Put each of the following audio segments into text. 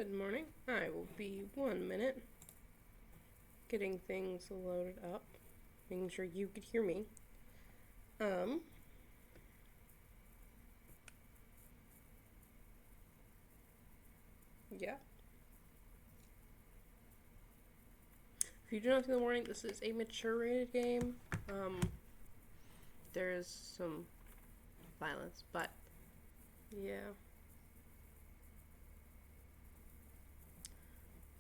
Good morning. I will be 1 minute getting things loaded up, making sure you could hear me. Yeah. If you do not see the warning, this is a mature rated game. There is some violence, but yeah.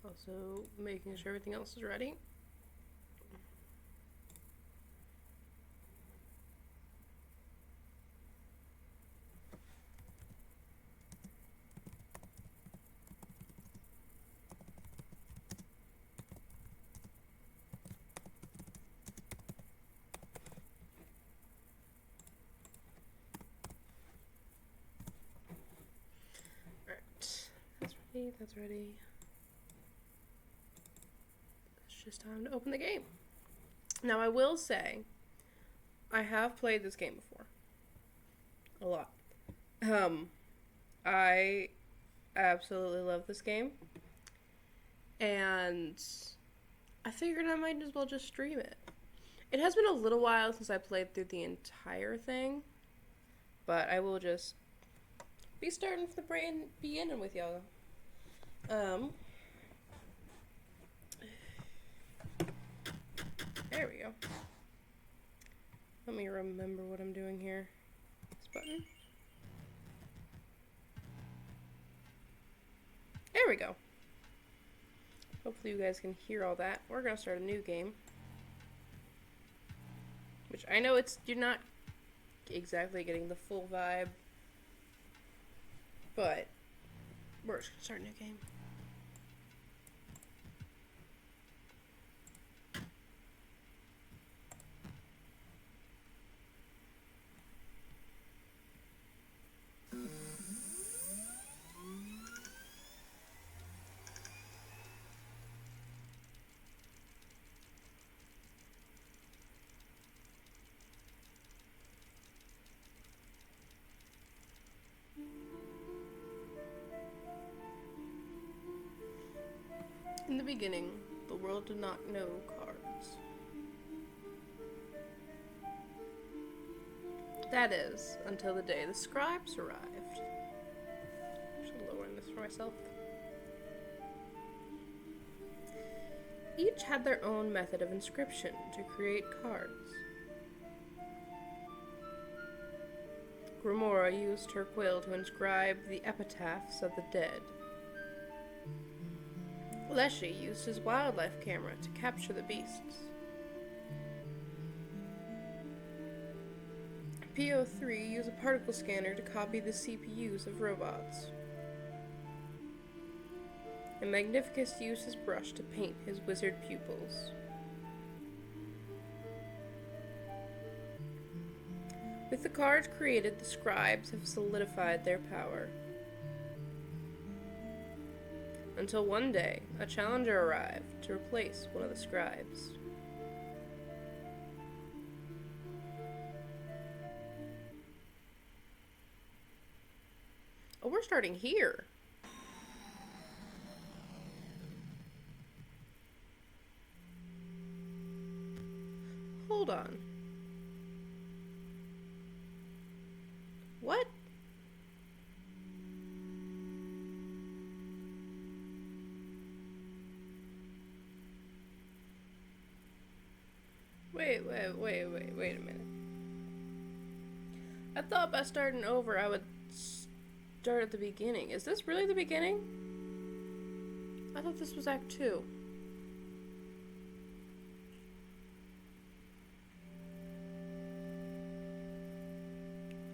Also, making sure everything else is ready. Alright, that's ready. It's just time to open the game. Now, I will say, I have played this game before. A lot. I absolutely love this game. And I figured I might as well just stream it. It has been a little while since I played through the entire thing. But I will just be starting from the beginning with y'all. There we go. Let me remember what I'm doing here. This button. There we go. Hopefully you guys can hear all that. We're gonna start a new game. Which I know you're not exactly getting the full vibe. But we're just gonna start a new game. In the beginning, the world did not know cards. That is, until the day the scribes arrived. I should lower this for myself. Each had their own method of inscription to create cards. Grimora used her quill to inscribe the epitaphs of the dead. Leshy used his wildlife camera to capture the beasts. PO3 used a particle scanner to copy the CPUs of robots. And Magnificus used his brush to paint his wizard pupils. With the cards created, the scribes have solidified their power. Until one day, a challenger arrived to replace one of the scribes. Oh, we're starting here. Hold on. What? Wait a minute. I thought by starting over I would start at the beginning. Is this really the beginning? I thought this was Act 2.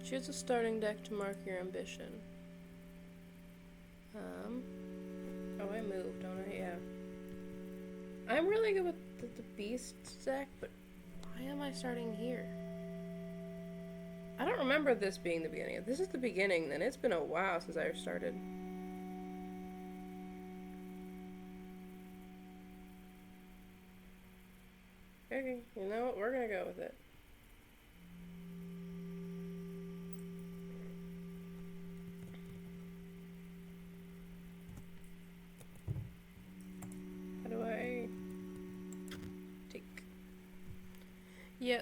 Choose a starting deck to mark your ambition. Oh, I moved, don't I? Yeah. I'm really good with the beast deck, but why am I starting here? I don't remember this being the beginning. If this is the beginning, then it's been a while since I started. Okay, you know what? We're gonna go with it. Yeah,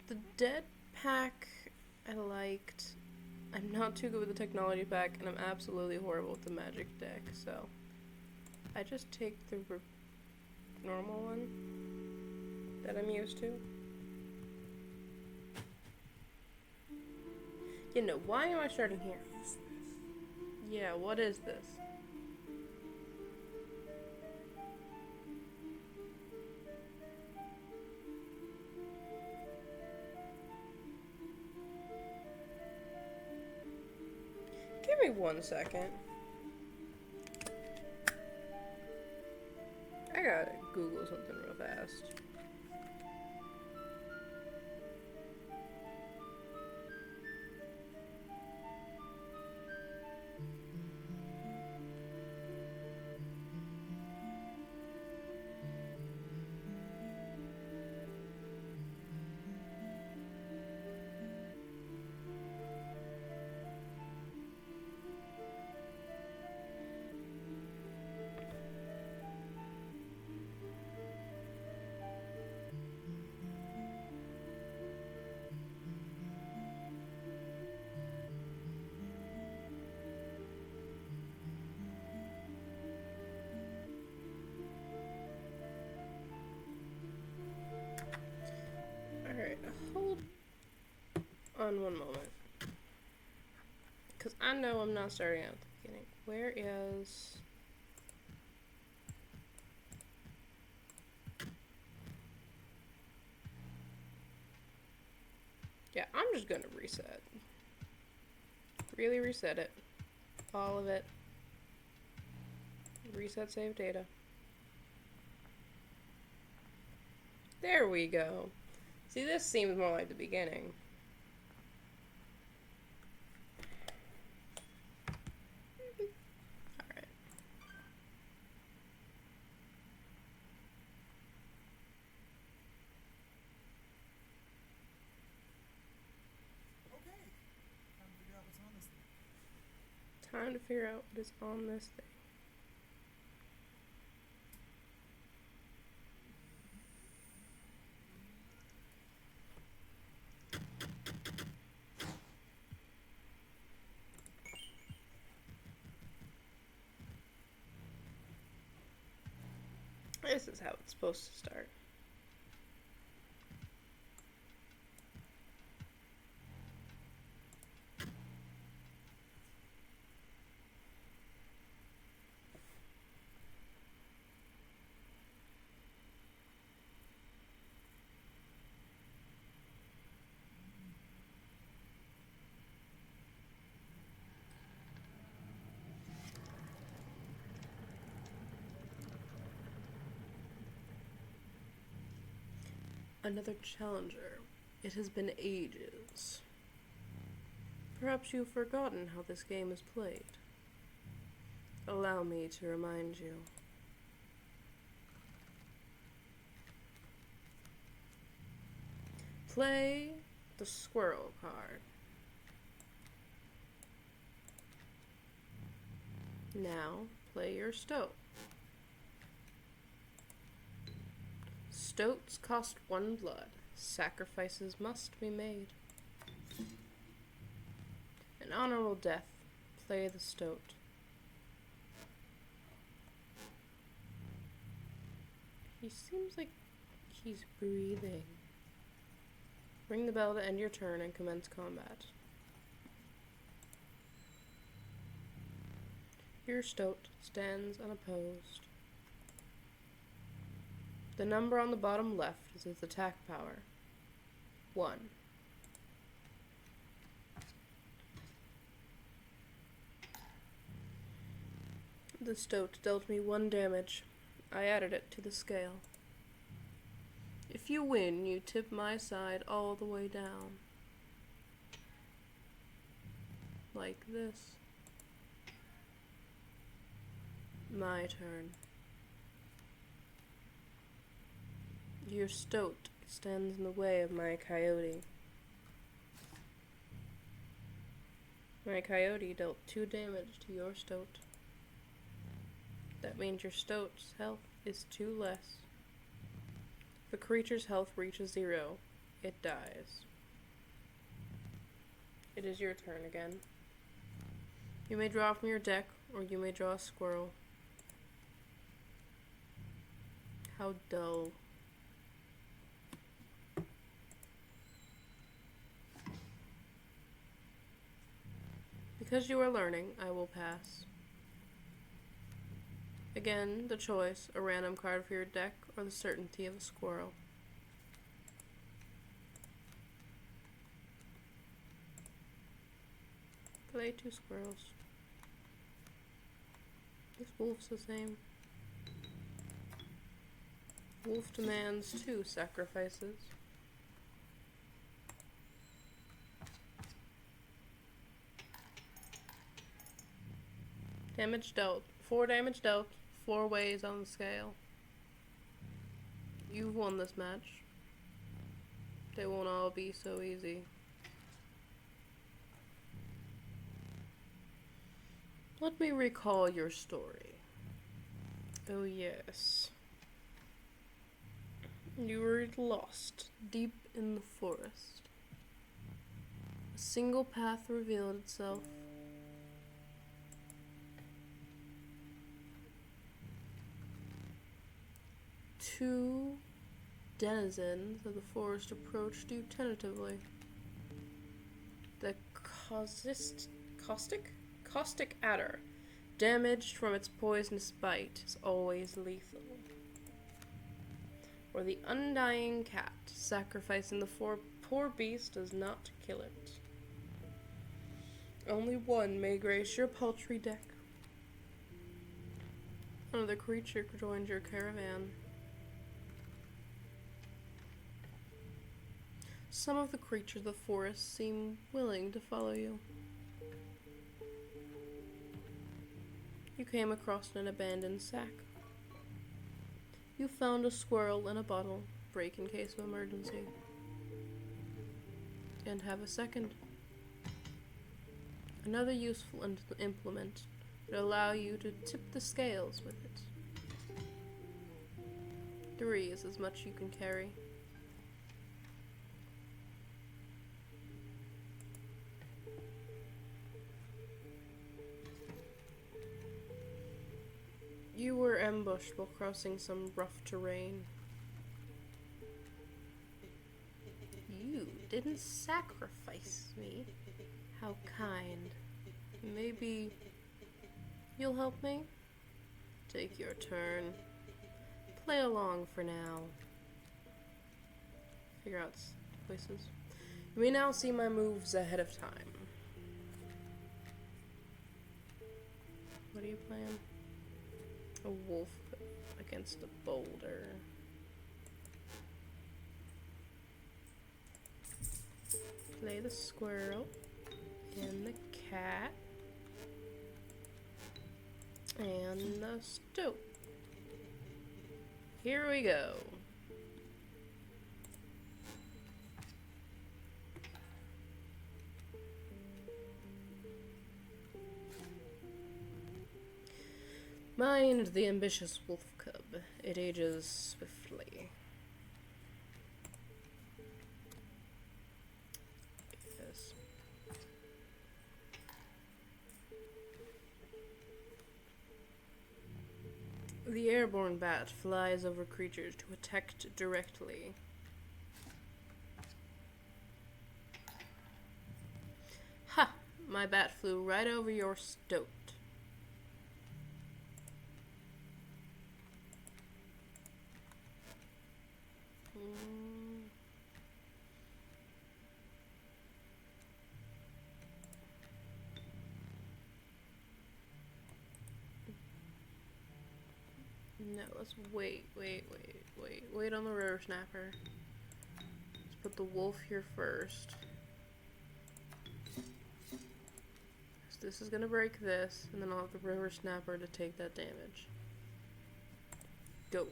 the dead pack I liked. I'm not too good with the technology pack, and I'm absolutely horrible with the magic deck, so I just take the normal one that I'm used to. You know, why am I starting here? Yeah, what is this? Give me 1 second. I gotta Google something real fast. Alright, hold on 1 moment. Because I know I'm not starting out at the beginning. Where is... Yeah, I'm just gonna reset. Really reset it. All of it. Reset save data. There we go. See, this seems more like the beginning. Alright. Time to figure out what is on this thing. This is how it's supposed to start. Another challenger. It has been ages. Perhaps you've forgotten how this game is played. Allow me to remind you. Play the squirrel card. Now, play your stoat. Stoats cost 1 blood. Sacrifices must be made. An honorable death. Play the stoat. He seems like he's breathing. Ring the bell to end your turn and commence combat. Your stoat stands unopposed. The number on the bottom left is its attack power. 1. The stoat dealt me 1 damage. I added it to the scale. If you win, you tip my side all the way down. Like this. My turn. Your stoat stands in the way of my coyote. My coyote dealt 2 damage to your stoat. That means your stoat's health is 2 less. If a creature's health reaches 0, it dies. It is your turn again. You may draw from your deck, or you may draw a squirrel. How dull. Because you are learning, I will pass. Again, the choice, a random card for your deck, or the certainty of a squirrel. Play 2 squirrels. This wolf's the same. Wolf demands 2 sacrifices. Damage dealt. 4 damage dealt. 4 ways on the scale. You've won this match. They won't all be so easy. Let me recall your story. Oh yes. You were lost deep in the forest. A single path revealed itself. Two denizens of the forest approached you tentatively. The caustic adder, damaged from its poisonous bite, is always lethal. Or the undying cat, sacrificing the poor beast does not kill it. Only one may grace your paltry deck. Another creature joins your caravan. Some of the creatures of the forest seem willing to follow you. You came across an abandoned sack. You found a squirrel in a bottle, break in case of emergency. And have a second. Another useful implement would allow you to tip the scales with it. 3 is as much you can carry. You were ambushed while crossing some rough terrain. You didn't sacrifice me. How kind. Maybe you'll help me? Take your turn. Play along for now. Figure out places. You may now see my moves ahead of time. What are you playing? A wolf against a boulder. Play the squirrel and the cat and the stoat. Here we go. Mind the ambitious wolf cub. It ages swiftly. Yes. The airborne bat flies over creatures to attack directly. Ha! My bat flew right over your stoat. No, let's wait on the river snapper. Let's put the wolf here first. So this is gonna break this, and then I'll have the river snapper to take that damage. Go.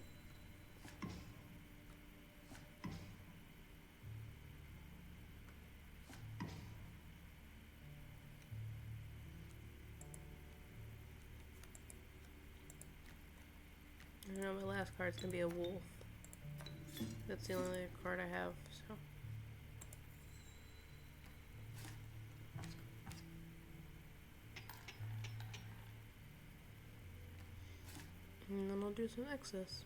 I know my last card's gonna be a wolf. That's the only card I have, so. And then I'll do some excess.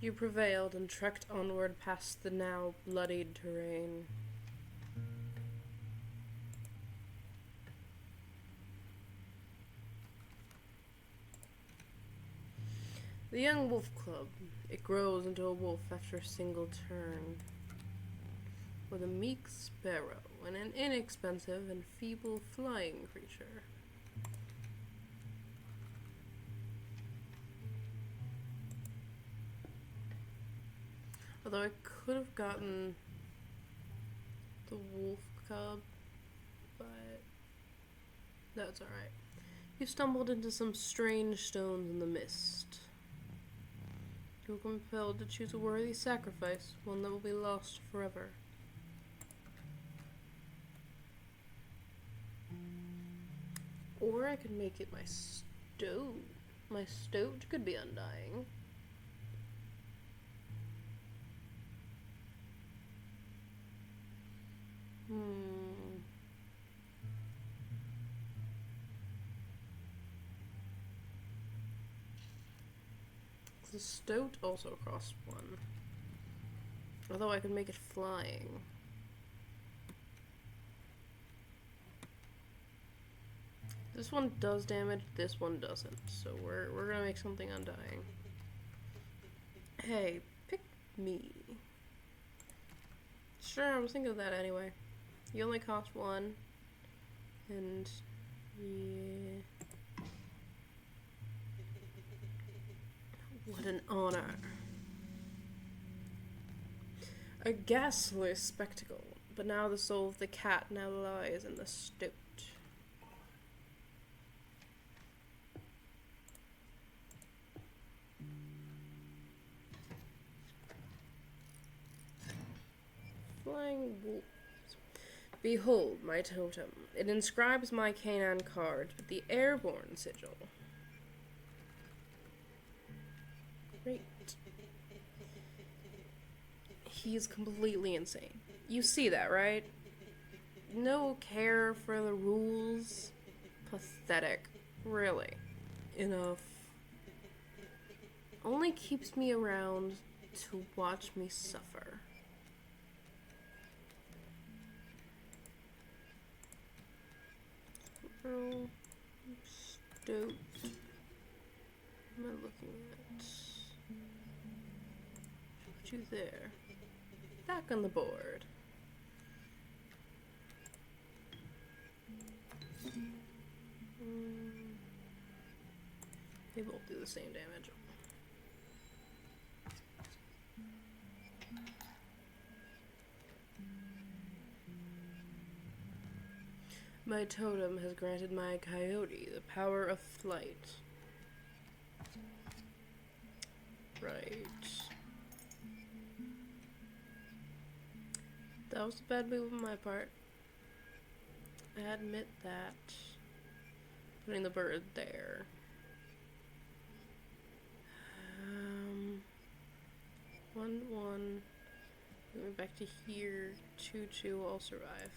You prevailed and trekked onward past the now bloodied terrain. The young wolf club. It grows into a wolf after a single turn. With a meek sparrow and an inexpensive and feeble flying creature. Although I could have gotten the wolf cub, but that's alright. You stumbled into some strange stones in the mist. You were compelled to choose a worthy sacrifice, one that will be lost forever. Or I could make it my stoat. My stoat could be undying. The stoat also costs 1. Although I could make it flying. This one does damage, this one doesn't. So we're gonna make something undying. Hey, pick me. Sure, I was thinking of that anyway. You only cost 1. And yeah. What an honor. A ghastly spectacle, but now the soul of the cat now lies in the stoat. Flying wolves. Behold my totem. It inscribes my canine cards with the airborne sigil. Great. He's completely insane. You see that, right? No care for the rules. Pathetic. Really. Enough. Only keeps me around to watch me suffer. Oh, stoat. What am I looking at? Put you there. Back on the board. They both do the same damage. My totem has granted my coyote the power of flight. Right. That was a bad move on my part. I admit that. Putting the bird there. 1-1. Moving back to here. 2-2. I'll survive.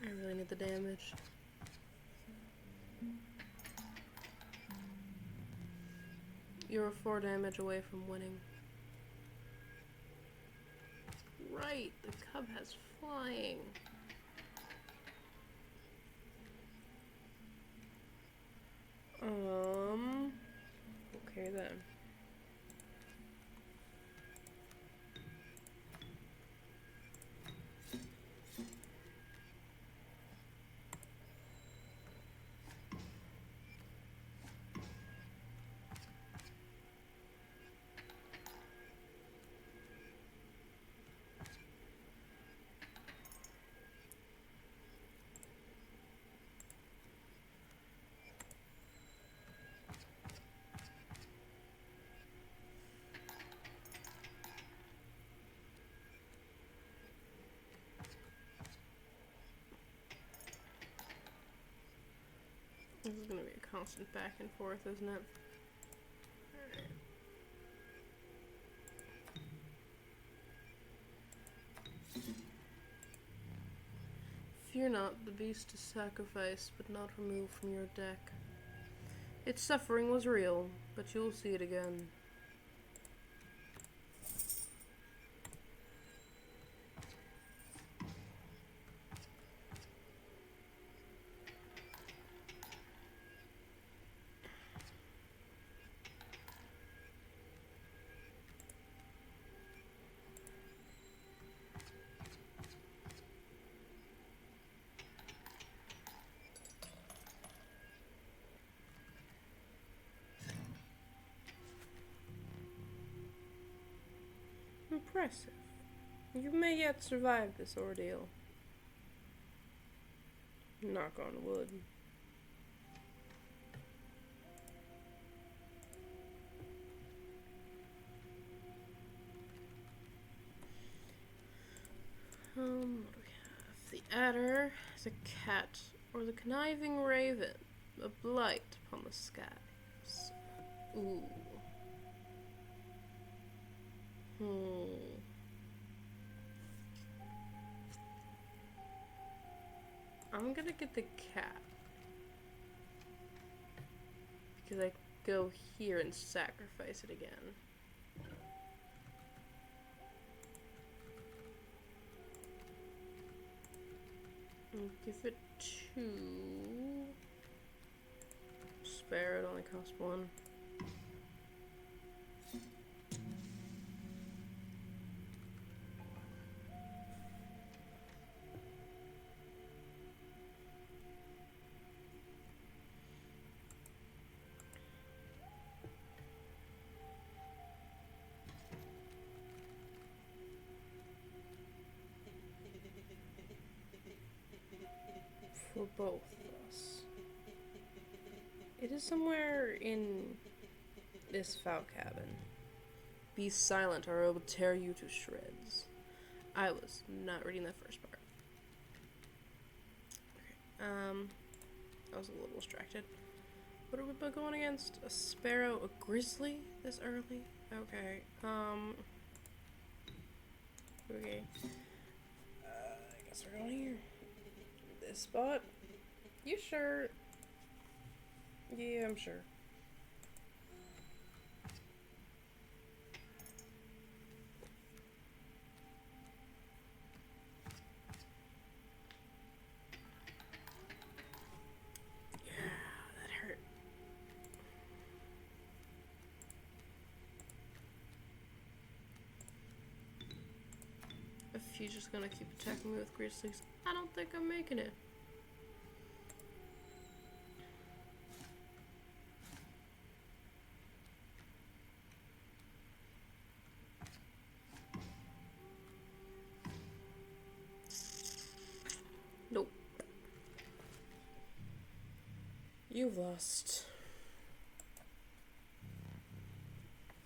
I really need the damage. You're 4 damage away from winning. Right, the cub has flying. Okay then. This is gonna be a constant back and forth, isn't it? Alright. Fear not, the beast is sacrificed, but not removed from your deck. Its suffering was real, but you'll see it again. Impressive. You may yet survive this ordeal. Knock on wood. What do we have? The adder is a cat, or the conniving raven, a blight upon the skies. Ooh. I'm gonna get the cat. Because I go here and sacrifice it again. And give it 2. Spare, it only costs 1. For both of us. It is somewhere in this foul cabin. Be silent or I will tear you to shreds. I was not reading the first part. Okay, I was a little distracted. What are we going against? A sparrow, a grizzly this early? Okay, okay. I guess we're going here. This spot? You sure? Yeah, I'm sure. Yeah, that hurt. If you're just gonna keep attacking me with grizzlies, I don't think I'm making it. Nope. You've lost.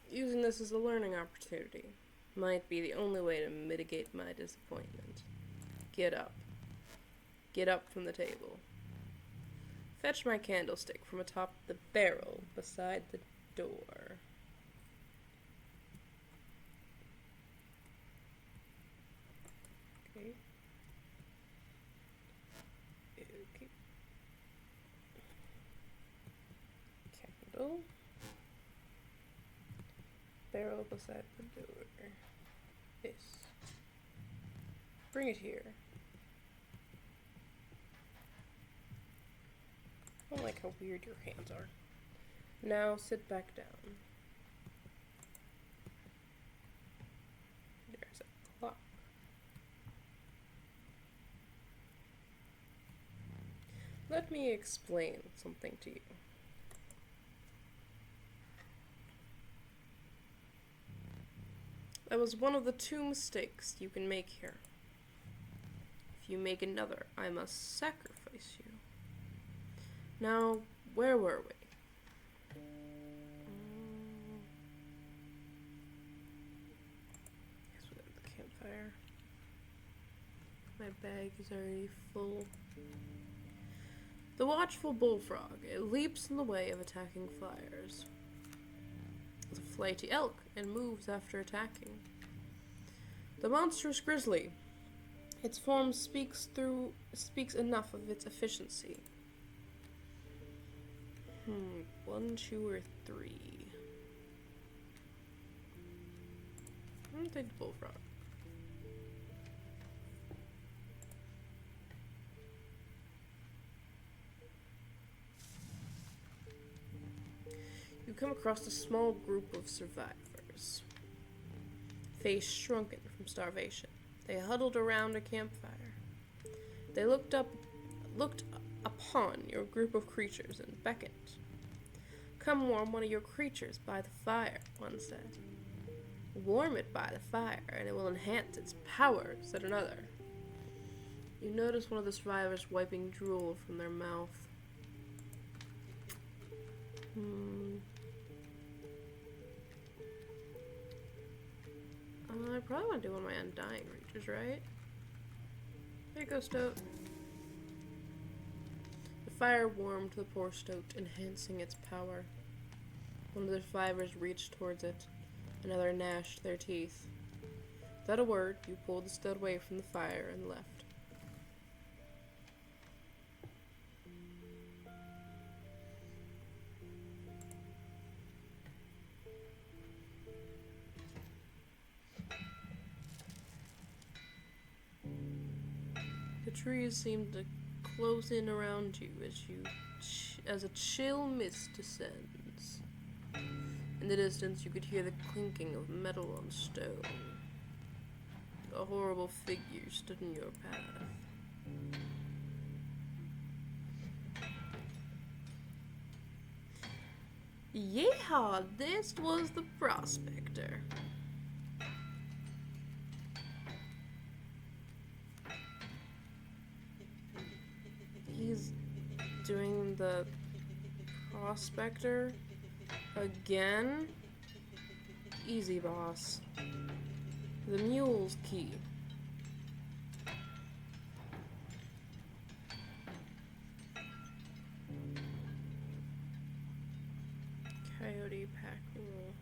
Using this as a learning opportunity might be the only way to mitigate my disappointment. Get up. Get up from the table. Fetch my candlestick from atop the barrel beside the door. Okay. Okay. Candle. Barrel beside the door. This. Bring it here. I don't like how weird your hands are. Now sit back down. There's a clock. Let me explain something to you. That was one of the 2 mistakes you can make here. If you make another, I must sacrifice you. Now, where were we? Guess we got the campfire. My bag is already full. The watchful bullfrog. It leaps in the way of attacking flyers. The flighty elk and moves after attacking. The monstrous grizzly. Its form speaks enough of its efficiency. 1, 2, or 3. I'm gonna take the bullfrog. You come across a small group of survivors, face shrunken from starvation. They huddled around a campfire. They looked upon your group of creatures and beckoned. "Come warm one of your creatures by the fire," one said. "Warm it by the fire, and it will enhance its power," said another. You notice one of the survivors wiping drool from their mouth. I probably want to do one of my undying creatures, right? There you go, Stoat. The fire warmed the poor Stoat, enhancing its power. One of the survivors reached towards it. Another gnashed their teeth. Without a word, you pulled the Stoat away from the fire and left. The trees seemed to close in around you as a chill mist descends. In the distance, you could hear the clinking of metal on stone. A horrible figure stood in your path. Yeehaw! This was the prospector. He's doing the prospector again? Easy, boss. The mule's key. Coyote pack mule.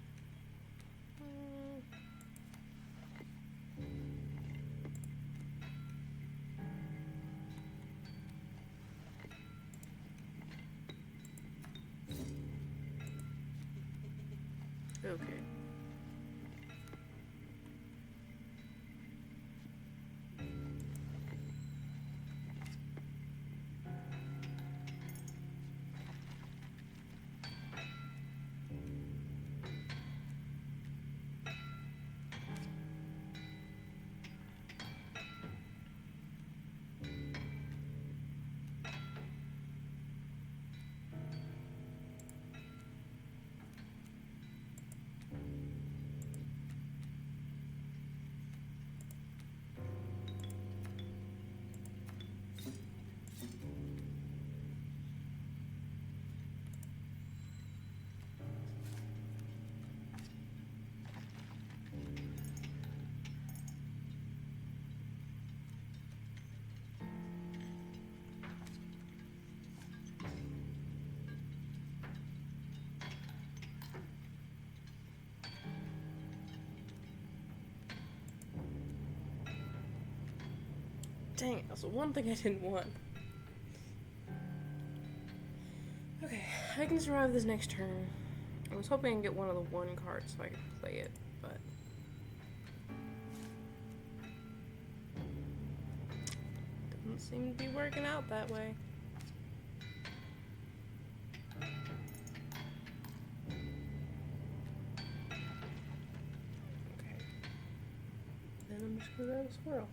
Okay. Dang it, that's the one thing I didn't want. Okay, I can survive this next turn. I was hoping I can get one of the 1 cards so I could play it, but... doesn't seem to be working out that way. Okay. Then I'm just gonna grab a squirrel.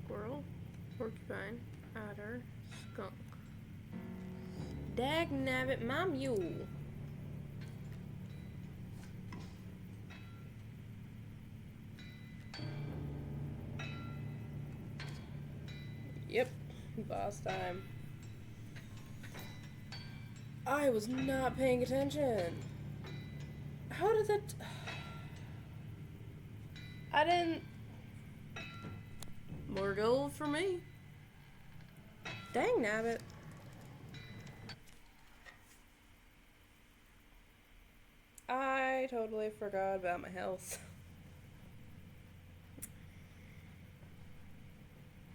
Squirrel, porcupine, otter, skunk. Dagnabbit, my mule. Yep, boss time. I was not paying attention. How did that... I didn't... More gold for me. Dang nabbit. I totally forgot about my health.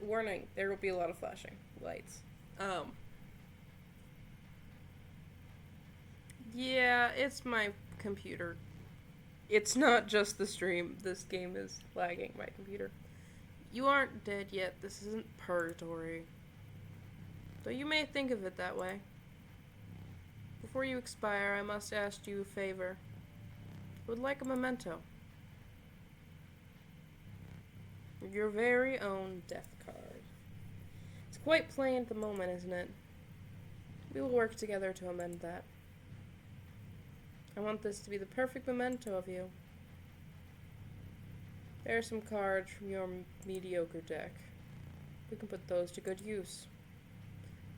Warning, there will be a lot of flashing lights. Yeah, it's my computer. It's not just the stream. This game is lagging my computer. You aren't dead yet. This isn't purgatory. Though you may think of it that way. Before you expire, I must ask you a favor. I would like a memento. Your very own death card. It's quite plain at the moment, isn't it? We will work together to amend that. I want this to be the perfect memento of you. There are some cards from your mediocre deck. We can put those to good use.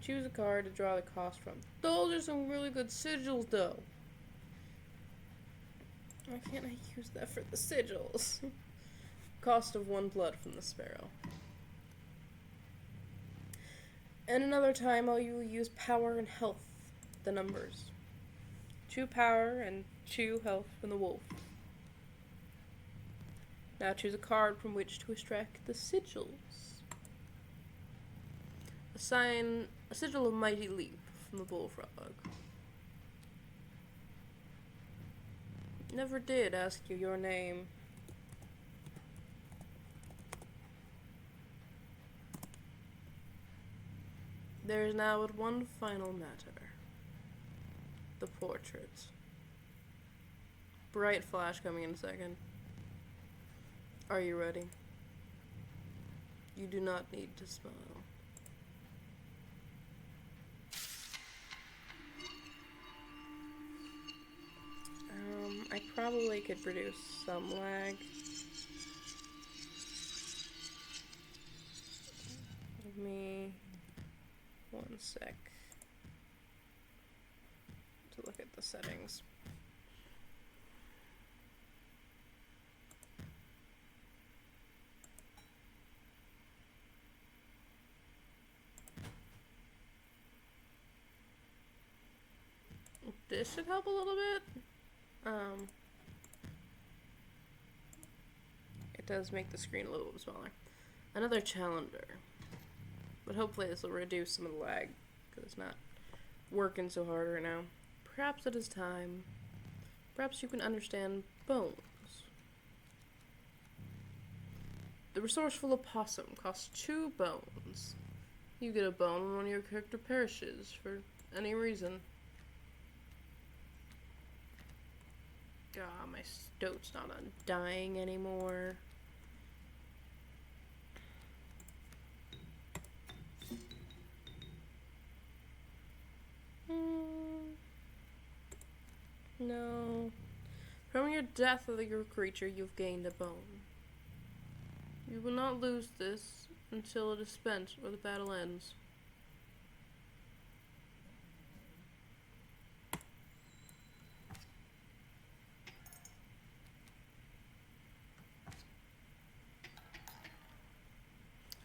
Choose a card to draw the cost from. Those are some really good sigils, though. Why can't I use that for the sigils? Cost of 1 blood from the sparrow. And another time, you will use power and health, the numbers. 2 power and 2 health from the wolf. Now choose a card from which to extract the sigils. Assign a sigil of Mighty Leap from the bullfrog. Never did ask you your name. There is now but one final matter. The portrait. Bright flash coming in a second. Are you ready? You do not need to smile. I probably could produce some lag. Give me 1 sec to look at the settings. This should help a little bit. It does make the screen a little bit smaller. Another challenger. But hopefully this will reduce some of the lag, because it's not working so hard right now. Perhaps it is time. Perhaps you can understand bones. The resourceful opossum costs 2 bones. You get a bone when one of your character perishes for any reason. Ah, my stoat's not undying anymore. No. From your death of your creature, you've gained a bone. You will not lose this until it is spent or the battle ends.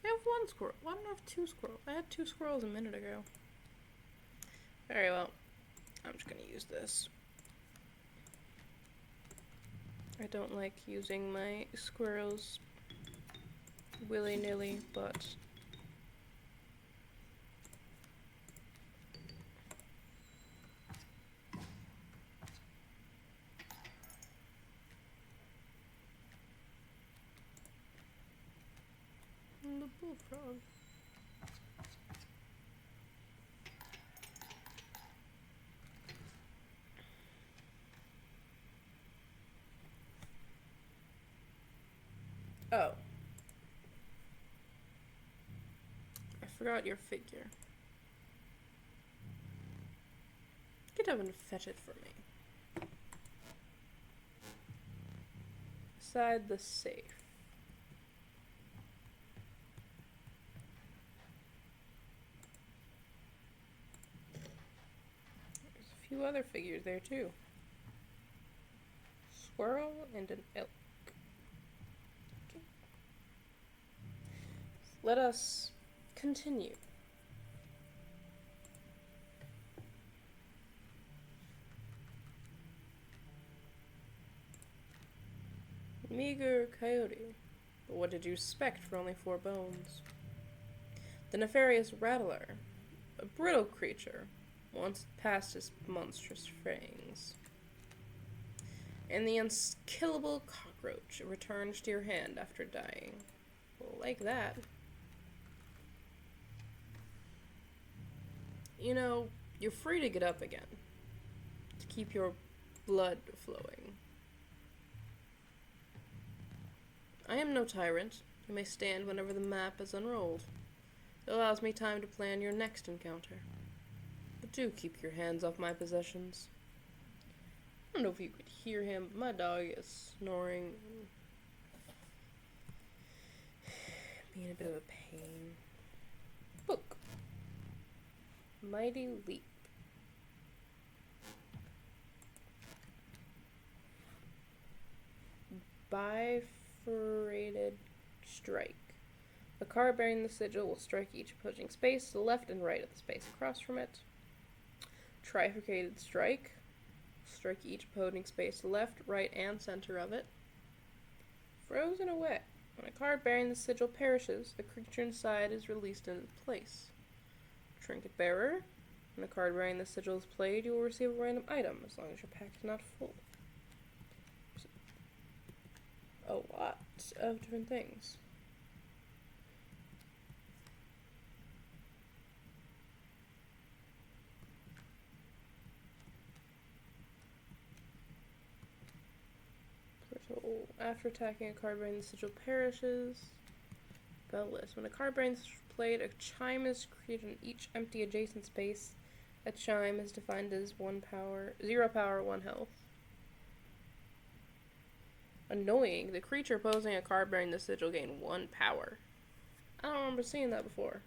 I have 1 squirrel. Why don't I have 2 squirrels? I had 2 squirrels a minute ago. Very well. I'm just gonna use this. I don't like using my squirrels willy-nilly, but the bullfrog. Oh. I forgot your figure. Get up and fetch it for me. Beside the safe. two other figures there too. Squirrel and an elk. Okay. Let us continue. Meager coyote. But what did you expect for only 4 bones? The nefarious rattler, a brittle creature, once past his monstrous fangs. And the unkillable cockroach returned to your hand after dying. Like that. You know, you're free to get up again. To keep your blood flowing. I am no tyrant. You may stand whenever the map is unrolled. It allows me time to plan your next encounter. But do keep your hands off my possessions. I don't know if you could hear him, but my dog is snoring. Being a bit of a pain. Book. Mighty Leap. Bifurcated Strike. A card bearing the sigil will strike each opposing space to the left and right of the space across from it. Trifurcated Strike. Strike each opposing space to the left, right, and center of it. Frozen Away. When a card bearing the sigil perishes, the creature inside is released into place. Trinket Bearer. When a card bearing the sigil is played, you will receive a random item, as long as your pack is not full. A lot of different things. After attacking, a card bearing the sigil perishes. Bell list. When a card bearing the sigil is played, a chime is created in each empty adjacent space. A chime is defined as 0 power, 1 health. Annoying. The creature opposing a card bearing the sigil gain 1 power. I don't remember seeing that before.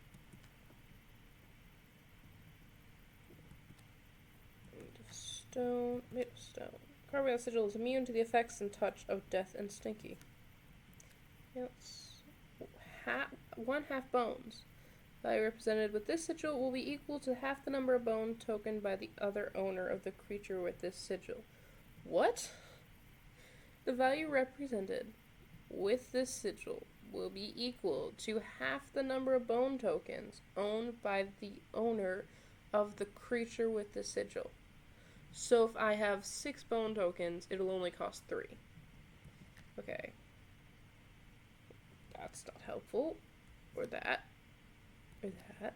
Made of stone. Card bearing the sigil is immune to the effects and touch of death and stinky. Yes. 1/2 bones. Value represented with this sigil will be equal to half the number of bone tokened by the other owner of the creature with this sigil. What? The value represented with this sigil will be equal to half the number of bone tokens owned by the owner of the creature with the sigil. So if I have 6 bone tokens, it'll only cost 3. Okay. That's not helpful. Or that. Or that.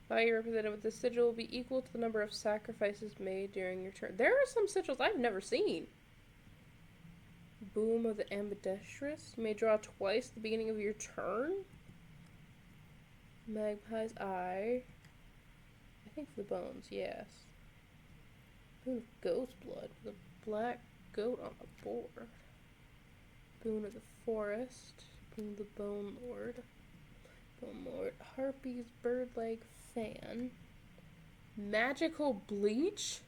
Value represented with the sigil will be equal to the number of sacrifices made during your turn. There are some sigils I've never seen. Boom of the Ambidextrous. You may draw twice at the beginning of your turn. Magpie's Eye. I think for the bones, yes. Boon of Ghost Blood with a black goat on the board. Boon of the Forest. Boon of the Bone Lord. Bone Lord. Harpy's Bird-Leg Fan. Magical Bleach?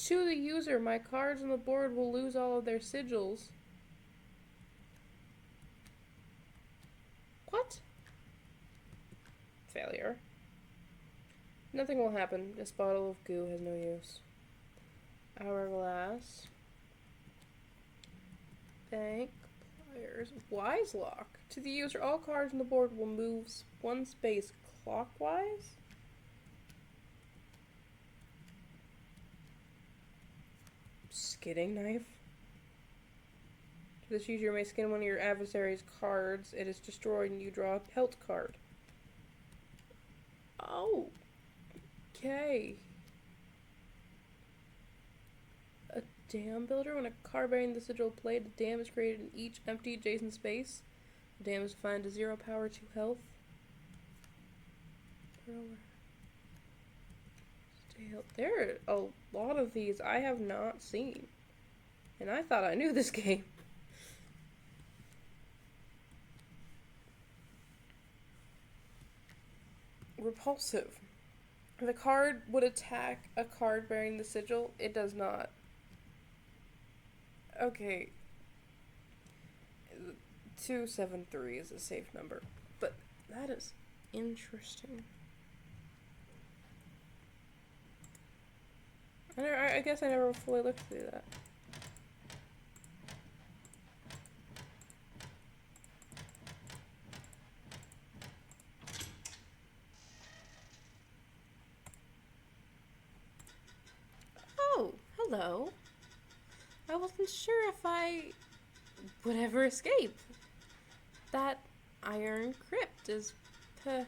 To the user, my cards on the board will lose all of their sigils. What? Failure. Nothing will happen. This bottle of goo has no use. Hourglass. Bank. Pliers. Wise Lock. To the user, all cards on the board will move 1 space clockwise. Skidding Knife. To this user, you may skin one of your adversary's cards. It is destroyed and you draw a pelt card. Oh. Okay. A dam builder. When a card bearing the sigil played, a dam is created in each empty adjacent space. The dam is defined as 0 power, 2 health. There are a lot of these I have not seen. And I thought I knew this game. Repulsive. The card would attack a card bearing the sigil. It does not. Okay. 273 is a safe number. But that is interesting. I guess I never fully looked through that. Oh, hello. I wasn't sure if I would ever escape. That iron crypt is the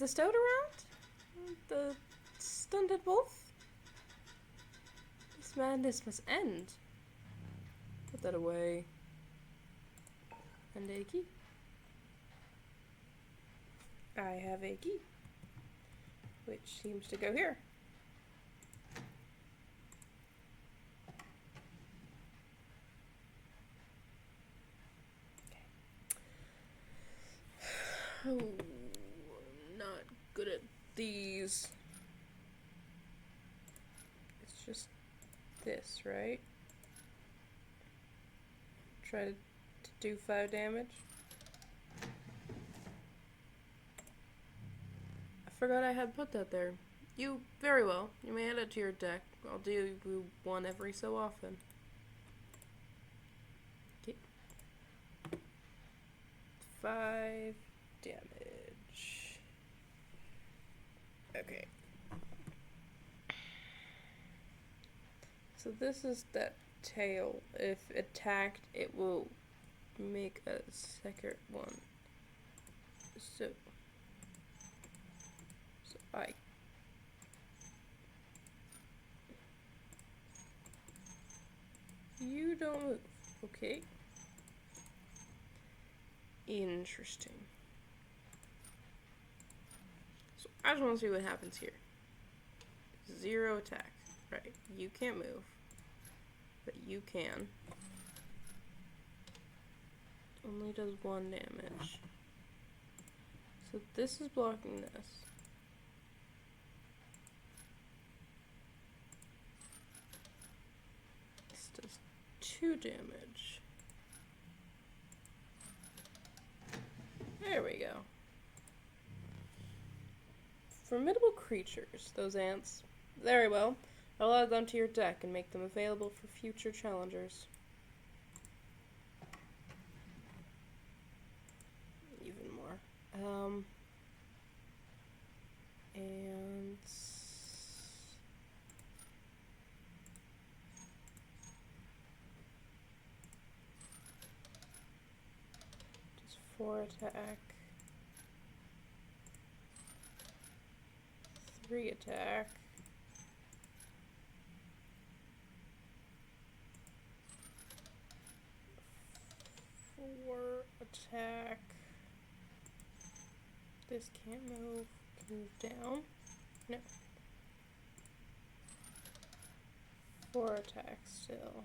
stoat around? The stunted wolf? This madness must end. Put that away. And a key. I have a key, which seems to go here. Oh, I'm not good at these. It's just this, right? Try to do 5 damage. I forgot I had put that there. You, very well. You may add it to your deck. I'll do 1 every so often. Okay. 5 damage. Okay. So this is that tail. If attacked, it will make a second one. So you don't move. Okay. Interesting. So I just want to see what happens here. 0 attack. Right. You can't move. But you can. Only does 1 damage. So this is blocking this. This does 2 damage. There we go. Formidable creatures, those ants. Very well. I'll add them to your deck and make them available for future challengers. Even more. And just 4 attack. 3 attack. 4 attack. This can't move. Can move down. No. 4 attack still.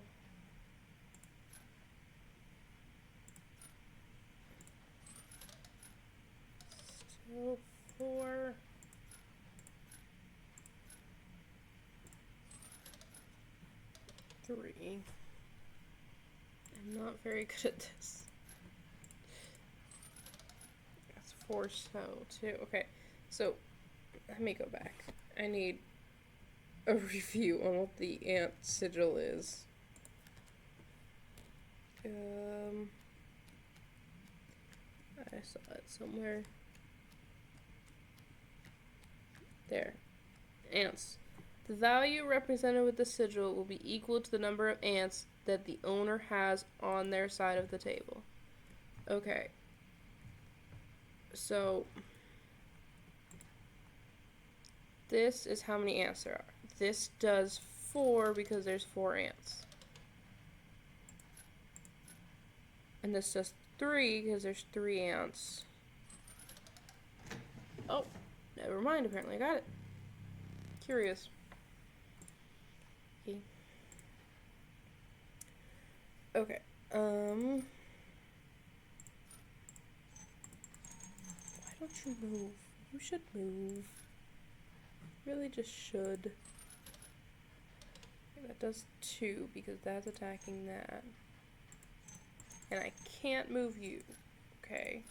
Still 4. Three. I'm not very good at this. That's 4 snow too. Okay, so let me go back. I need a review on what the ant sigil is. I saw it somewhere. There. Ants. The value represented with the sigil will be equal to the number of ants that the owner has on their side of the table. Okay. So, this is how many ants there are. This does 4 because there's 4 ants. And this does 3 because there's 3 ants. Oh, never mind. Apparently I got it. Curious. Okay. Why don't you move? You should move. Really just should. Okay, that does 2 because that's attacking that. And I can't move you. Okay.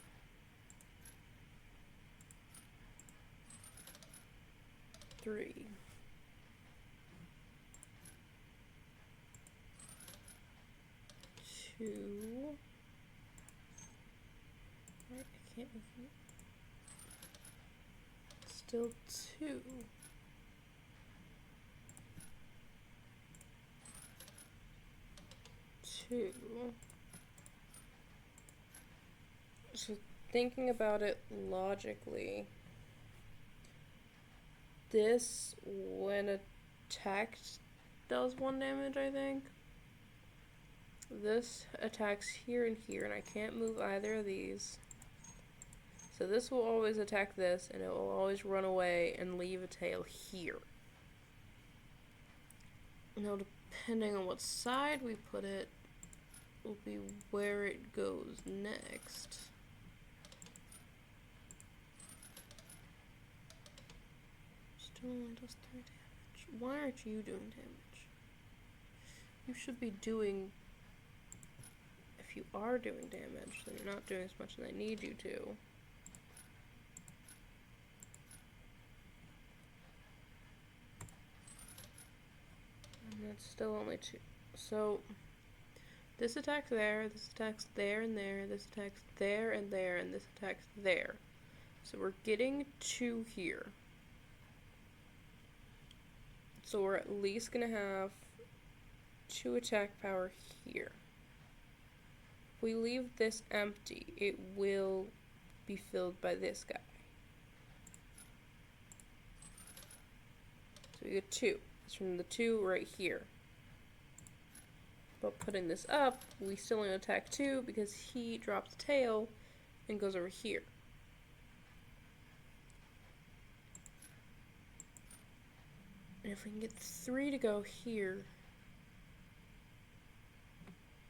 Three. Two. Right, I can't move you. Still 2. Two. So thinking about it logically, this, when attacked, does 1 damage, I think. This attacks here and here, and I can't move either of these. So this will always attack this, and it will always run away and leave a tail here. Now, depending on what side we put it, will be where it goes next. Still only does 3 damage. Why aren't you doing damage? You should be doing... If you are doing damage, then you're not doing as much as I need you to. And that's still only 2. So... This attacks there, this attacks there and there, this attacks there and there, and this attacks there. So we're getting 2 here. So we're at least going to have 2 attack power here. If we leave this empty, it will be filled by this guy. So we get 2. It's from the 2 right here. But putting this up, we still only attack 2 because he drops the tail and goes over here. And if we can get 3 to go here,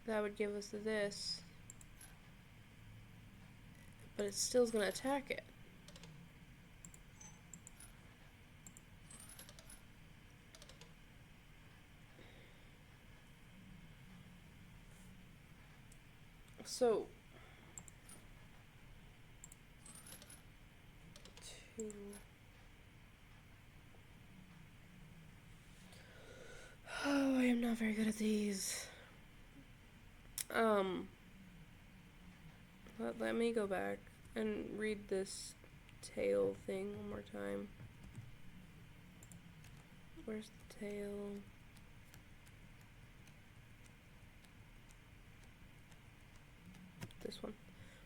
that would give us this. But it still is going to attack it. So, 2. Oh, I am not very good at these. Let me go back and read this tail thing one more time. Where's the tail? This one.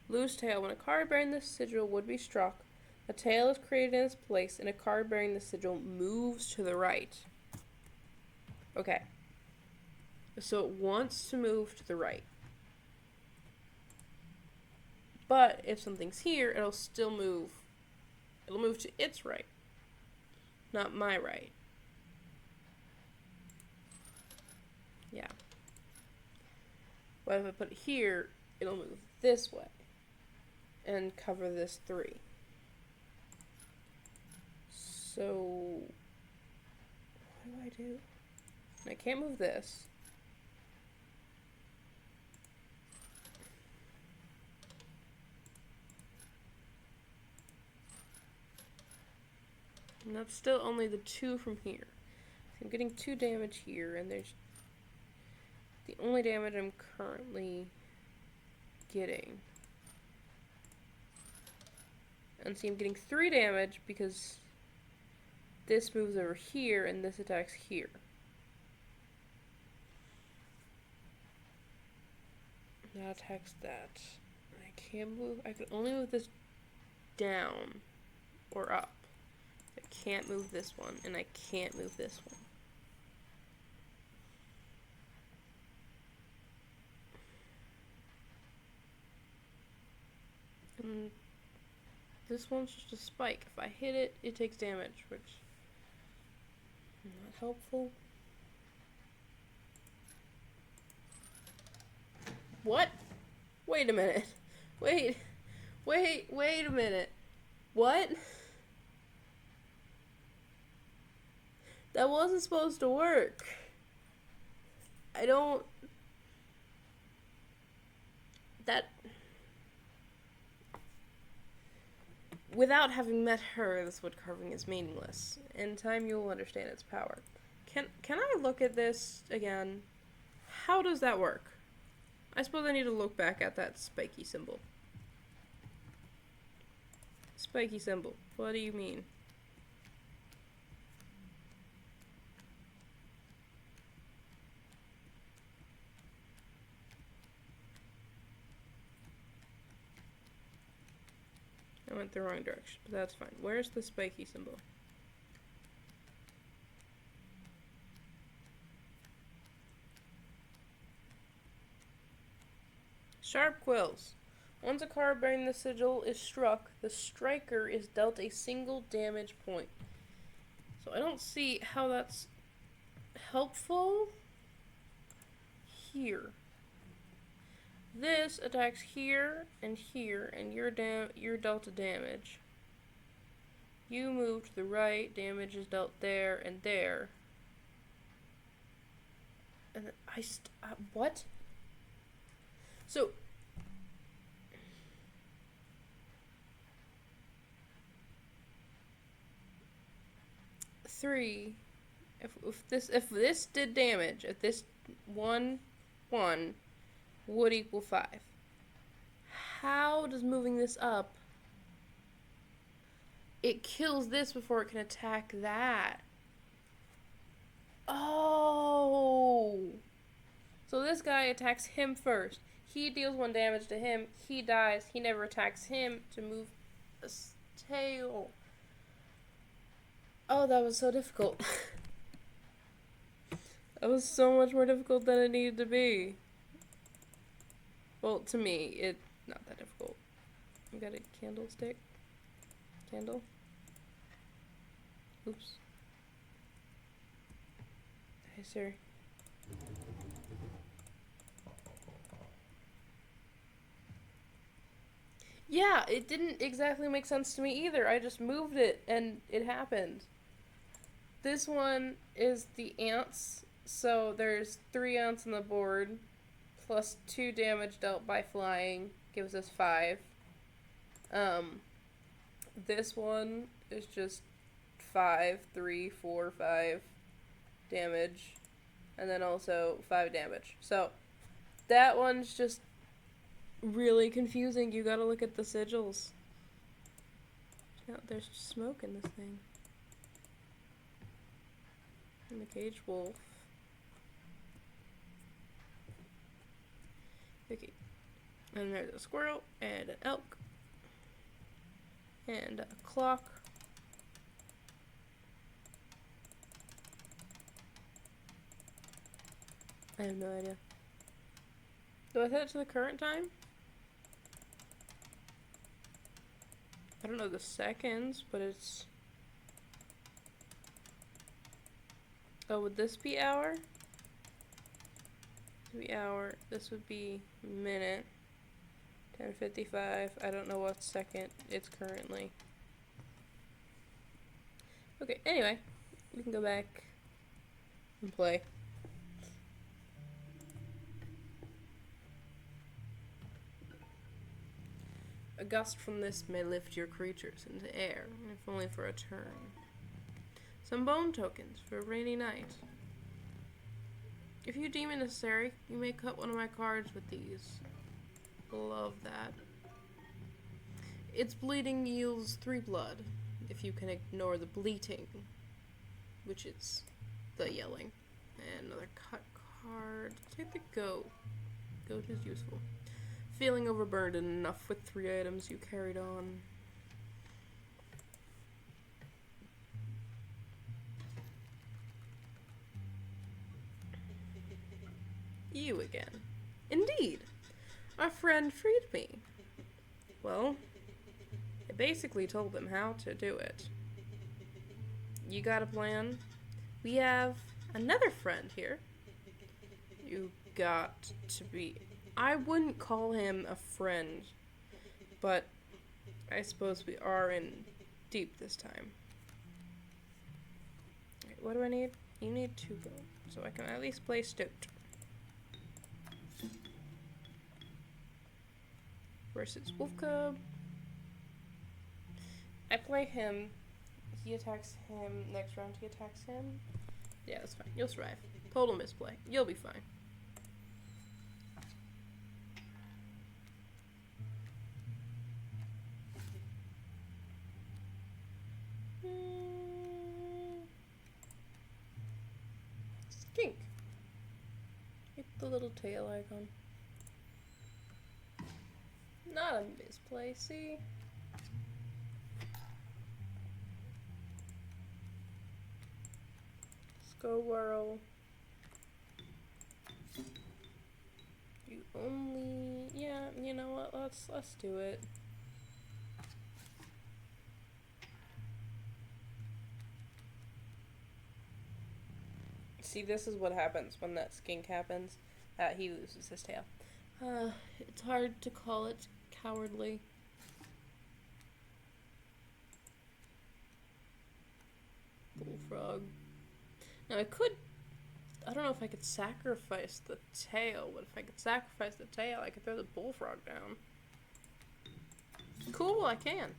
Loose tail. When a card bearing this sigil would be struck, a tail is created in its place and a card bearing the sigil moves to the right. Okay. So it wants to move to the right. But if something's here, it'll still move. It'll move to its right. Not my right. Yeah. But if I put it here, it'll move this way and cover this 3. So what do? I can't move this. And that's still only the 2 from here. So I'm getting 2 damage here, and there's the only damage I'm currently getting. And see, I'm getting 3 damage because this moves over here and this attacks here. That attacks that. I can't move. I can only move this down or up. I can't move this one, and I can't move this one. And this one's just a spike. If I hit it, it takes damage, which is not helpful. What? Wait a minute. Wait a minute. What? That wasn't supposed to work. I don't... That... Without having met her, this wood carving is meaningless. In time, you will understand its power. Can I look at this again? How does that work? I suppose I need to look back at that spiky symbol. Spiky symbol. What do you mean? I went the wrong direction, but that's fine. Where's the spiky symbol? Sharp quills. Once a card bearing the sigil is struck, the striker is dealt a single damage point. So I don't see how that's helpful here. This attacks here, and you're dealt a damage. You move to the right, damage is dealt there and there. And then what? So... Three. If this did damage, if this 1 would equal 5. How does moving this up? It kills this before it can attack that. Oh. So this guy attacks him first. He deals 1 damage to him. He dies. He never attacks him to move his tail. Oh, that was so difficult. That was so much more difficult than it needed to be. Well, to me, it's not that difficult. We got a candlestick. Candle. Oops. Hey, Siri. Yeah, it didn't exactly make sense to me either. I just moved it and it happened. This one is the ants, so there's 3 ants on the board, plus 2 damage dealt by flying, gives us 5. This one is just 5, 3, 4, 5 damage, and then also 5 damage. So, that one's just really confusing. You gotta look at the sigils. No, there's smoke in this thing. And the caged wolf. Okay. And there's a squirrel, and an elk, and a clock. I have no idea. Do I set it to the current time? I don't know the seconds, but it's... Oh, would this be hour? This would be hour. This would be minute. 10:55. I don't know what second it's currently. Okay, anyway. We can go back and play. A gust from this may lift your creatures into air, if only for a turn. Some bone tokens for a rainy night. If you deem it necessary, you may cut one of my cards with these. Love that. Its bleeding yields 3 blood, if you can ignore the bleating, which is the yelling. And another cut card. Take the goat. Goat is useful. Feeling overburdened enough with 3 items you carried on. You again. Indeed. Our friend freed me. Well, I basically told them how to do it. You got a plan? We have another friend here. You got to be... I wouldn't call him a friend, but I suppose we are in deep this time. what do I need? You need 2 gold, so I can at least play Stoat. Versus Wolf Cub. I play him. He attacks him. Next round he attacks him. Yeah, that's fine. You'll survive. Total misplay. You'll be fine. Skink. Hit the little tail icon. Not a misplay, see? Let's go whirl. You only, yeah, you know what? Let's do it. See, this is what happens when that skink happens. He loses his tail. It's hard to call it cowardly. Bullfrog. Now I don't know if I could sacrifice the tail, but if I could sacrifice the tail, I could throw the bullfrog down. Cool, I can.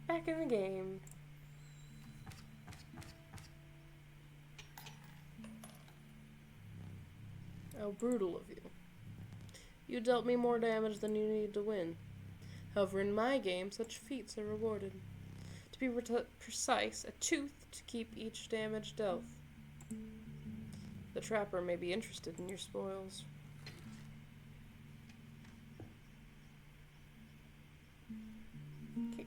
Back in the game. How brutal of you. You dealt me more damage than you needed to win. However, in my game, such feats are rewarded. To be precise, a tooth to keep each damage dealt. The trapper may be interested in your spoils. Okay.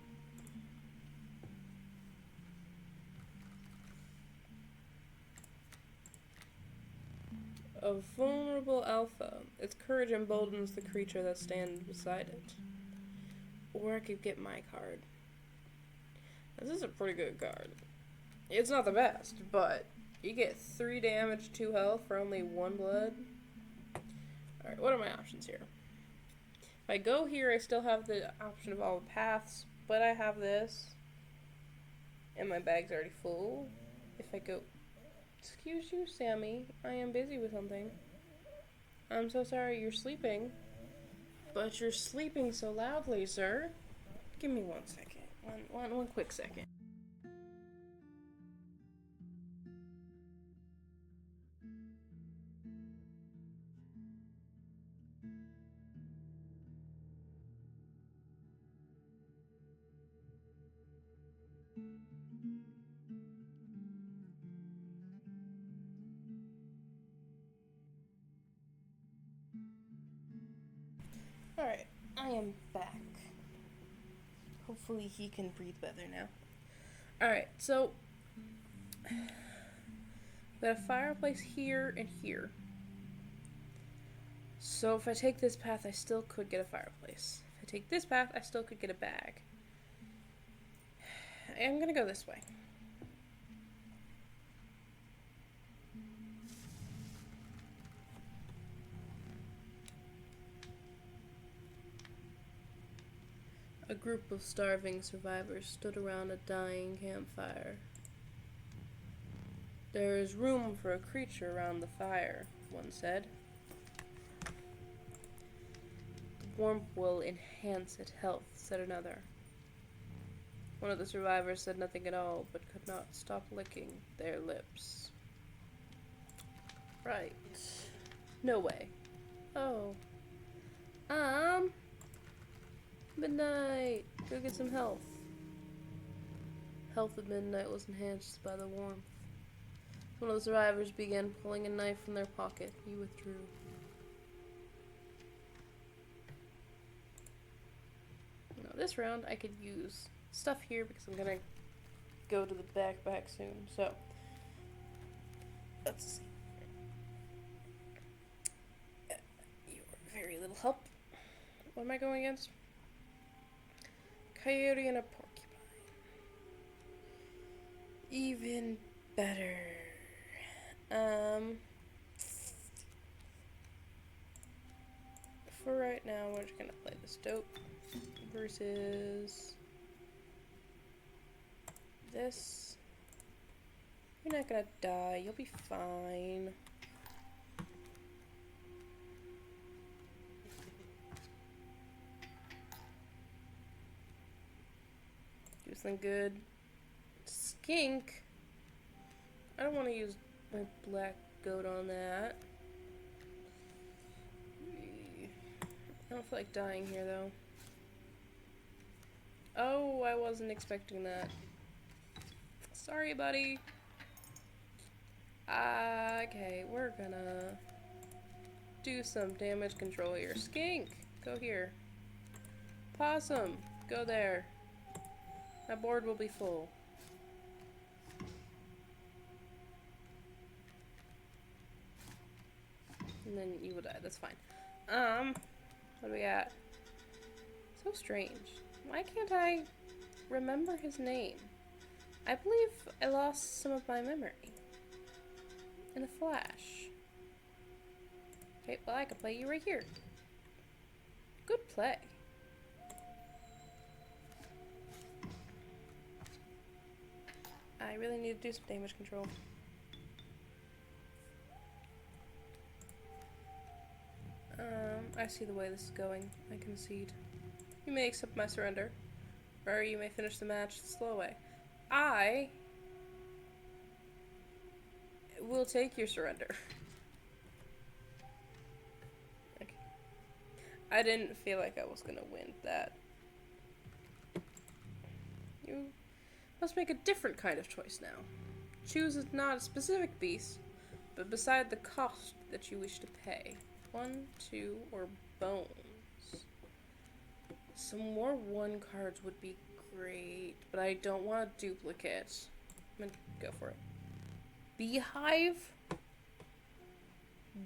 A vulnerable alpha. Its courage emboldens the creature that stands beside it. Or I could get my card. This is a pretty good card. It's not the best, but you get 3 damage, 2 health for only 1 blood. Alright, what are my options here? If I go here, I still have the option of all the paths, but I have this. And my bag's already full. If I go... Excuse you, Sammy. I am busy with something. I'm so sorry you're sleeping. But you're sleeping so loudly, sir. Give me 1 second. One quick second. Alright, I am back. Hopefully he can breathe better now. Alright, so we got a fireplace here and here. So if I take this path, I still could get a fireplace. If I take this path, I still could get a bag. I'm gonna go this way. A group of starving survivors stood around a dying campfire. There is room for a creature around the fire, one said. The warmth will enhance its health, said another. One of the survivors said nothing at all, but could not stop licking their lips. Right. No way. Oh. Midnight! Go get some health. Health at midnight was enhanced by the warmth. One of the survivors began pulling a knife from their pocket. He withdrew. Now this round I could use stuff here because I'm gonna go to the backpack soon. So let's see. You are very little help. What am I going against? Coyote and a porcupine. Even better. Um, for right now, we're just gonna play this dope versus this. You're not gonna die. You'll be fine. Do something good. Skink. I don't want to use my black goat on that. I don't feel like dying here though. Oh, I wasn't expecting that. Sorry, buddy. Okay, we're gonna do some damage control here. Skink, go here. Possum, go there. My board will be full. And then you will die, that's fine. What do we got? So strange. Why can't I remember his name? I believe I lost some of my memory. In a flash. Okay, well I can play you right here. Good play. I really need to do some damage control. I see the way this is going. I concede. You may accept my surrender, or you may finish the match the slow way. I will take your surrender. Okay. I didn't feel like I was gonna win that. You must make a different kind of choice now. Choose not a specific beast, but beside the cost that you wish to pay. 1, 2, or bones. Some more 1 cards would be great, but I don't want a duplicate. I'm gonna go for it. Beehive?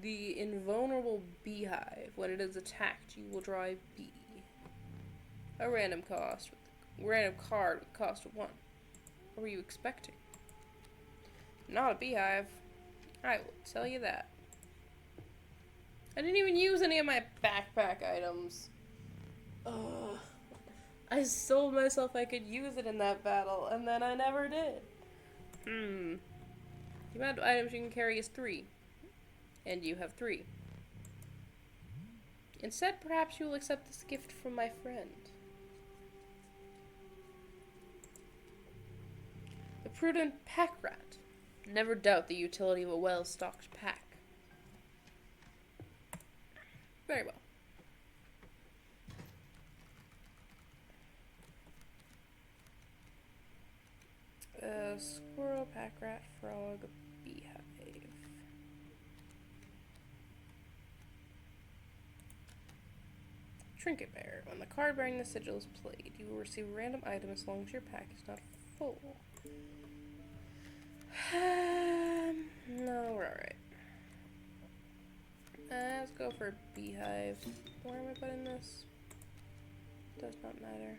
The invulnerable beehive. When it is attacked, you will draw a bee. A random card with cost of 1. What were you expecting? Not a beehive. I will tell you that. I didn't even use any of my backpack items. Ugh. I told myself I could use it in that battle, and then I never did. The amount of items you can carry is 3. And you have 3. Instead, perhaps you will accept this gift from my friend. The prudent pack rat. Never doubt the utility of a well-stocked pack. Very well. Squirrel, pack rat, frog, beehive. Trinket bear. When the card bearing the sigil is played, you will receive a random item as long as your pack is not full. No, we're alright. Let's go for beehive. Where am I putting this? Does not matter.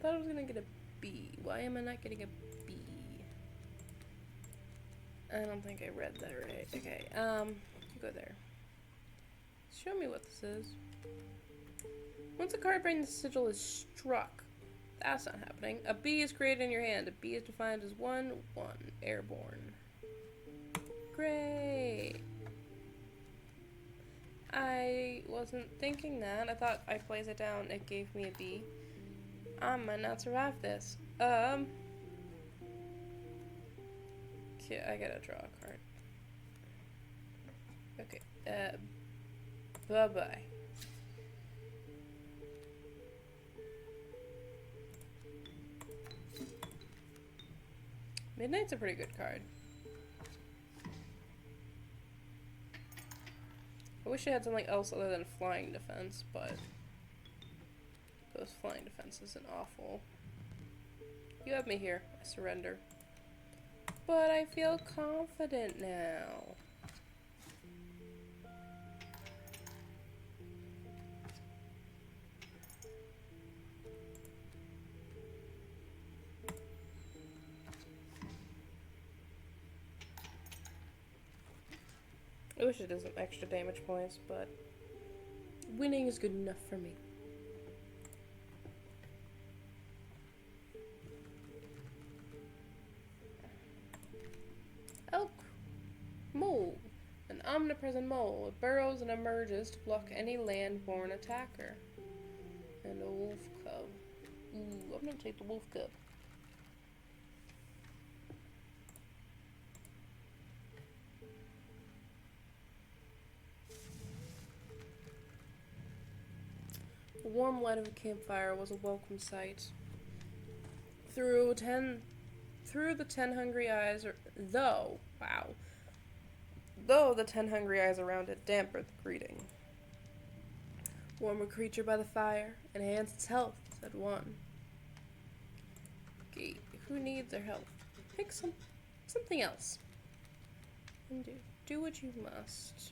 Thought I was gonna get a B. Why am I not getting a B? I don't think I read that right. Okay, you go there. Show me what this is. Once a card bearing the sigil is struck, that's not happening. A B is created in your hand. A B is defined as 1/1 airborne. Great. I wasn't thinking that. I thought I placed it down. It gave me a B. I might not survive this. Okay, I gotta draw a card. Okay, bye-bye. Midnight's a pretty good card. I wish I had something else other than flying defense, but those flying defense isn't awful. You have me here. I surrender. But I feel confident now. I wish it isn't extra damage points, but winning is good enough for me. Elk mole. An omnipresent mole. It burrows and emerges to block any land-born attacker. And a wolf cub. Ooh, I'm gonna take the wolf cub. The warm light of a campfire was a welcome sight. Through the 10 hungry eyes, though the 10 hungry eyes around it dampened the greeting. Warm a creature by the fire, enhance its health, said one. Okay, who needs their health? Pick something else. And do what you must.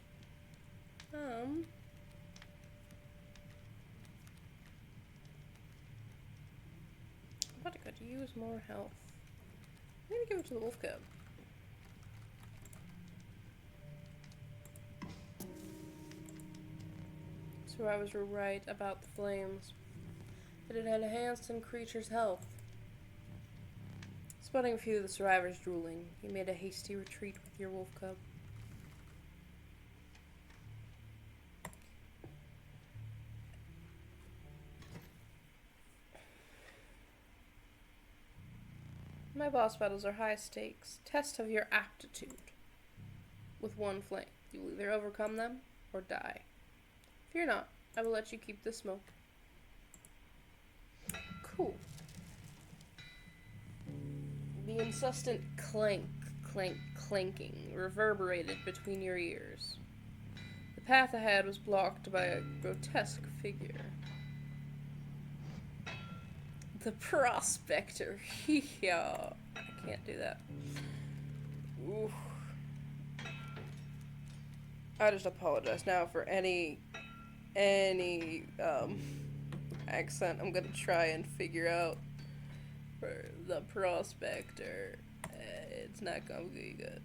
But I could use more health. I'm gonna give it to the wolf cub. Survivors were right about the flames. It had enhanced some creature's health. Spotting a few of the survivors drooling, he made a hasty retreat with your wolf cub. My boss battles are high stakes, test of your aptitude. With one flame, you will either overcome them or die. Fear not, I will let you keep the smoke. Cool. The incessant clank, clank, clanking reverberated between your ears. The path ahead was blocked by a grotesque figure. The prospector. Yeah, I can't do that. Oof. I just apologize now for any accent I'm gonna try and figure out for the prospector. It's not gonna be good.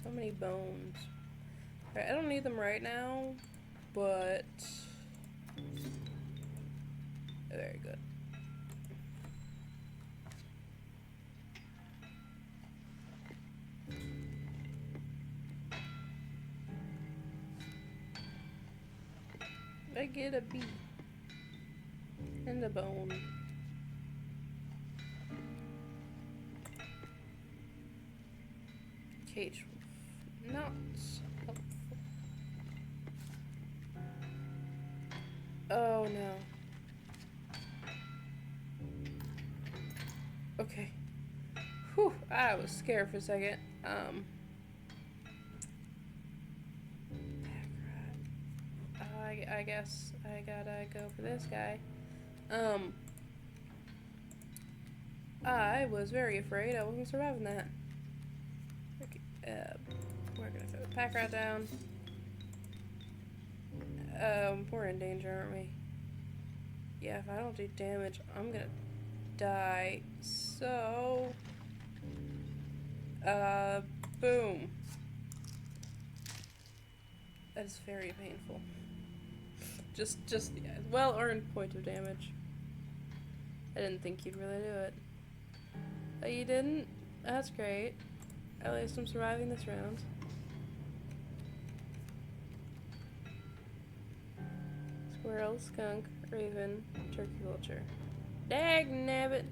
So many bones. Alright, I don't need them right now, but very good. I get a bee and a bone. Cage wolf. Not helpful. Oh no. Okay. Whew, I was scared for a second. I guess I gotta go for this guy. I was very afraid I wasn't surviving that. Okay, we're gonna throw the pack rat down. We're in danger, aren't we? Yeah, if I don't do damage, I'm gonna die. So, boom. That is very painful. Just yeah, well-earned point of damage. I didn't think you'd really do it. Oh, you didn't? That's great. At least I'm surviving this round. Squirrel, skunk, raven, turkey vulture. Dagnabbit!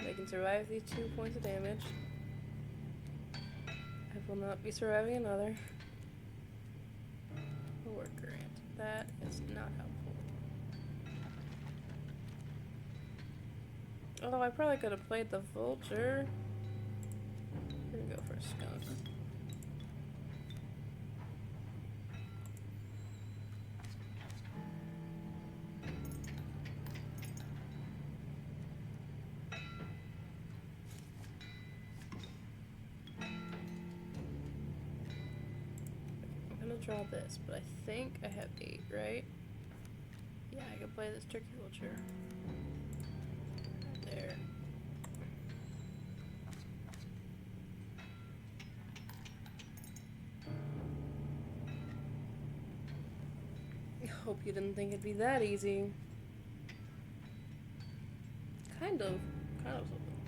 They can survive these 2 points of damage. I will not be surviving another. A worker ant. That is not helpful. Although I probably could have played the vulture. We're gonna go for a skunk. gonna draw this, but I think I have 8, right? Yeah, I can play this turkey vulture. There. Hope you didn't think it'd be that easy. Kind of.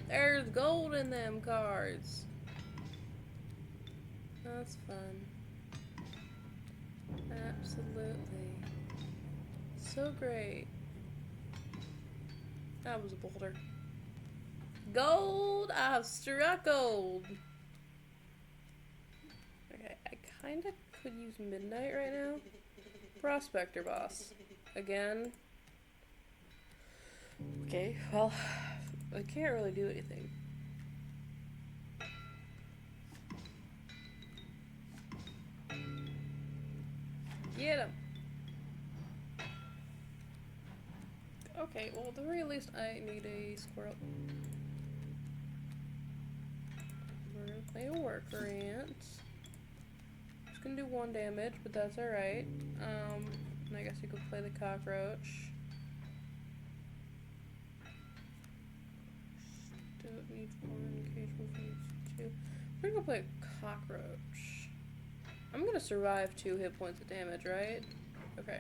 There's gold in them cards. That's fun. Absolutely. So great. That was a boulder. Gold! I've struck gold! Okay, I kinda could use midnight right now. Prospector boss. Again. Okay, well, I can't really do anything. Get him! Okay, well, at the very least, I need a squirrel. We're gonna play a worker ant. Just gonna do 1 damage, but that's alright. And I guess you could play the cockroach. Don't need 1, cage wolf needs 2. We're gonna play a cockroach. I'm gonna survive 2 hit points of damage, right? Okay.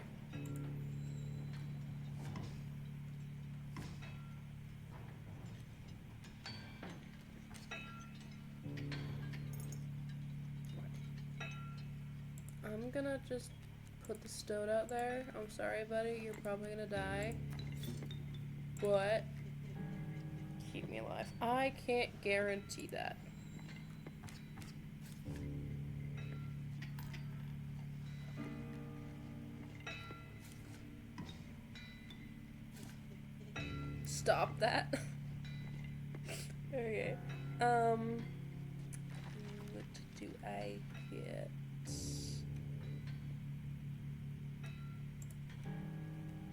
I'm gonna just put the stoat out there. I'm sorry, buddy. You're probably gonna die. But keep me alive. I can't guarantee that. Stop that. Okay. What do I get?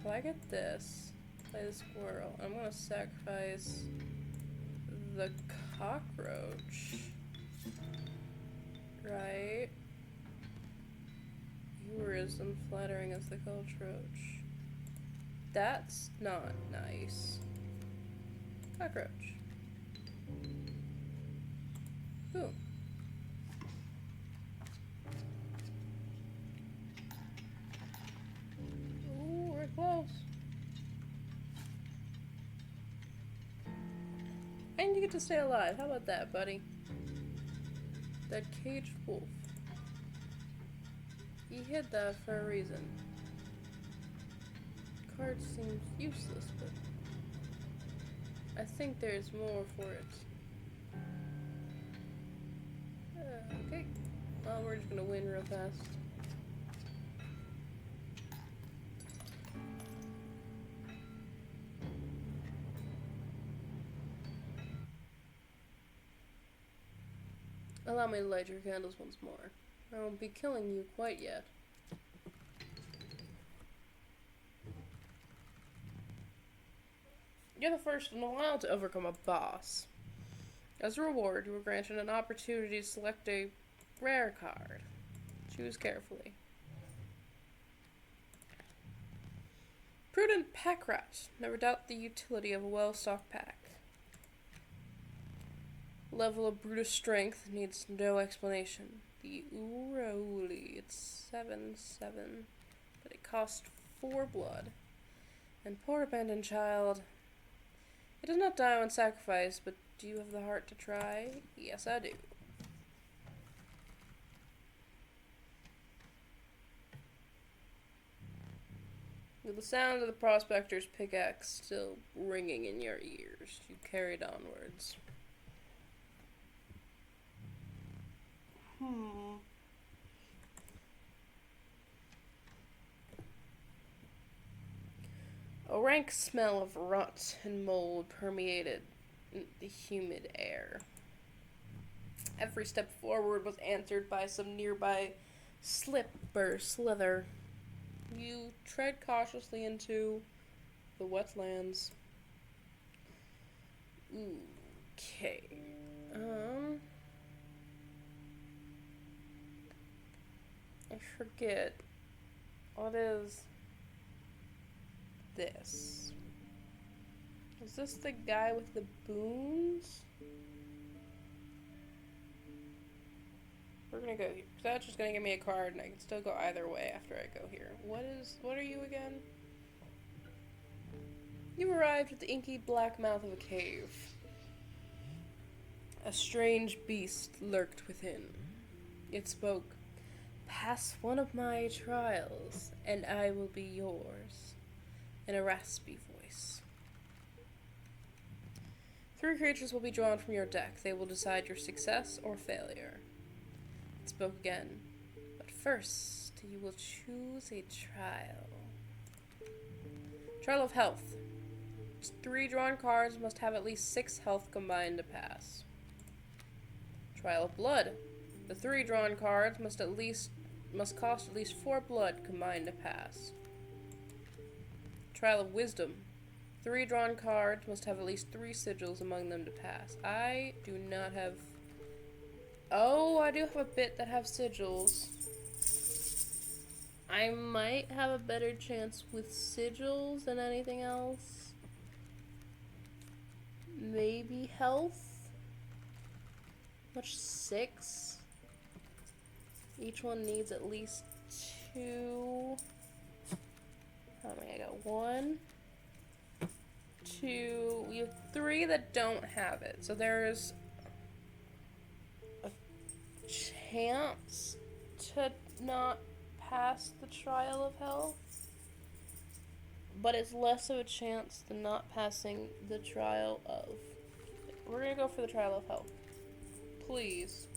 Well, I get this. Play the squirrel. I'm gonna sacrifice the cockroach. Right? You were as unflattering as the cockroach. That's not nice. Cockroach. Boom. Ooh, we're close. And you get to stay alive. How about that, buddy? That caged wolf. He hid that for a reason. Card seems useless, but I think there's more for it. Okay. Well, we're just gonna win real fast. Allow me to light your candles once more. I won't be killing you quite yet. You're the first in a while to overcome a boss. As a reward, you were granted an opportunity to select a rare card. Choose carefully. Prudent Pack Rat. Never doubt the utility of a well-stocked pack. Level of Brutus Strength needs no explanation. The Urauli. It's 7/7, but it costs 4 blood. And poor abandoned child. It does not die when sacrificed, but do you have the heart to try? Yes, I do. With the sound of the prospector's pickaxe still ringing in your ears, you carried onwards. A rank smell of rot and mold permeated the humid air. Every step forward was answered by some nearby slip or slither. You tread cautiously into the wetlands. Okay. I forget. What is this? Is this the guy with the boons? We're gonna go here. That's just gonna give me a card and I can still go either way after I go here. What are you again? You arrived at the inky black mouth of a cave. A strange beast lurked within. It spoke, "Pass one of my trials, and I will be yours," in a raspy voice. 3 creatures will be drawn from your deck. They will decide your success or failure. It spoke again, "But first, you will choose a trial." Trial of health. 3 drawn cards must have at least 6 health combined to pass. Trial of blood. The 3 drawn cards must cost at least 4 blood combined to pass. Trial of wisdom. 3 drawn cards must have at least 3 sigils among them to pass. I do not have... Oh, I do have a bit that have sigils. I might have a better chance with sigils than anything else. Maybe health? Much 6. Each one needs at least 2. How many I got? 1, 2. We have 3 that don't have it. So there's a chance to not pass the trial of health. But it's less of a chance than not passing the trial of. We're gonna go for the trial of health. Please.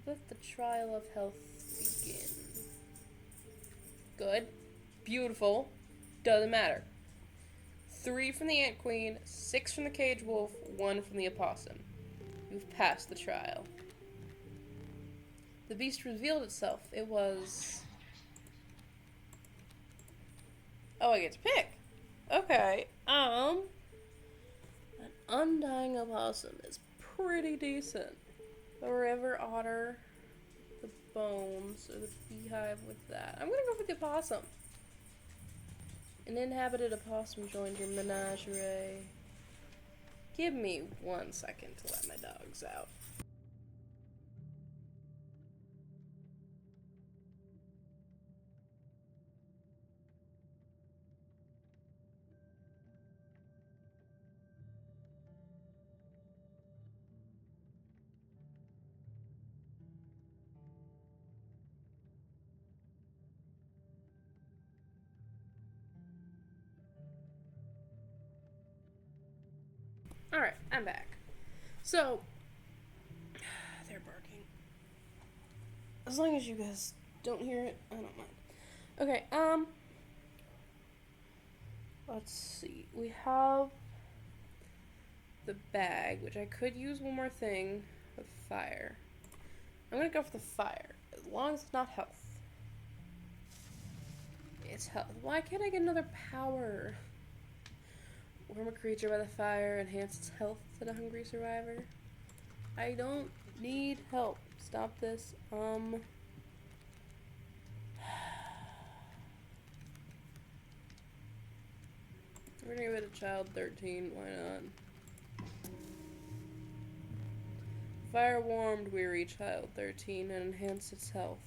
Let the trial of health begin. Good. Beautiful. Doesn't matter. 3 from the Ant Queen, 6 from the Cage Wolf, 1 from the Opossum. You've passed the trial. The beast revealed itself. It was... Oh, I get to pick. Okay. An undying opossum is pretty decent. The river otter, the bones, or the beehive with that. I'm gonna go for the opossum. An inhabited opossum joined your menagerie. Give me 1 second to let my dogs out. Alright, I'm back. So, they're barking. As long as you guys don't hear it, I don't mind. Okay, let's see. We have the bag, which I could use one more thing with fire. I'm gonna go for the fire, as long as it's not health. It's health. Why can't I get another power? Warm a creature by the fire, enhance its health to the hungry survivor. I don't need help. Stop this. We're gonna give it a child 13, why not? Fire warmed weary child 13 and enhanced its health.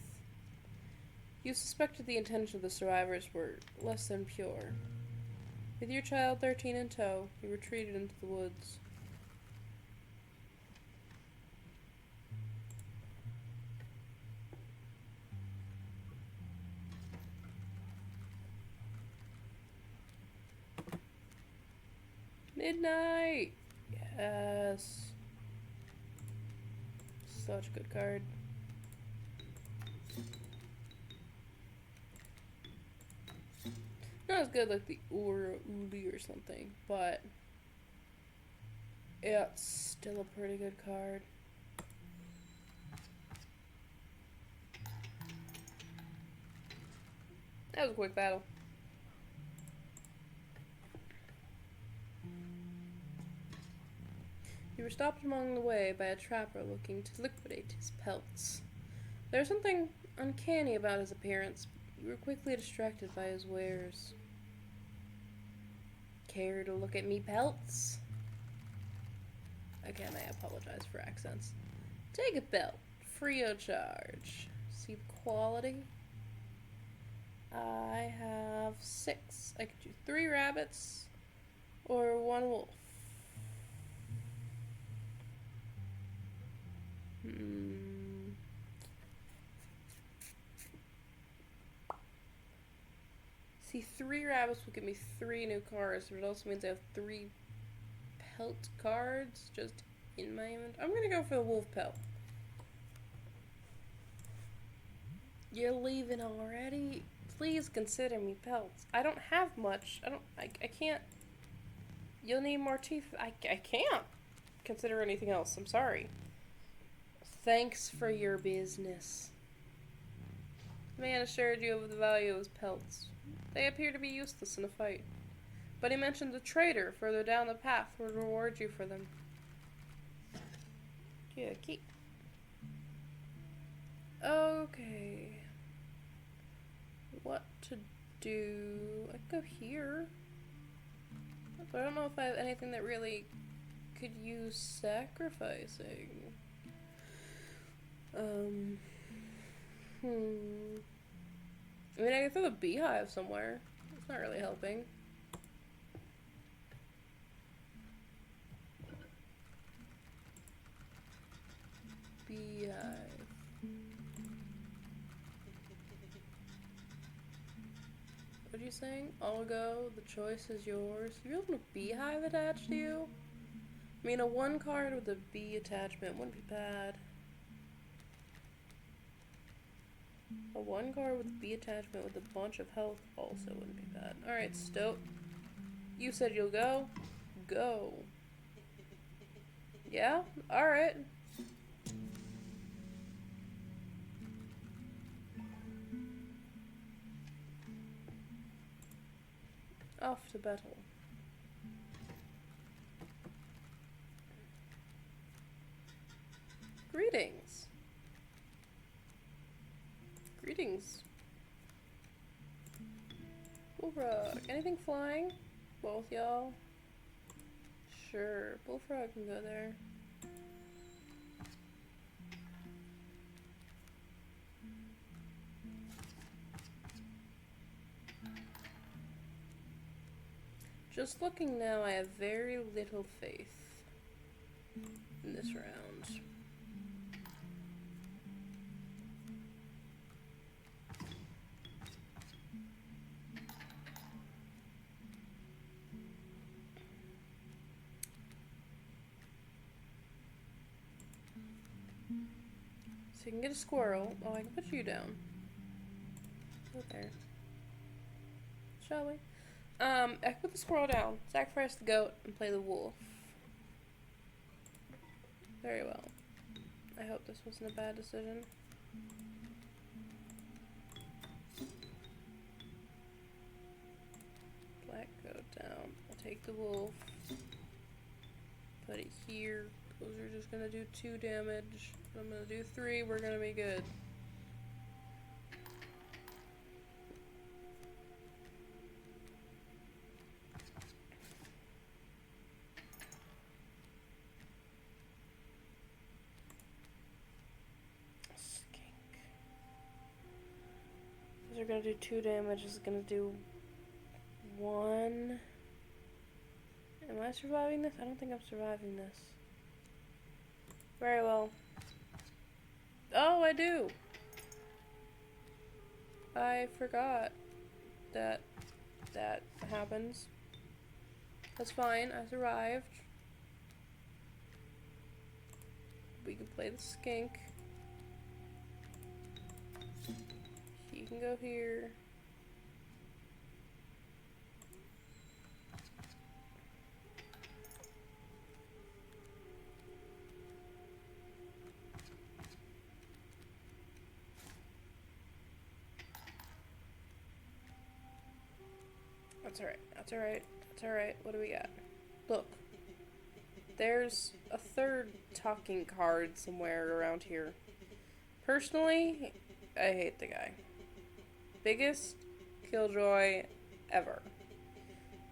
You suspected the intention of the survivors were less than pure. With your child 13 in tow, you retreated into the woods. Midnight! Yes. Such a good card. Not as good like the Uli or something, but yeah, it's still a pretty good card. That was a quick battle. You were stopped along the way by a trapper looking to liquidate his pelts. There's something uncanny about his appearance. You were quickly distracted by his wares. Care to look at me pelts? Again, I apologize for accents. Take a belt, free of charge. See the quality? I have 6. I could do 3 rabbits or 1 wolf. See, 3 rabbits will give me 3 new cards, but it also means I have 3 pelt cards just in my inventory. I'm gonna go for the wolf pelt. You're leaving already? Please consider me pelts. I don't have much. I can't. You'll need more teeth. I can't consider anything else. I'm sorry. Thanks for your business. The man assured you of the value of his pelts. They appear to be useless in a fight. But he mentioned a trader further down the path would reward you for them. Yeah, keep. Okay. What to do? I could go here. But I don't know if I have anything that really could use sacrificing. I mean, I could throw the beehive somewhere. It's not really helping. Beehive. What are you saying? I'll go. The choice is yours. You have a beehive attached to you? I mean, a 1 card with a bee attachment wouldn't be bad. A 1 card with a bee attachment with a bunch of health also wouldn't be bad. Alright, Stoat. You said you'll go. Go. Yeah? Alright. Off to battle. Greetings. Greetings. Bullfrog. Anything flying? Both y'all? Sure. Bullfrog can go there. Just looking now, I have very little faith in this round. So you can get a squirrel. Oh, I can put you down. Go there. Shall we? I can put the squirrel down, sacrifice the goat, and play the wolf. Very well. I hope this wasn't a bad decision. Black goat down. I'll take the wolf. Put it here. Those are just gonna do 2 damage. I'm gonna do 3. We're gonna be good. They're gonna do 2 damage. This is gonna do 1. Am I surviving this? I don't think I'm surviving this. Very well. Oh, I do! I forgot that that happens. That's fine. I survived. We can play the skink. You can go here. That's alright. That's alright. That's alright. What do we got? Look. There's a 3rd talking card somewhere around here. Personally, I hate the guy. Biggest killjoy ever.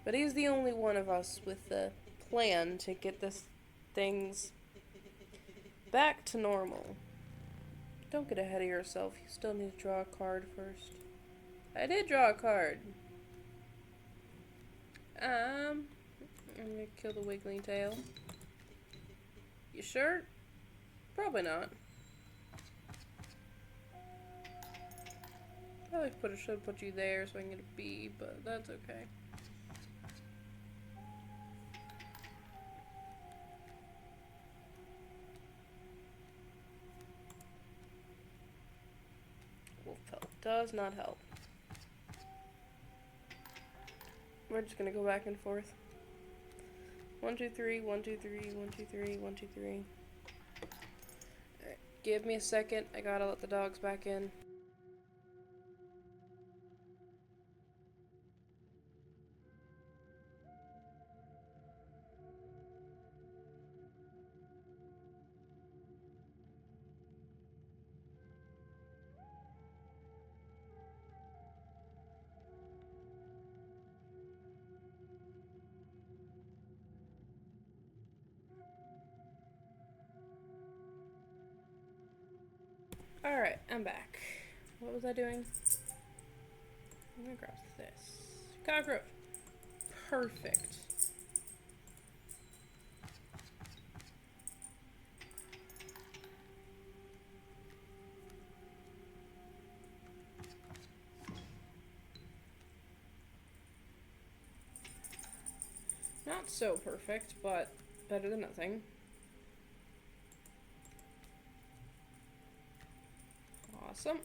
But he's the only one of us with the plan to get this things back to normal. Don't get ahead of yourself. You still need to draw a card first. I did draw a card. I'm gonna kill the wiggling tail. You sure? Probably not. Probably should put you there so I can get a B, but that's okay. Wolf pelt does not help. We're just gonna go back and forth. 1, 2, 3, 1, 2, 3, 1, 2, 3, 1, 2, 3. Alright, give me a second. I gotta let the dogs back in. Alright, I'm back. What was I doing? I'm gonna grab this. Cockroach. Perfect. Not so perfect, but better than nothing. Awesome.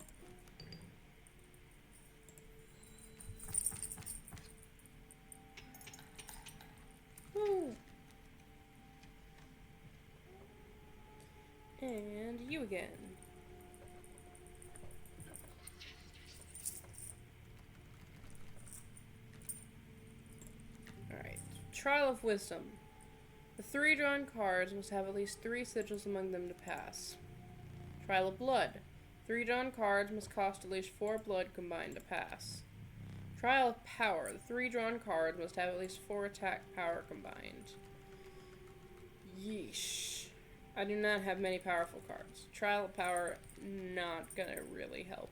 Woo. And you again. Alright. Trial of Wisdom. The 3 drawn cards must have at least 3 sigils among them to pass. Trial of Blood. 3 drawn cards must cost at least 4 blood combined to pass. Trial of Power. The 3 drawn cards must have at least 4 attack power combined. Yeesh. I do not have many powerful cards. Trial of Power, not gonna really help.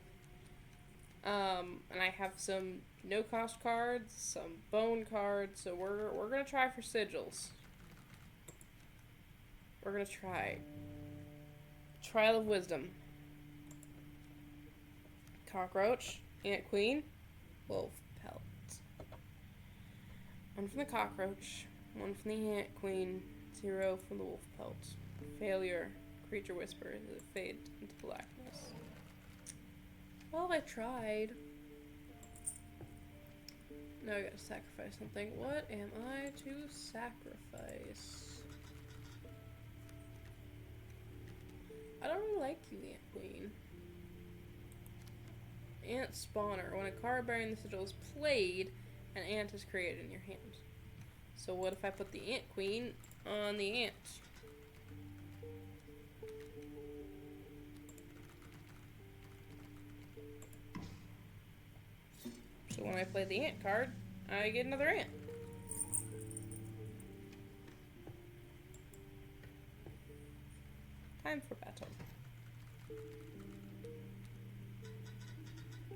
And I have some no-cost cards, some bone cards, so we're gonna try for sigils. We're gonna try. Trial of Wisdom. Cockroach, Ant Queen, Wolf Pelt. 1 from the Cockroach, 1 from the Ant Queen, 0 from the Wolf Pelt. Failure, Creature Whisper, as it fades into blackness. Well, I tried. Now I gotta sacrifice something. What am I to sacrifice? I don't really like you, Ant Queen. Ant Spawner. When a card bearing the sigil is played, an ant is created in your hand. So what if I put the Ant Queen on the ant? So when I play the ant card, I get another ant. Time for battle.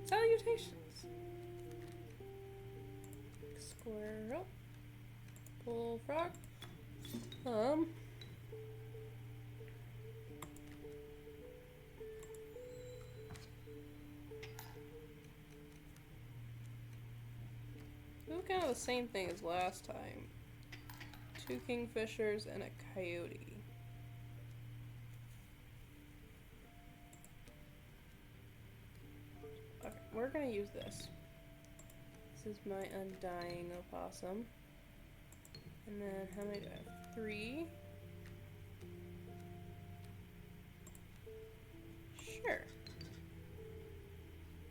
Salutations. Squirrel. Bullfrog. It was kind of the same thing as last time. 2 kingfishers and a coyote. Okay, we're gonna use this. This is my undying opossum. And then how many do I have? 3. Sure.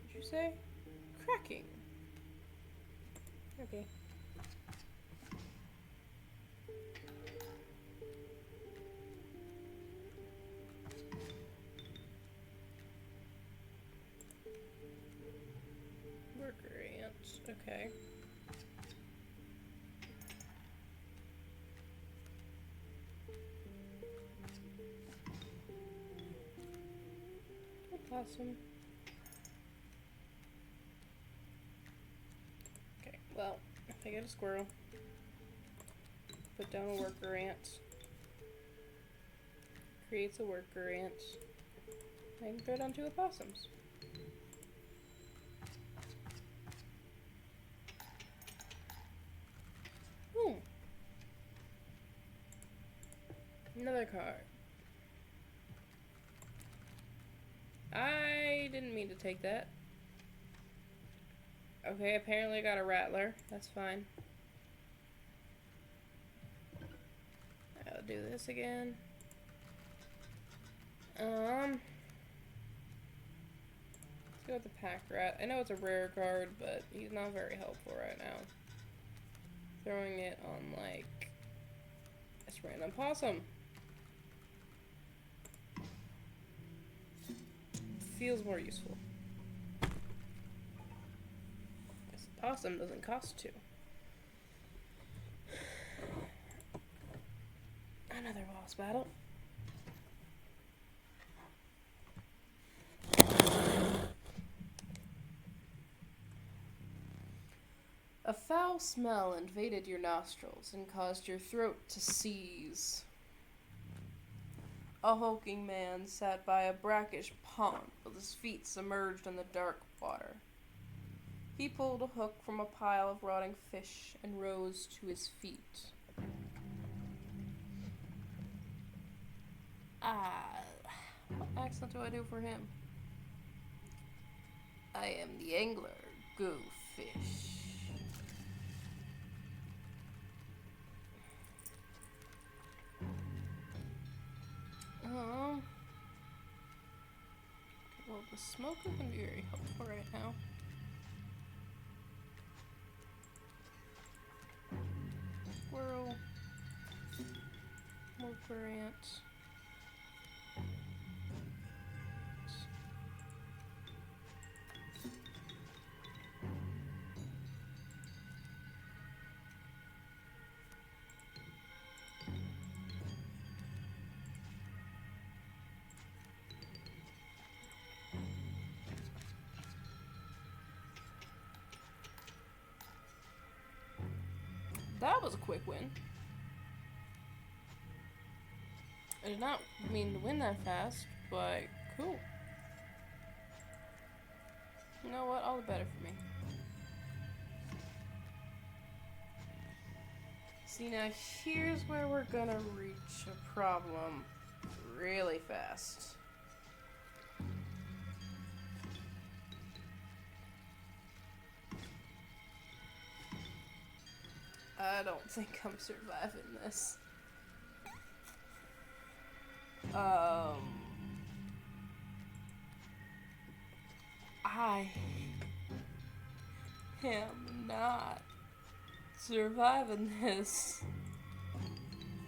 What'd you say? Cracking. Okay. worker ants. Okay. Awesome. Okay, well, if I get a squirrel, put down a worker ant, creates a worker ant, I can throw down 2 opossums. Hmm. Another card. I didn't mean to take that. Okay, apparently I got a rattler. That's fine. I'll do this again. Let's go with the pack rat. I know it's a rare card, but he's not very helpful right now. Throwing it on, like, this random possum. Feels more useful. This possum doesn't cost 2. Another boss battle. A foul smell invaded your nostrils and caused your throat to seize. A hulking man sat by a brackish pond with his feet submerged in the dark water. He pulled a hook from a pile of rotting fish and rose to his feet. What accent do I do for him? I am the angler, go fish. Well, the smoke isn't very helpful right now. Squirrel. Worker ant. That was a quick win. I did not mean to win that fast, but cool. You know what? All the better for me. See, now here's where we're gonna reach a problem really fast. I don't think I'm surviving this. I am not surviving this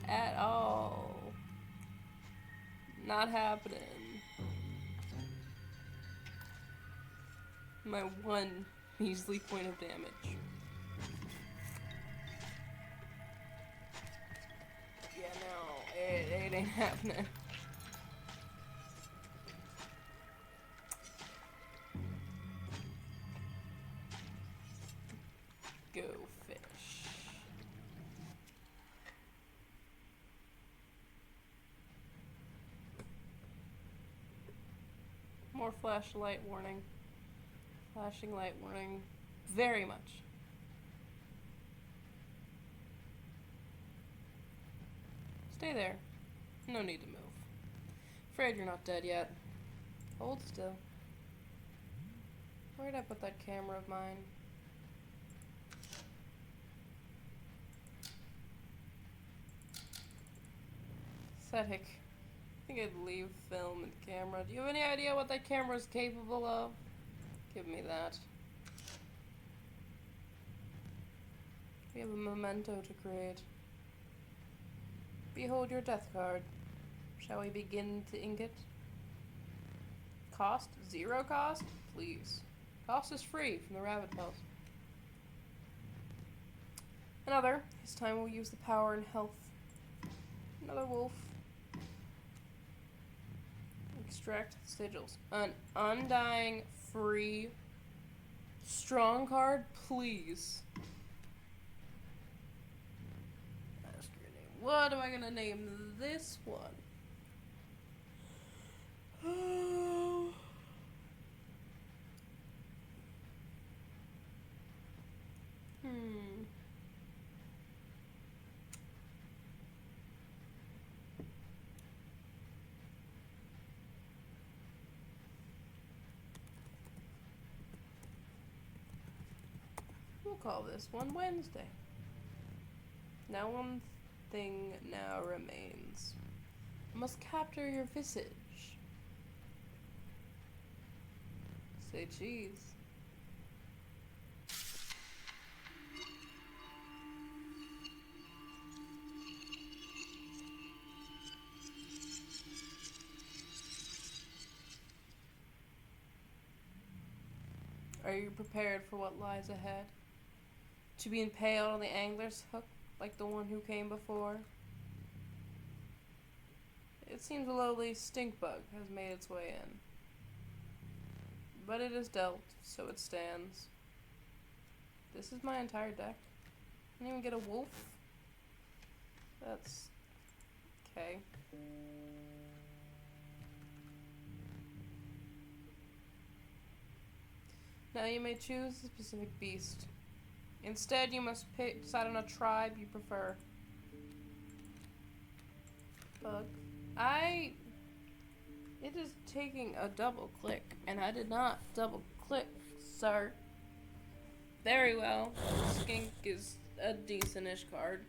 at all. Not happening. My 1 measly point of damage. Yeah, no, it ain't happening. Go fish. More flashlight warning. Flashing light warning. Very much. Stay there. No need to move. Afraid you're not dead yet. Hold still. Where'd I put that camera of mine? Pathetic. I think I'd leave film and camera. Do you have any idea what that camera is capable of? Give me that. We have a memento to create. Behold your death card. Shall we begin to ink it? Cost? 0 cost? Please. Cost is free from the rabbit pelt. Another. This time we'll use the power and health. Another wolf. Extract sigils. An undying, free, strong card, please. Ask your name. What am I gonna name this one? Oh. We'll call this one Wednesday. Now one thing now remains. I must capture your visage. Say cheese. Are you prepared for what lies ahead? To be impaled on the angler's hook like the one who came before? It seems a lowly stink bug has made its way in. But it is dealt, so it stands. This is my entire deck. I didn't even get a wolf. That's okay. Now you may choose a specific beast. Instead, you must decide on a tribe you prefer. Bug. It is taking a double click, and I did not double click, sir. Very well. Skink is a decent-ish card.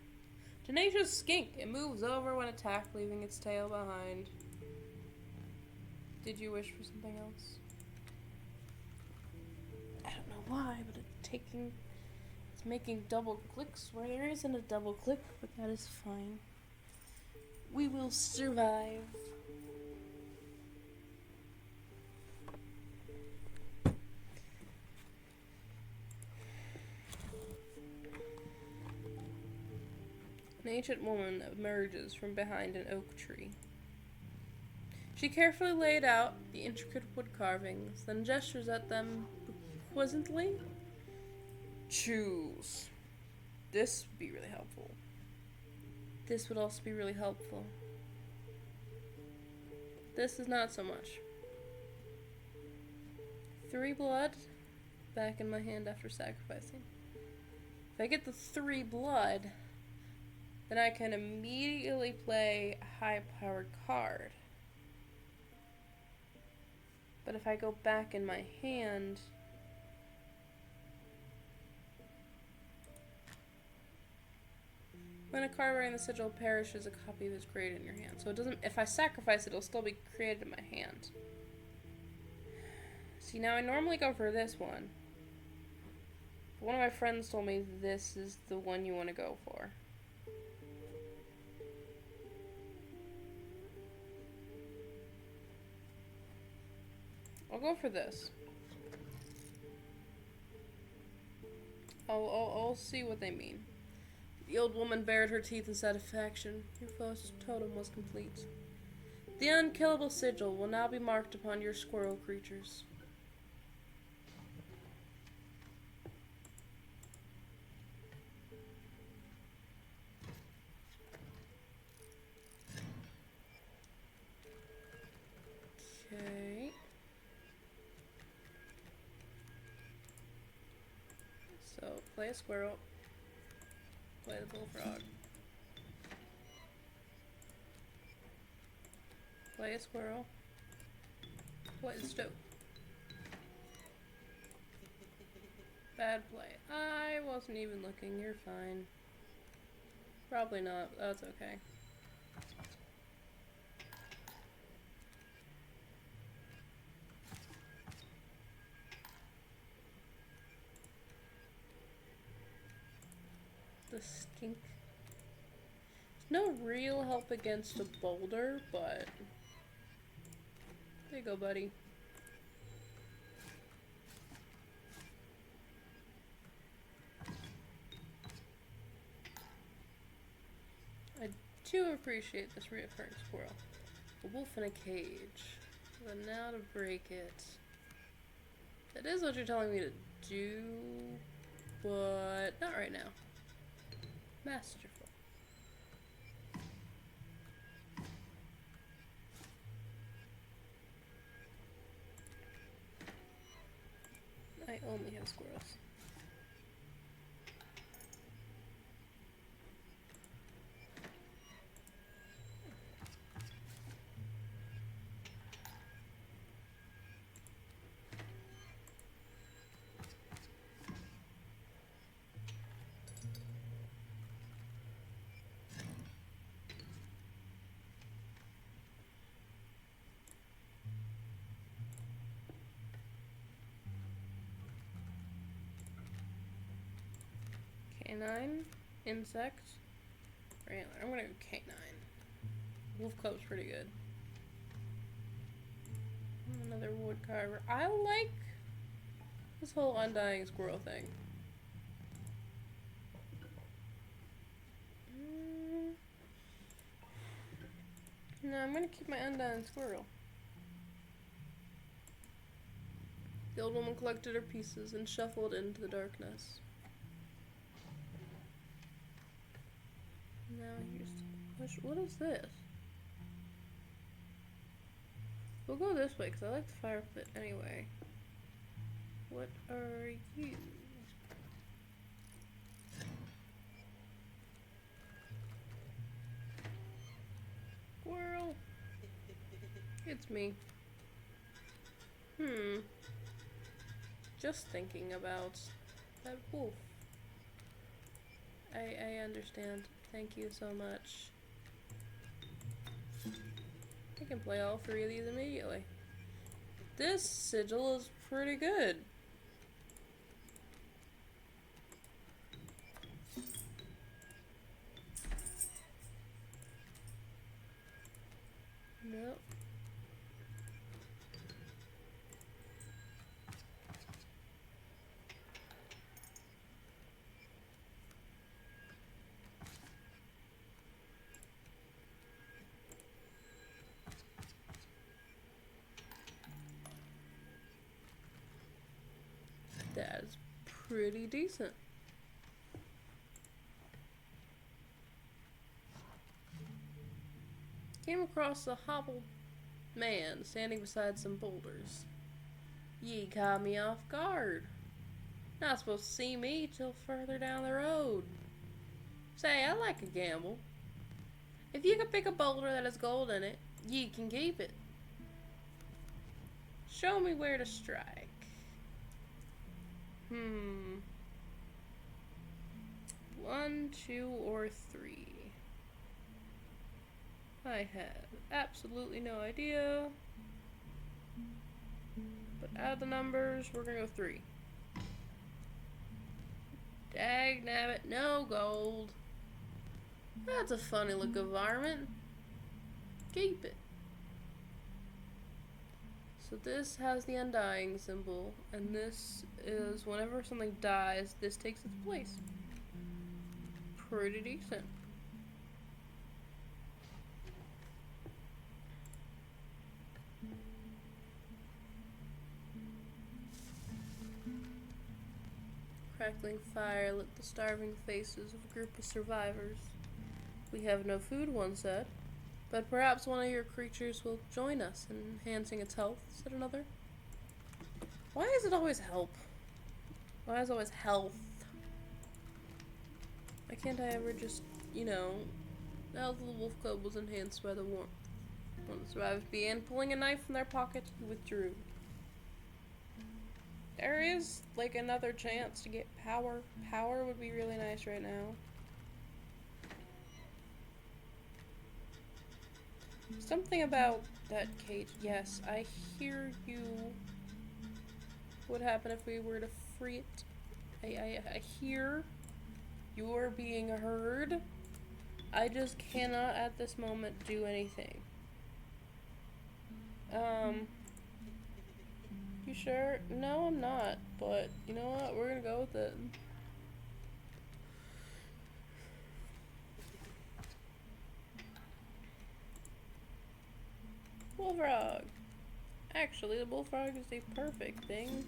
Tenacious Skink. It moves over when attacked, leaving its tail behind. Did you wish for something else? I don't know why, but it's making double clicks where there isn't a double click, but that is fine. We will survive. An ancient woman emerges from behind an oak tree. She carefully laid out the intricate wood carvings, then gestures at them pleasantly. Choose. This would be really helpful. This would also be really helpful. This is not so much. 3 blood back in my hand after sacrificing. If I get the 3 blood, then I can immediately play a high-powered card. But if I go back in my hand, when a card wearing the sigil perishes, a copy is created in your hand. So it doesn't. If I sacrifice it, it'll still be created in my hand. See, now I normally go for this one. But one of my friends told me this is the one you want to go for. I'll go for this. I'll see what they mean. The old woman bared her teeth in satisfaction. Your foe's totem was complete. The unkillable sigil will now be marked upon your squirrel creatures. Okay. So, play a squirrel. Play the bullfrog. Play a squirrel. Play the stoat. Bad play. I wasn't even looking. You're fine. Probably not. That's okay. The skink. No real help against a boulder, but there you go, buddy. do appreciate this reoccurring squirrel. A wolf in a cage. But now to break it. That is what you're telling me to do, but not right now. Masterful. I only have squirrels. Canine, insect, or antler. I'm gonna go canine. Wolf cub's pretty good. Another wood carver. I like this whole undying squirrel thing. No, I'm gonna keep my undying squirrel. The old woman collected her pieces and shuffled into the darkness. Now here's push. What is this? We'll go this way because I like the fire pit anyway. What are you? Squirrel. It's me. Just thinking about that wolf. I understand. Thank you so much. I can play all three of these immediately. This sigil is pretty good. Nope. That is pretty decent. Came across a hobbled man standing beside some boulders. Ye caught me off guard. Not supposed to see me till further down the road. Say, I like a gamble. If you can pick a boulder that has gold in it, ye can keep it. Show me where to strike. 1, 2, or 3. I have absolutely no idea. But out of the numbers, we're gonna go 3. Dagnabbit, no gold. That's a funny looking varmint. Keep it. So this has the undying symbol, and this is whenever something dies, this takes its place. Pretty decent. Crackling fire lit the starving faces of a group of survivors. We have no food, one said. But perhaps one of your creatures will join us in enhancing its health, said another. Why is it always help? Why is it always health? Why can't I ever just, the health of the wolf cub was enhanced by the warmth. One of the survivors began pulling a knife from their pocket and withdrew. There is, another chance to get power. Power would be really nice right now. Something about that cage. Yes, I hear you. What would happen if we were to free it? I hear you're being heard. I just cannot at this moment do anything. You sure? No, I'm not. But you know what? We're gonna go with it. bullfrog. Actually, the bullfrog is the perfect thing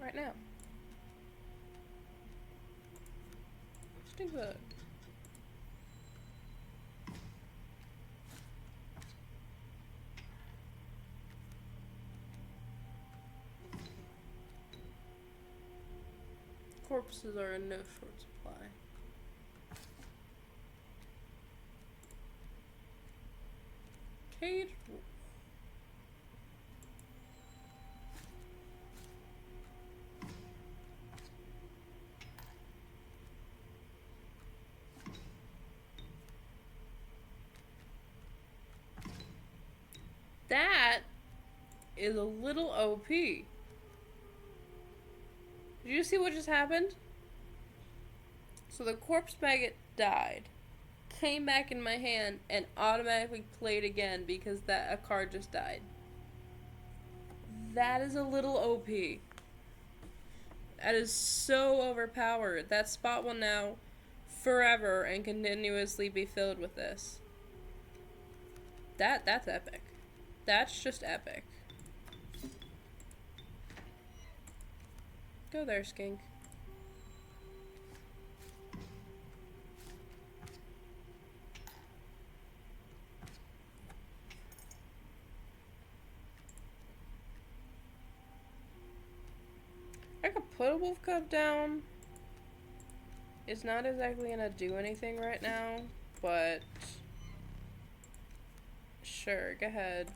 right now. Stink bug. Corpses are in no short supply. Cage wolf. That is a little OP. Did you see what just happened? So the corpse maggot died, came back in my hand, and automatically played again because a card just died. That is a little OP. That is so overpowered. That spot will now forever and continuously be filled with this. That's epic. That's just epic. Go there, skink. I could put a wolf cub down. It's not exactly gonna do anything right now, but sure, go ahead.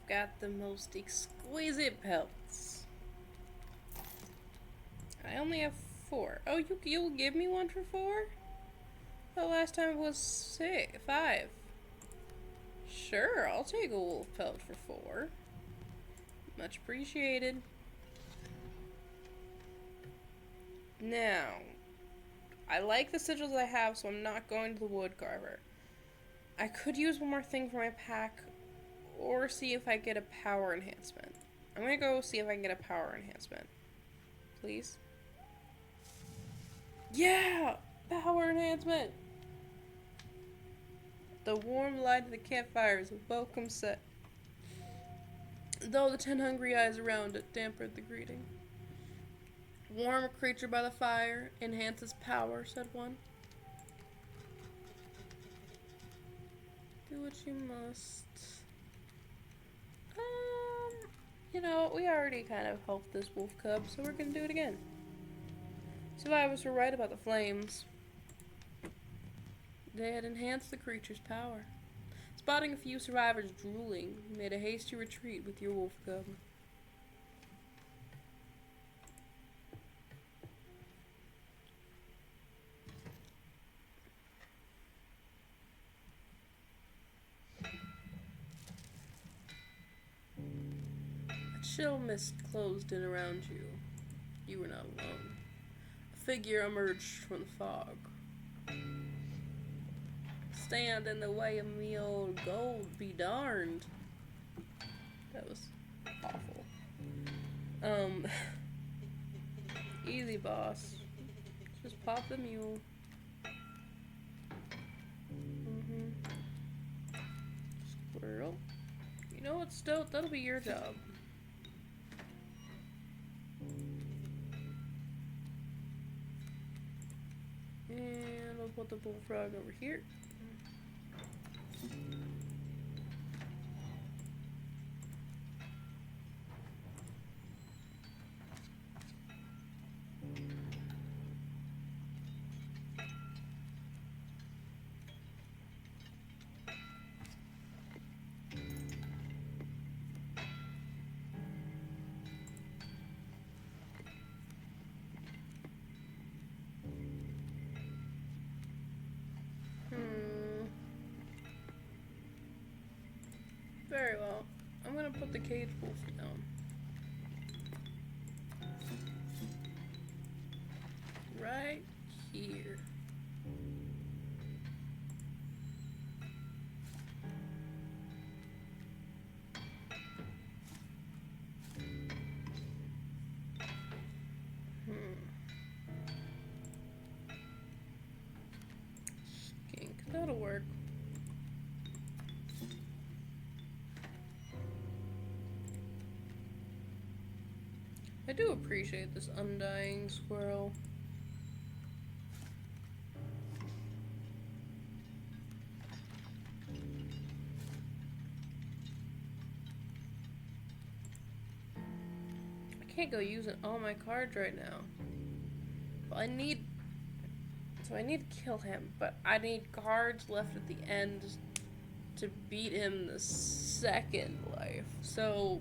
Got the most exquisite pelts. I only have 4. Oh, you'll give me one for 4? The last time it was 5. Sure, I'll take a wolf pelt for 4. Much appreciated. Now, I like the sigils I have, so I'm not going to the wood carver. I could use one more thing for my pack, or see if I get a power enhancement. I'm gonna go see if I can get a power enhancement. Please. Yeah! Power enhancement! The warm light of the campfire is a welcome set. Though the 10 hungry eyes around it dampened the greeting. Warm a creature by the fire, enhances power, said one. Do what you must. You know, we already kind of helped this wolf cub, so we're gonna do it again. Survivors were right about the flames. They had enhanced the creature's power. Spotting a few survivors drooling, you made a hasty retreat with your wolf cub. Chill mist closed in around you. You were not alone. A figure emerged from the fog. Stand in the way of me old gold, be darned. That was awful. Easy, boss. Just pop the mule. Squirrel. You know what, Stoat? That'll be your job. And we'll put the bullfrog over here. Very well. I'm gonna put the cage wolf down. right here. Skink, that'll work. I do appreciate this undying squirrel. I can't go using all my cards right now. Well, I need to kill him, but I need cards left at the end to beat him the second life. So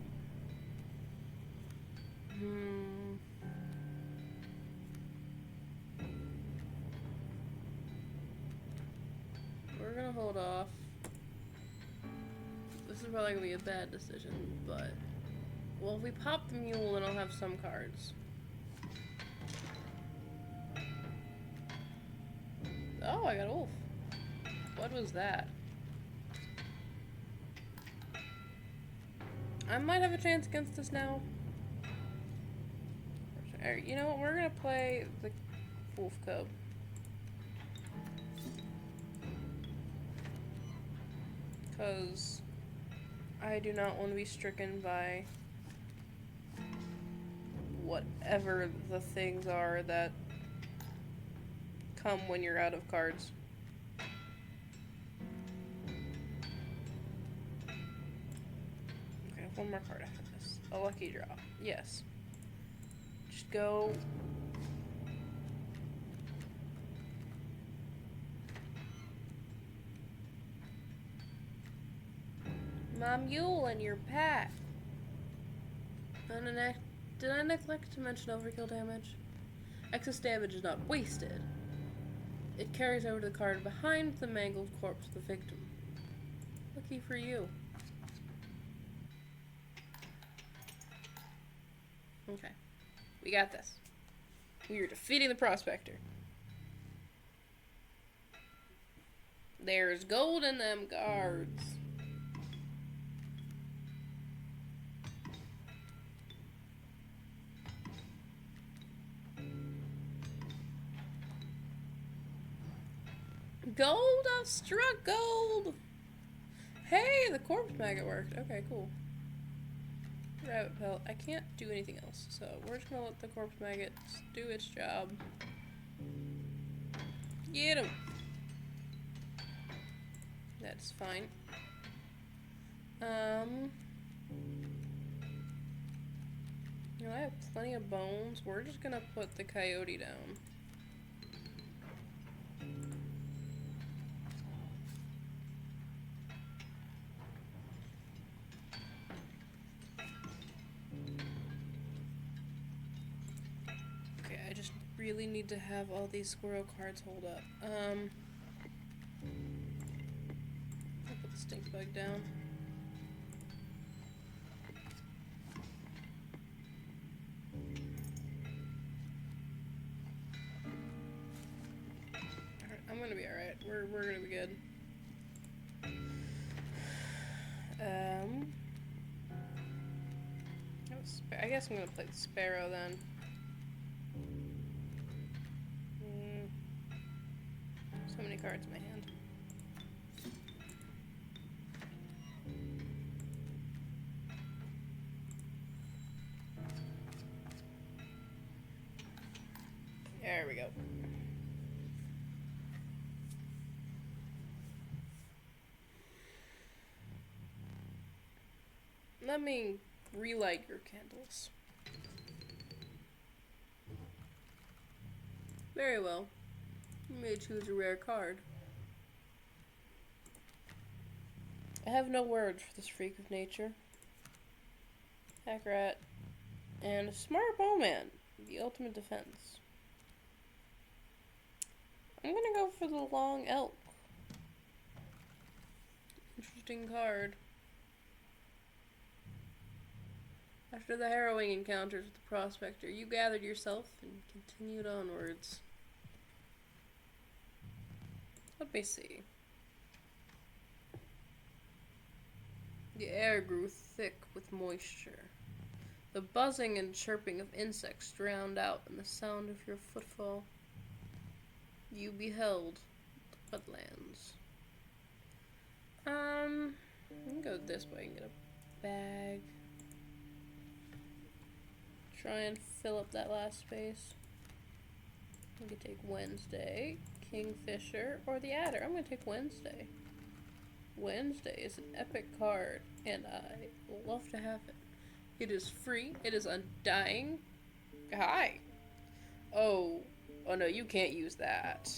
we're gonna hold off. This is probably gonna be a bad decision, but well, if we pop the mule, then I'll have some cards. Oh, I got a wolf. What was that? I might have a chance against this now. Alright, you know what? We're gonna play the wolf cub. Because I do not want to be stricken by whatever the things are that come when you're out of cards. Okay, one more card after this. A lucky draw. Yes. Just go. My mule and your pack. Did I neglect to mention overkill damage? Excess damage is not wasted. It carries over to the card behind the mangled corpse of the victim. Lucky for you. Okay. We got this. We are defeating the prospector. There's gold in them cards. Gold? I've struck gold! Hey, the corpse maggot worked. Okay, cool. Rabbit pelt. I can't do anything else, so we're just gonna let the corpse maggot do its job. Get him! That's fine. You know, I have plenty of bones. We're just gonna put the coyote down. Really need to have all these squirrel cards hold up. I'll put the stink bug down. Alright, I'm gonna be alright. We're gonna be good. I guess I'm gonna play the sparrow then. So many cards in my hand. There we go. Let me relight your candles. Very well. You may choose a rare card. I have no words for this freak of nature. Hack rat. And a smart bowman. The ultimate defense. I'm gonna go for the long elk. Interesting card. After the harrowing encounters with the prospector, you gathered yourself and continued onwards. Let me see. The air grew thick with moisture. The buzzing and chirping of insects drowned out in the sound of your footfall. You beheld the wetlands. I can go this way and get a bag. Try and fill up that last space. We could take Wednesday, Kingfisher, or the Adder. I'm gonna take Wednesday. Wednesday is an epic card, and I love to have it. It is free. It is undying. Hi. Oh no, you can't use that.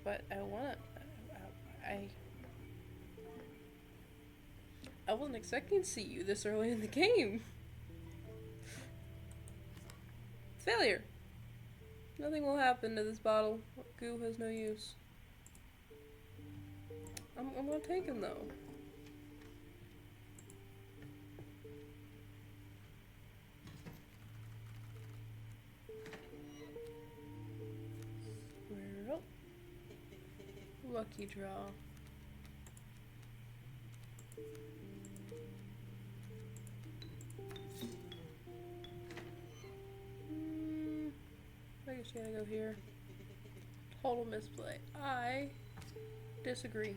But I want. I wasn't expecting to see you this early in the game. Failure. Nothing will happen to this bottle. Goo has no use. I'm gonna take him though. Squirrel. Lucky draw. I guess you gotta go here. Total misplay. I disagree.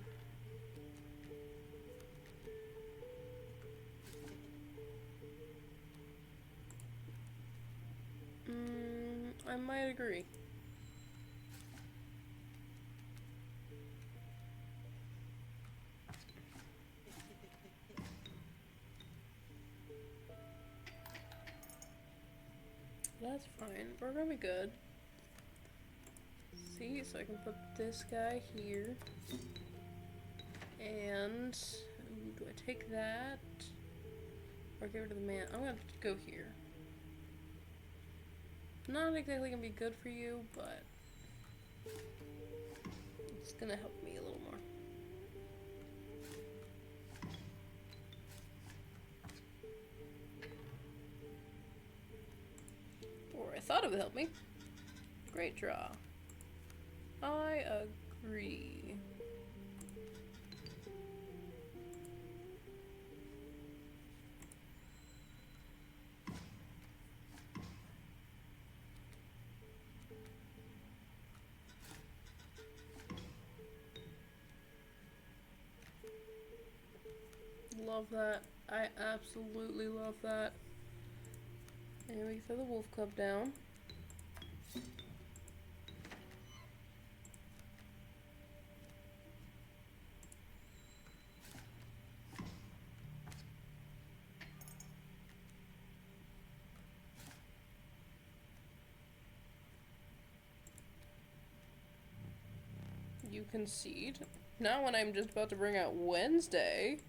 I might agree. That's fine. We're gonna be good. See, so I can put this guy here. And do I take that or get rid of the man? I'm gonna go here. Not exactly gonna be good for you, but it's gonna help me a little more. Or I thought it would help me. Great draw. I agree. Love that. I absolutely love that. And we throw the wolf cub down. You concede. Now when I'm just about to bring out Wednesday.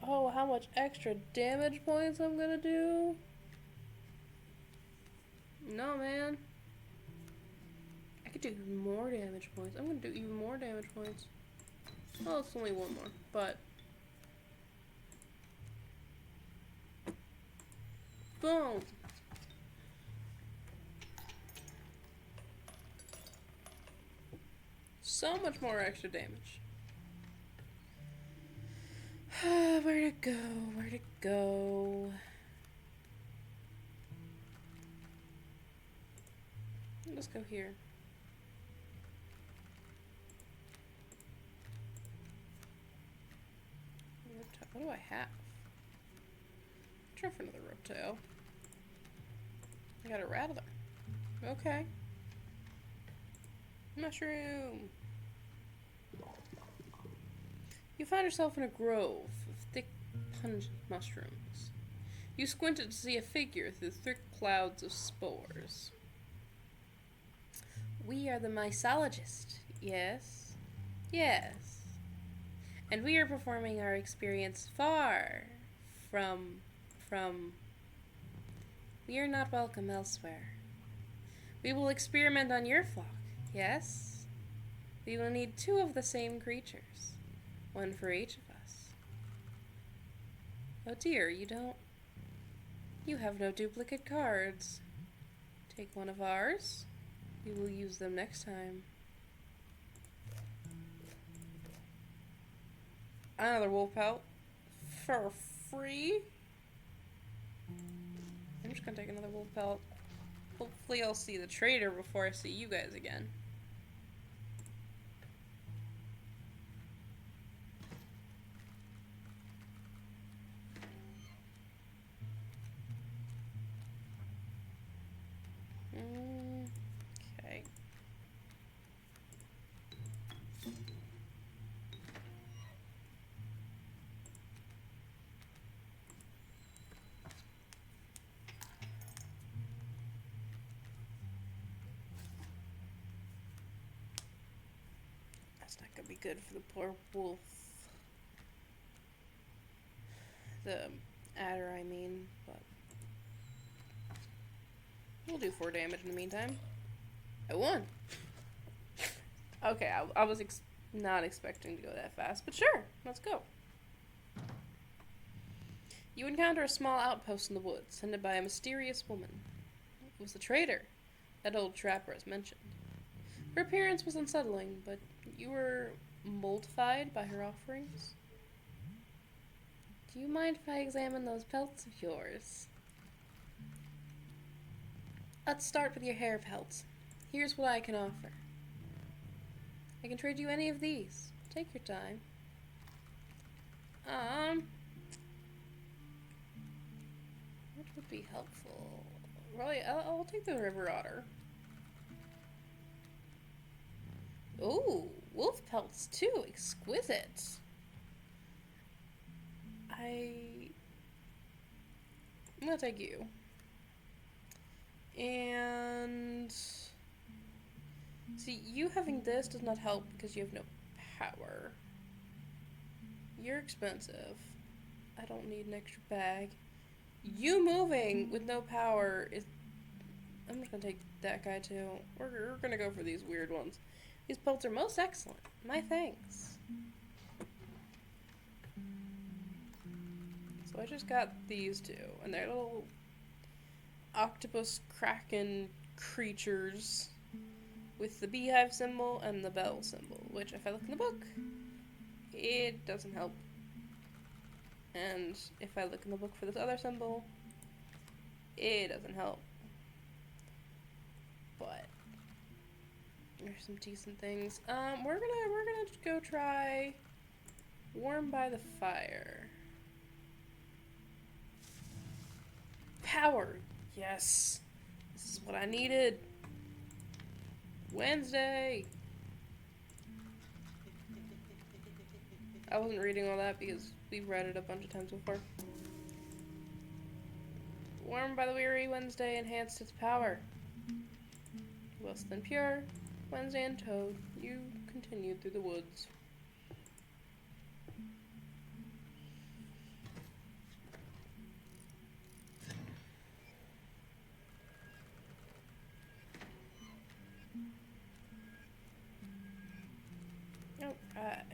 Oh, how much extra damage points I'm gonna do? No, man. I could do even more damage points. I'm gonna do even more damage points. Well, it's only one more, but... Boom! So much more extra damage. Where to go? Where to go? Let's go here. What do I have? Try for another reptile. I got a rattler. Okay. Mushroom. You find yourself in a grove of thick, pungent mushrooms. You squinted to see a figure through thick clouds of spores. We are the mycologists, yes? Yes. And we are performing our experience far from... We are not welcome elsewhere. We will experiment on your flock, yes? We will need 2 of the same creatures. 1 for each of us. Oh dear, you have no duplicate cards. Take one of ours. We will use them next time. Another wolf pelt. For free? I'm just gonna take another wolf pelt. Hopefully I'll see the trader before I see you guys again. Okay. That's not gonna be good for the poor wolf. The adder, I mean, but we'll do 4 damage in the meantime. I won! Okay, I was not expecting to go that fast, but sure, let's go. You encounter a small outpost in the woods, tended by a mysterious woman. It was the trader, that old trapper as mentioned. Her appearance was unsettling, but you were moldified by her offerings. Do you mind if I examine those pelts of yours? Let's start with your hair pelts. Here's what I can offer. I can trade you any of these. Take your time. What would be helpful? Really, I'll take the river otter. Ooh, wolf pelts too. Exquisite. I'm gonna take you. And see, you having this does not help because you have no power. You're expensive. I don't need an extra bag. You moving with no power is... I'm just gonna take that guy too. We're gonna go for these weird ones. These pelts are most excellent. My thanks. So I just got these two, and they're little octopus kraken creatures with the beehive symbol and the bell symbol, which if I look in the book, it doesn't help. And if I look in the book for this other symbol, it doesn't help. But there's some decent things. We're gonna go try Warm by the Fire. Power, yes. This is what I needed. Wednesday. I wasn't reading all that because we've read it a bunch of times before. Warmed by the Weary, Wednesday enhanced its power. Less than pure, Wednesday and Toad, you continued through the woods. Alright.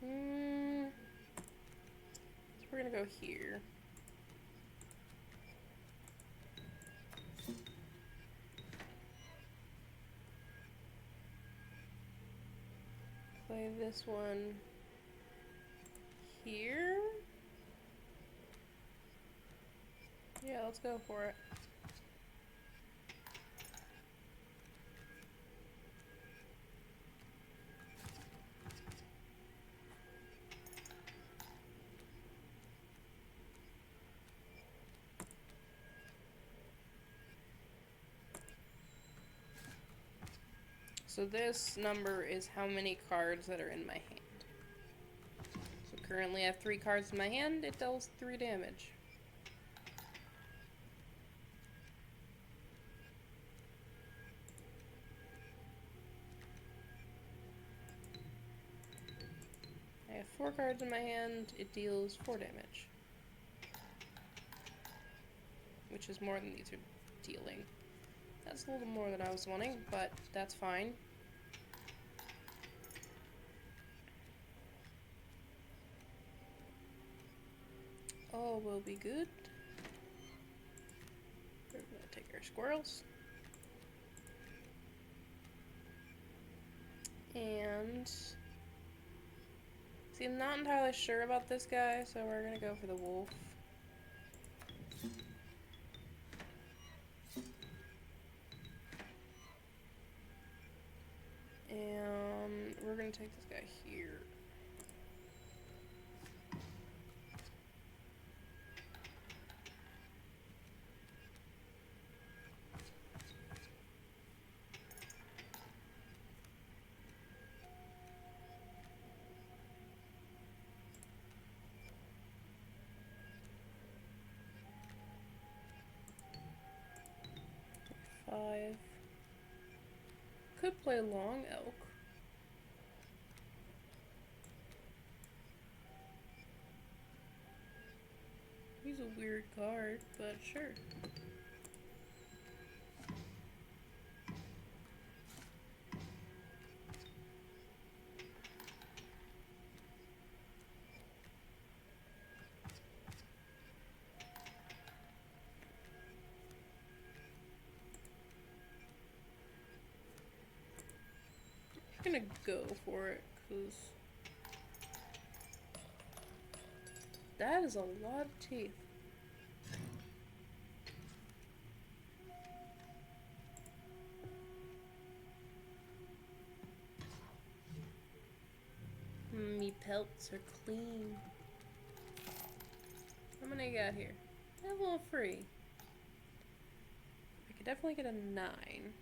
So we're gonna go here. Play this one here. Yeah, let's go for it. So this number is how many cards that are in my hand. So currently I have 3 cards in my hand. It deals 3 damage. I have 4 cards in my hand. It deals 4 damage. which is more than these are dealing. That's a little more than I was wanting, but that's fine. All will be good. We're gonna take our squirrels. And see, I'm not entirely sure about this guy, so we're gonna go for the wolf. And we're gonna take this guy here. Five. Could play long elk. He's a weird card, but sure. I'm gonna go for it, because that is a lot of teeth. Me pelts are clean. How many I got here? Level 3. I could definitely get a 9.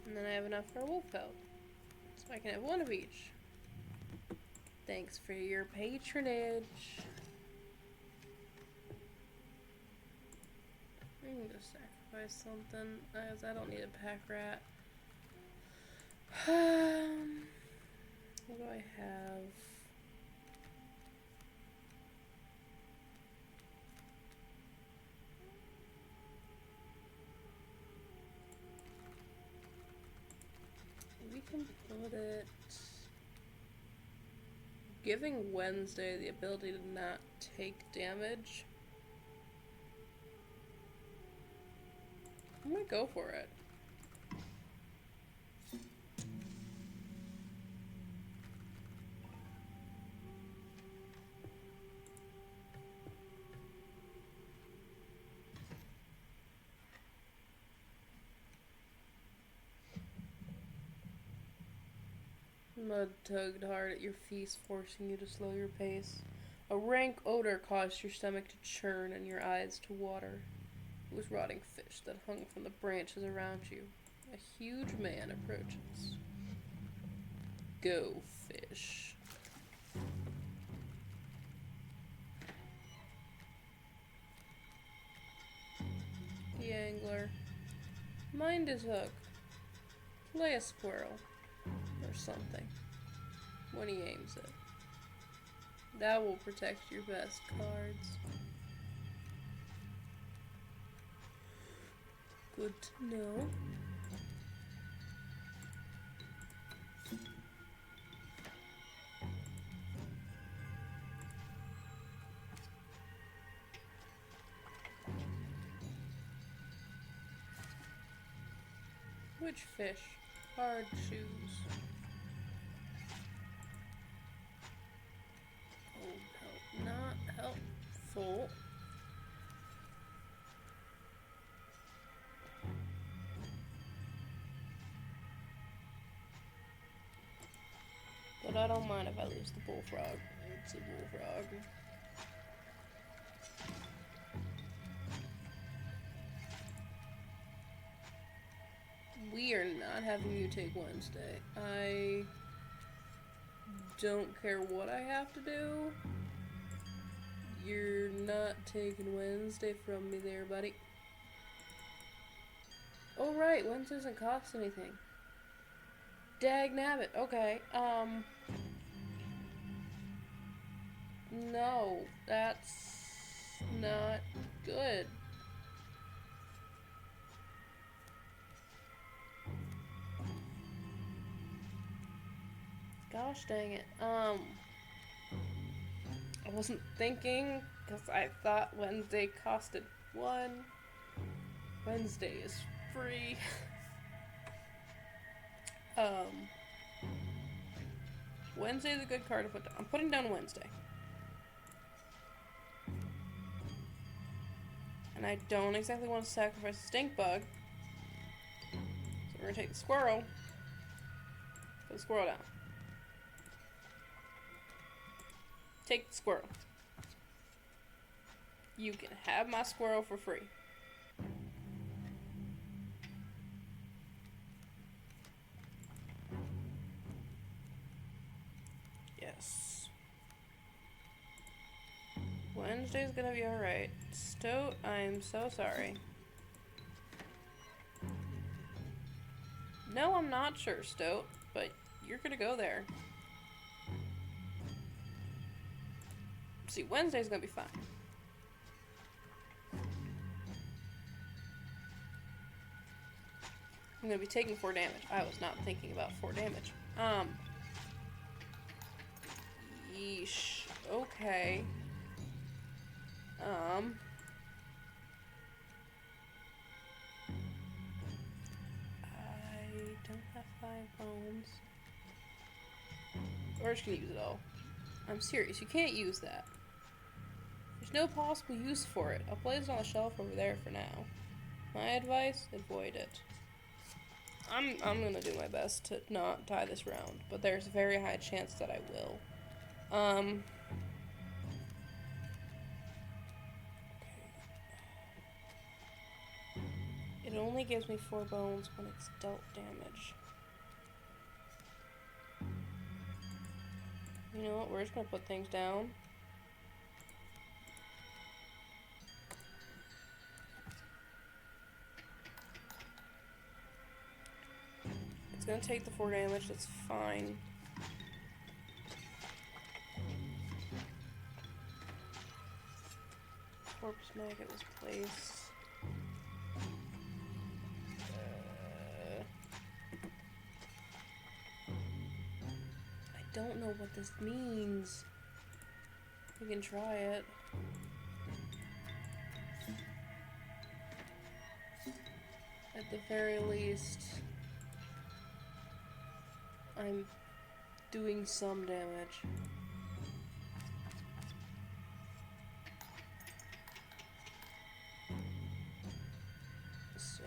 And then I have enough for a wolf pelt. So I can have one of each. Thanks for your patronage. I'm gonna sacrifice something, as I don't need a pack rat. What do I have? We can put it... Giving Wednesday the ability to not take damage. I'm gonna go for it. Mud tugged hard at your feast, forcing you to slow your pace. A rank odor caused your stomach to churn and your eyes to water. It was rotting fish that hung from the branches around you. A huge man approaches. Go, fish. The angler. Mind his hook. Play a squirrel. Or something. When he aims it. That will protect your best cards. Good to know. Which fish? Hard shoes. Oh, help. Not helpful. But I don't mind if I lose the bullfrog. It's a bullfrog. We are not having you take Wednesday. I don't care what I have to do. You're not taking Wednesday from me there, buddy. Oh right, Wednesday doesn't cost anything. Dagnabbit, okay. No, that's not good. Gosh dang it. I wasn't thinking because I thought Wednesday costed 1. Wednesday is free. Wednesday is a good card to put down. I'm putting down Wednesday. And I don't exactly want to sacrifice a stink bug. So we're gonna take the squirrel. Put the squirrel down. Take the squirrel. You can have my squirrel for free. Yes. Wednesday's gonna be alright. Stoat, I'm so sorry. No, I'm not sure, Stoat, but you're gonna go there. See, Wednesday's gonna be fine. I'm gonna be taking 4 damage. I was not thinking about 4 damage. Yeesh. Okay. I don't have 5 bones. We're just gonna use it all. I'm serious, you can't use that. There's no possible use for it. I'll place it on the shelf over there for now. My advice, avoid it. I'm gonna do my best to not die this round, but there's a very high chance that I will. Okay. It only gives me 4 bones when it's dealt damage. You know what, we're just gonna put things down. It's gonna take the 4 damage, that's fine. Corpse maggot was placed. I don't know what this means. We can try it. At the very least, I'm doing some damage. So,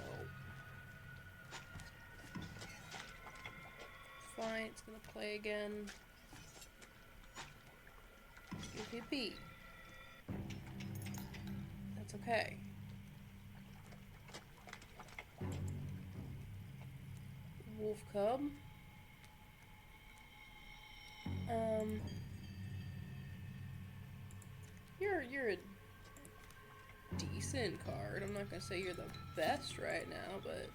fine, it's gonna play again. Give me a B. That's okay. Wolf cub. You're a decent card. I'm not gonna say you're the best right now, but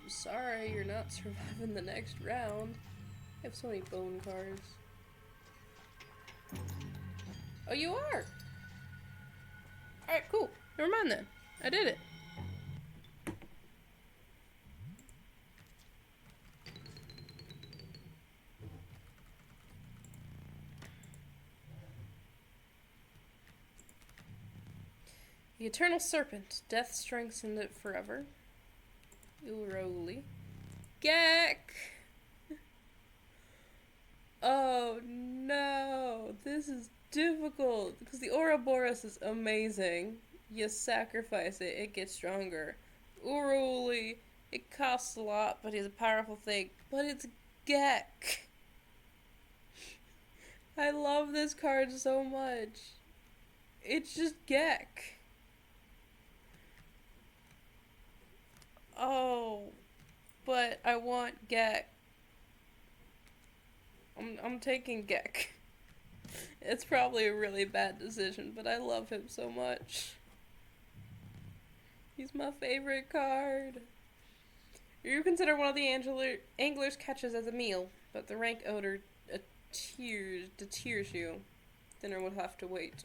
I'm sorry you're not surviving the next round. I have so many bone cards. Oh, you are? Alright, cool. Never mind then. I did it. The Eternal Serpent. Death strengthens it forever. Uroli. Gek! Oh no! This is difficult! Because the Ouroboros is amazing. You sacrifice it, it gets stronger. Uroli, it costs a lot, but he's a powerful thing. But it's Gek! I love this card so much. It's just Gek. Oh, but I want Gek. I'm taking Gek. It's probably a really bad decision, but I love him so much. He's my favorite card. You consider one of the angler's catches as a meal, but the rank odor deters you. Dinner would have to wait.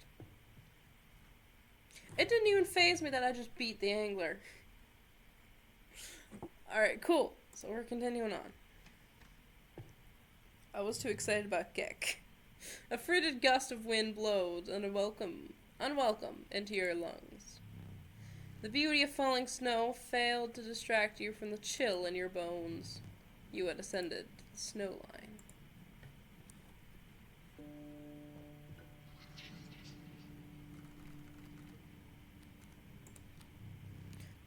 It didn't even faze me that I just beat the angler. Alright, cool. So we're continuing on. I was too excited about Gek. A frigid gust of wind blows unwelcome into your lungs. The beauty of falling snow failed to distract you from the chill in your bones. You had ascended the snow line.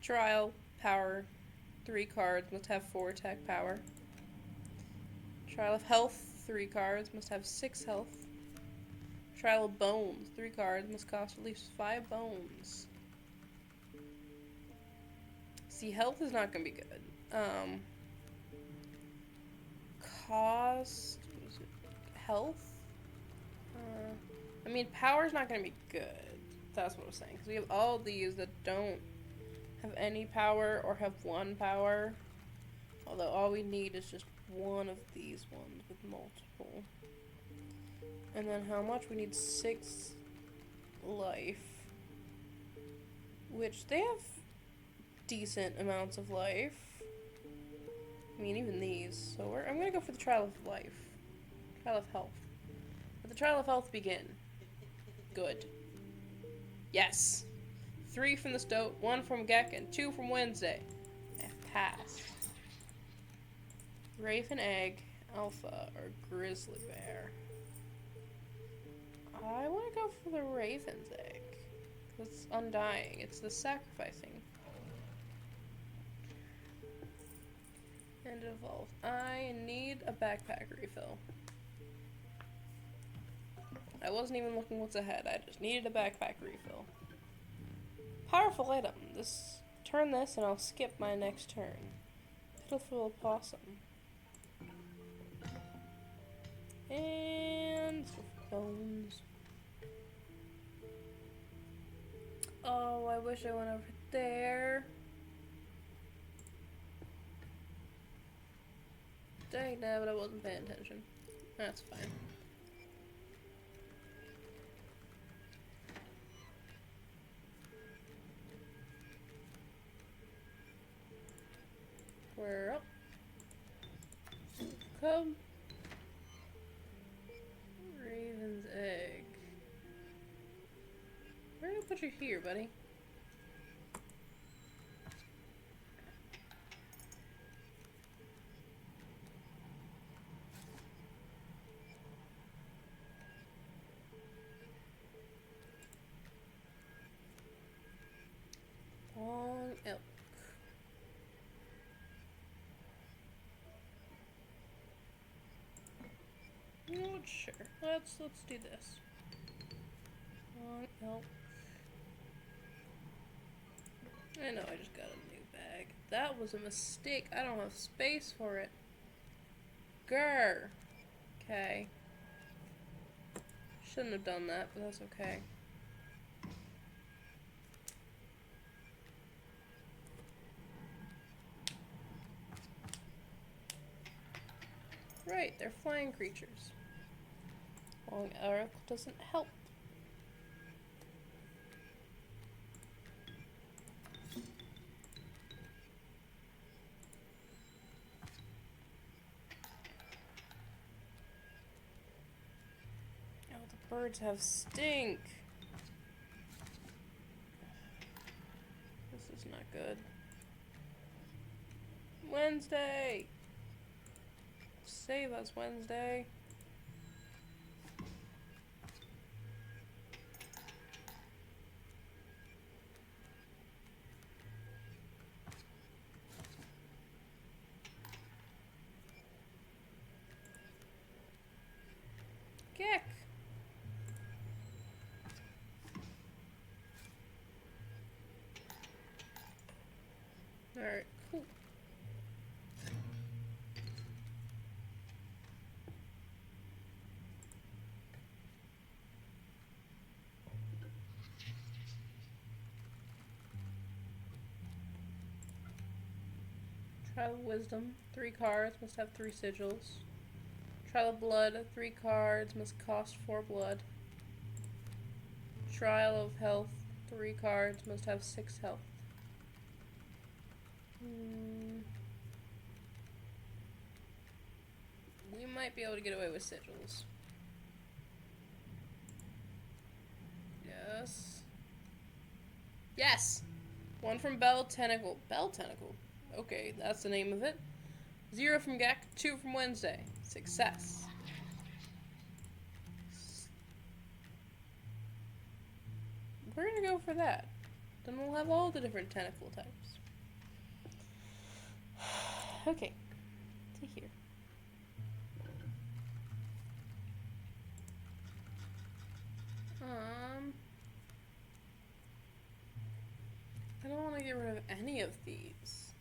Trial, power, 3 cards, must have 4 attack power. Trial of health, 3 cards, must have 6 health. Trial of bones, 3 cards, must cost at least 5 bones. See, health is not gonna be good. Cost, what is it? Health? I mean, power's not gonna be good. That's what I was saying. Because we have all these that don't have any power or have 1 power. Although all we need is just one of these ones with multiple. And then how much? We need 6 life. Which they have decent amounts of life. I mean, even these. So I'm gonna go for the trial of life. Trial of health. Let the trial of health begin. Good. Yes. 3 from the Stoat, 1 from Gek, and 2 from Wednesday. I passed. Raven Egg, Alpha, or Grizzly Bear. I want to go for the Raven's Egg. It's undying. It's the sacrificing. And it evolves. I need a backpack refill. I wasn't even looking what's ahead. I just needed a backpack refill. Powerful item. Turn this and I'll skip my next turn. Pitiful possum. And bones. Oh, I wish I went over there. Dang, no, but I wasn't paying attention. That's fine. We're up. Come. Raven's Egg. Where did I put you here, buddy? Long elk. Not sure. Let's do this. Long elk. I know I just got a new bag. That was a mistake. I don't have space for it. Grr. Okay. Shouldn't have done that, but that's okay. Right, they're flying creatures. Long arrow doesn't help. Oh, the birds have stink. This is not good. Wednesday! Save us, Wednesday. Gek! Alright, cool. Trial of Wisdom, 3 cards, must have 3 sigils. Trial of Blood, 3 cards, must cost 4 blood. Trial of Health, 3 cards, must have 6 health. We might be able to get away with sigils. Yes. Yes! 1 from Bell Tentacle. Bell Tentacle? Okay, that's the name of it. 0 from Gek, 2 from Wednesday. Success. We're gonna go for that. Then we'll have all the different tentacle types. Okay. To here. I don't want to get rid of any of these.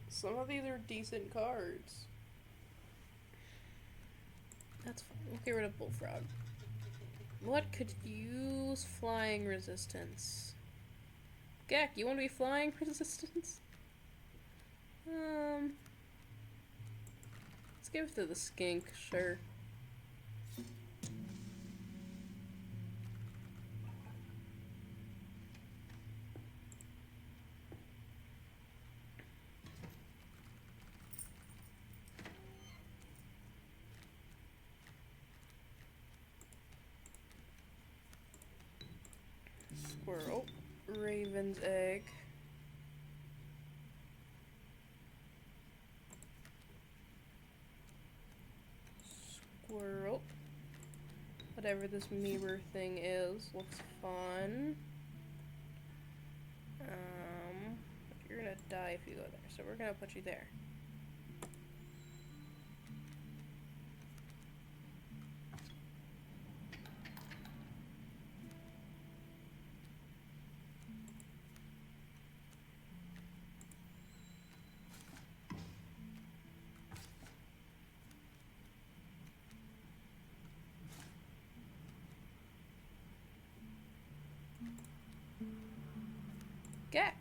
Some of these are decent cards. That's fine. We'll get rid of Bullfrog. What could use flying resistance? Gek, you want to be flying resistance? Let's give it to the skink, sure. Squirrel. Raven's egg. Squirrel. Whatever this mirror thing is, looks fun. You're gonna die if you go there, so we're gonna put you there. Gek.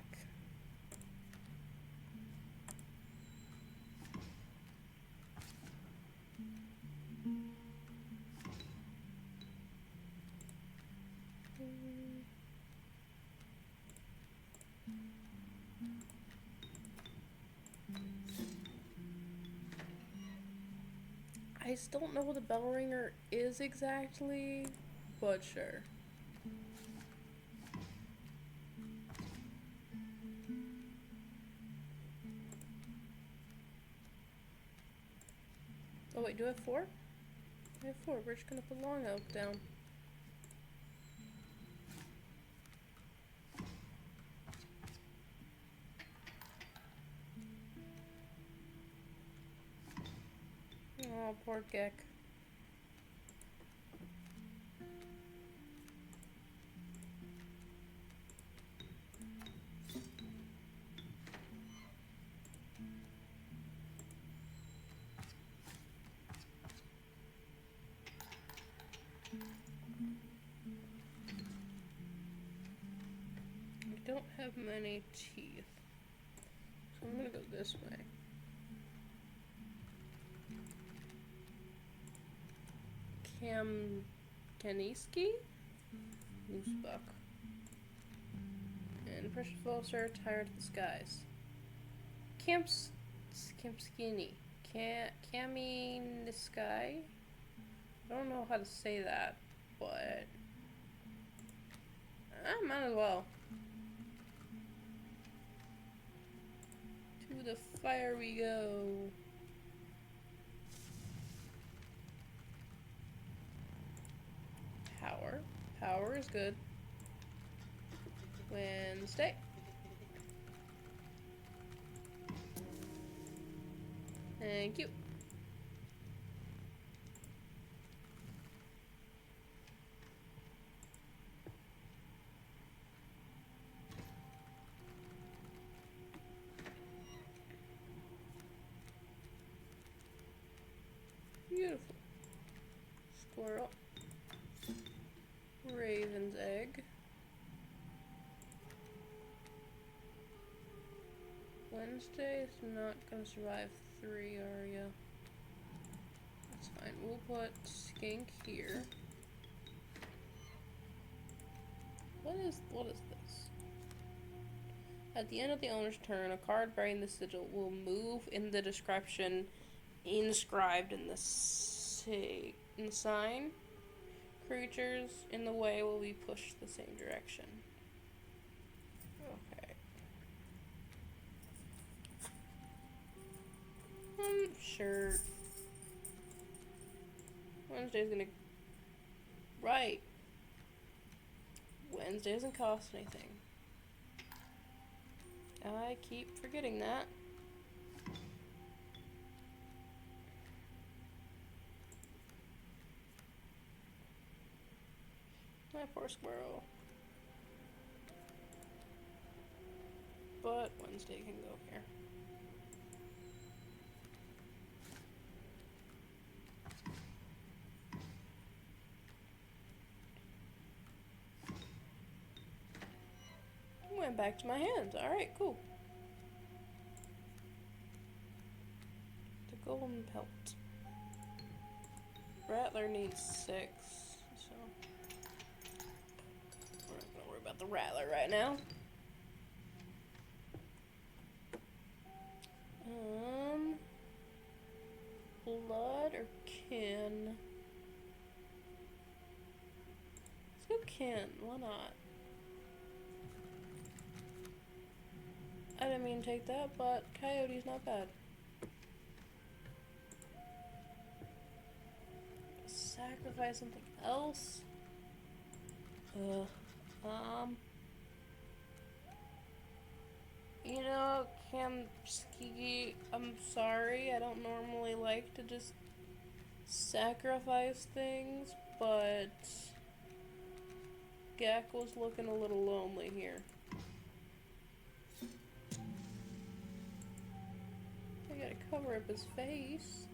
I still don't know what the bell ringer is exactly, but sure. Oh wait, do I have 4? I have 4. We're just gonna put Long Oak down. Oh, poor Gek. I don't have many teeth, so I'm gonna go this way. Kaniski? Moosebuck. And Precious Vulture, Tired of the Skies. Campskinny. Kaminisky? I don't know how to say that, but I might as well. To the fire we go. Power. Power is good. Wednesday. Thank you. Beautiful. Squirrel. Raven's egg. Wednesday's not gonna survive 3, are ya? That's fine. We'll put skink here. What is this? At the end of the owner's turn, a card bearing the sigil will move in the description inscribed in the sign. Creatures in the way will be pushed the same direction. Okay. Sure. Wednesday's gonna... Right. Wednesday doesn't cost anything. I keep forgetting that. My poor squirrel. But Wednesday can go here. Went back to my hands. Alright, cool. The golden pelt. Rattler needs 6, so we're not gonna worry about the Rattler right now. Blood or kin? Let's go kin. Why not? I didn't mean to take that, but coyote's not bad. Sacrifice something else? You know, Kamski, I'm sorry, I don't normally like to just sacrifice things, but Gak was looking a little lonely here. I gotta cover up his face.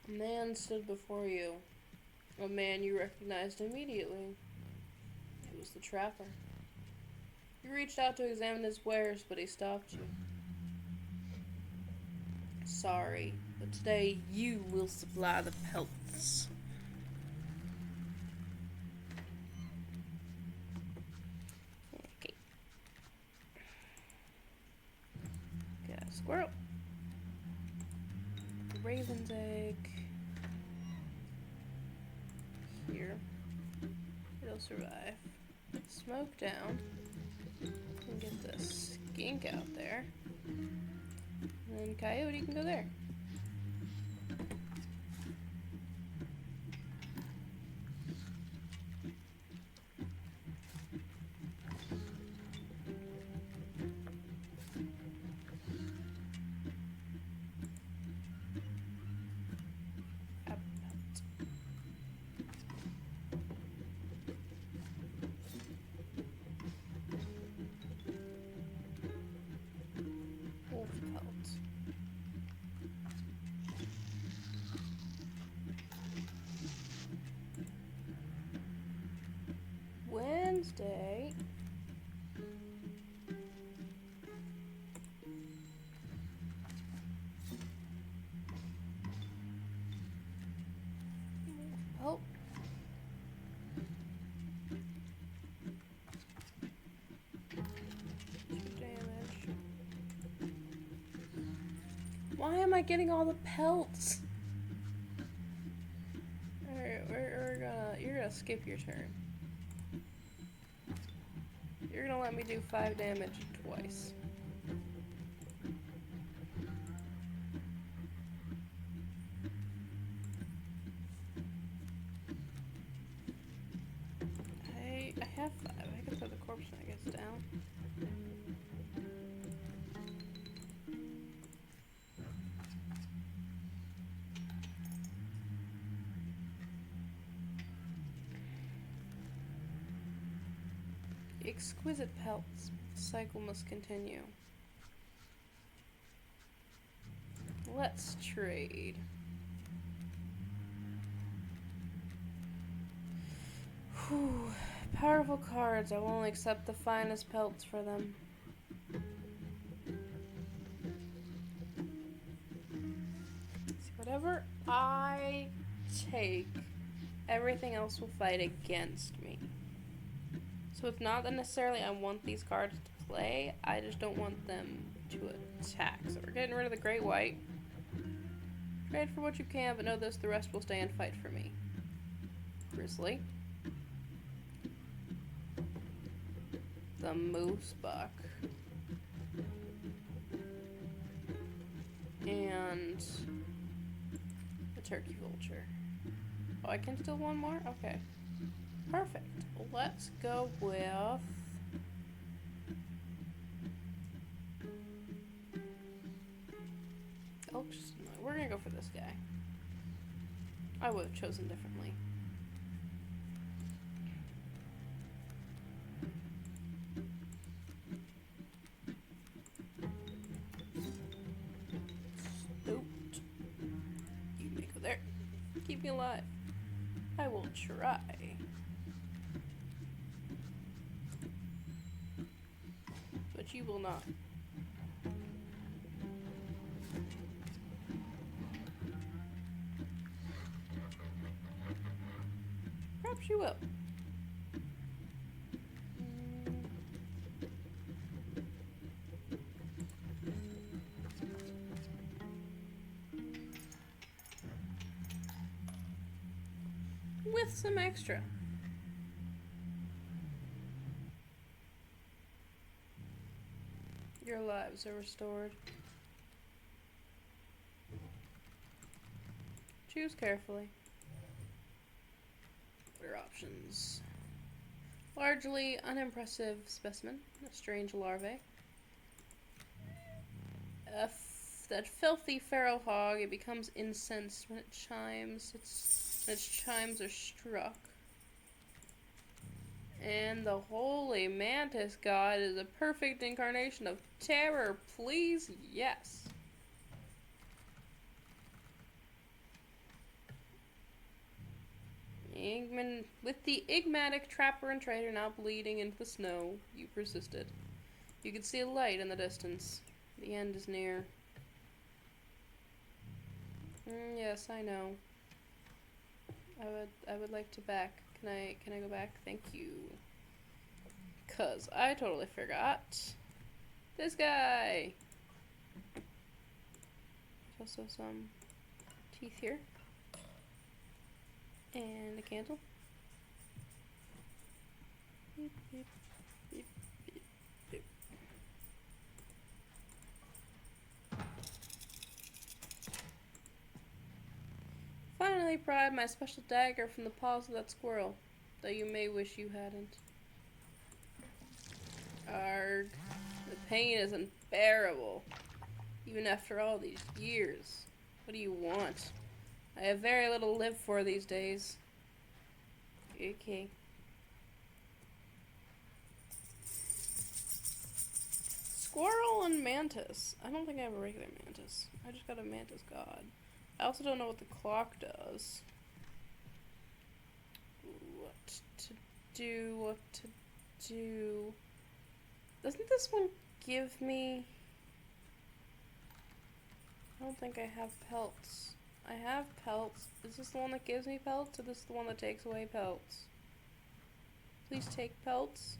A man stood before you. A man you recognized immediately. It was the trapper. You reached out to examine his wares, but he stopped you. Sorry, but today you will supply the pelts. Okay. Got a squirrel. Raven's egg. Here. It'll survive. Smoke down. And get the skink out there. And then coyote can go there. Wednesday. Oh. Damage. Why am I getting all the pelts? Alright, you're gonna skip your turn. You're gonna let me do 5 damage twice. I have 5. I can throw the corpse when it gets down. Exquisite pelts. Cycle must continue. Let's trade. Whew. Powerful cards. I will only accept the finest pelts for them. Whatever I take, everything else will fight against me. So it's not that necessarily I want these cards to play, I just don't want them to attack. So we're getting rid of the Great White. Trade for what you can, but know this, the rest will stay and fight for me. Grizzly. The Moose Buck. And the Turkey Vulture. Oh, I can still one more? Okay. Perfect. Let's go with... Oh, we're gonna go for this guy. I would have chosen differently. Stooped. You may go there. Keep me alive. I will try. But you will not. Perhaps you will. With some extra. Your lives are restored. Choose carefully. What are options? Largely unimpressive specimen, a strange larvae. That filthy feral hog, it becomes incensed when it chimes. Its chimes are struck. And the holy mantis god is a perfect incarnation of terror, please, yes. With the enigmatic trapper and trader now bleeding into the snow, you persisted. You could see a light in the distance. The end is near. Yes, I know. I would like to back. Can I go back? Thank you. 'Cause I totally forgot. This guy! There's also some teeth here. And a candle. Beep, beep, beep, beep, beep. Finally pried my special dagger from the paws of that squirrel, though you may wish you hadn't. Arg. The pain is unbearable, even after all these years. What do you want? I have very little to live for these days. Okay. Squirrel and mantis. I don't think I have a regular mantis. I just got a mantis god. I also don't know what the clock does. What to do. Doesn't this one give me... I don't think I have pelts. I have pelts. Is this the one that gives me pelts, or this is the one that takes away pelts? Please take pelts.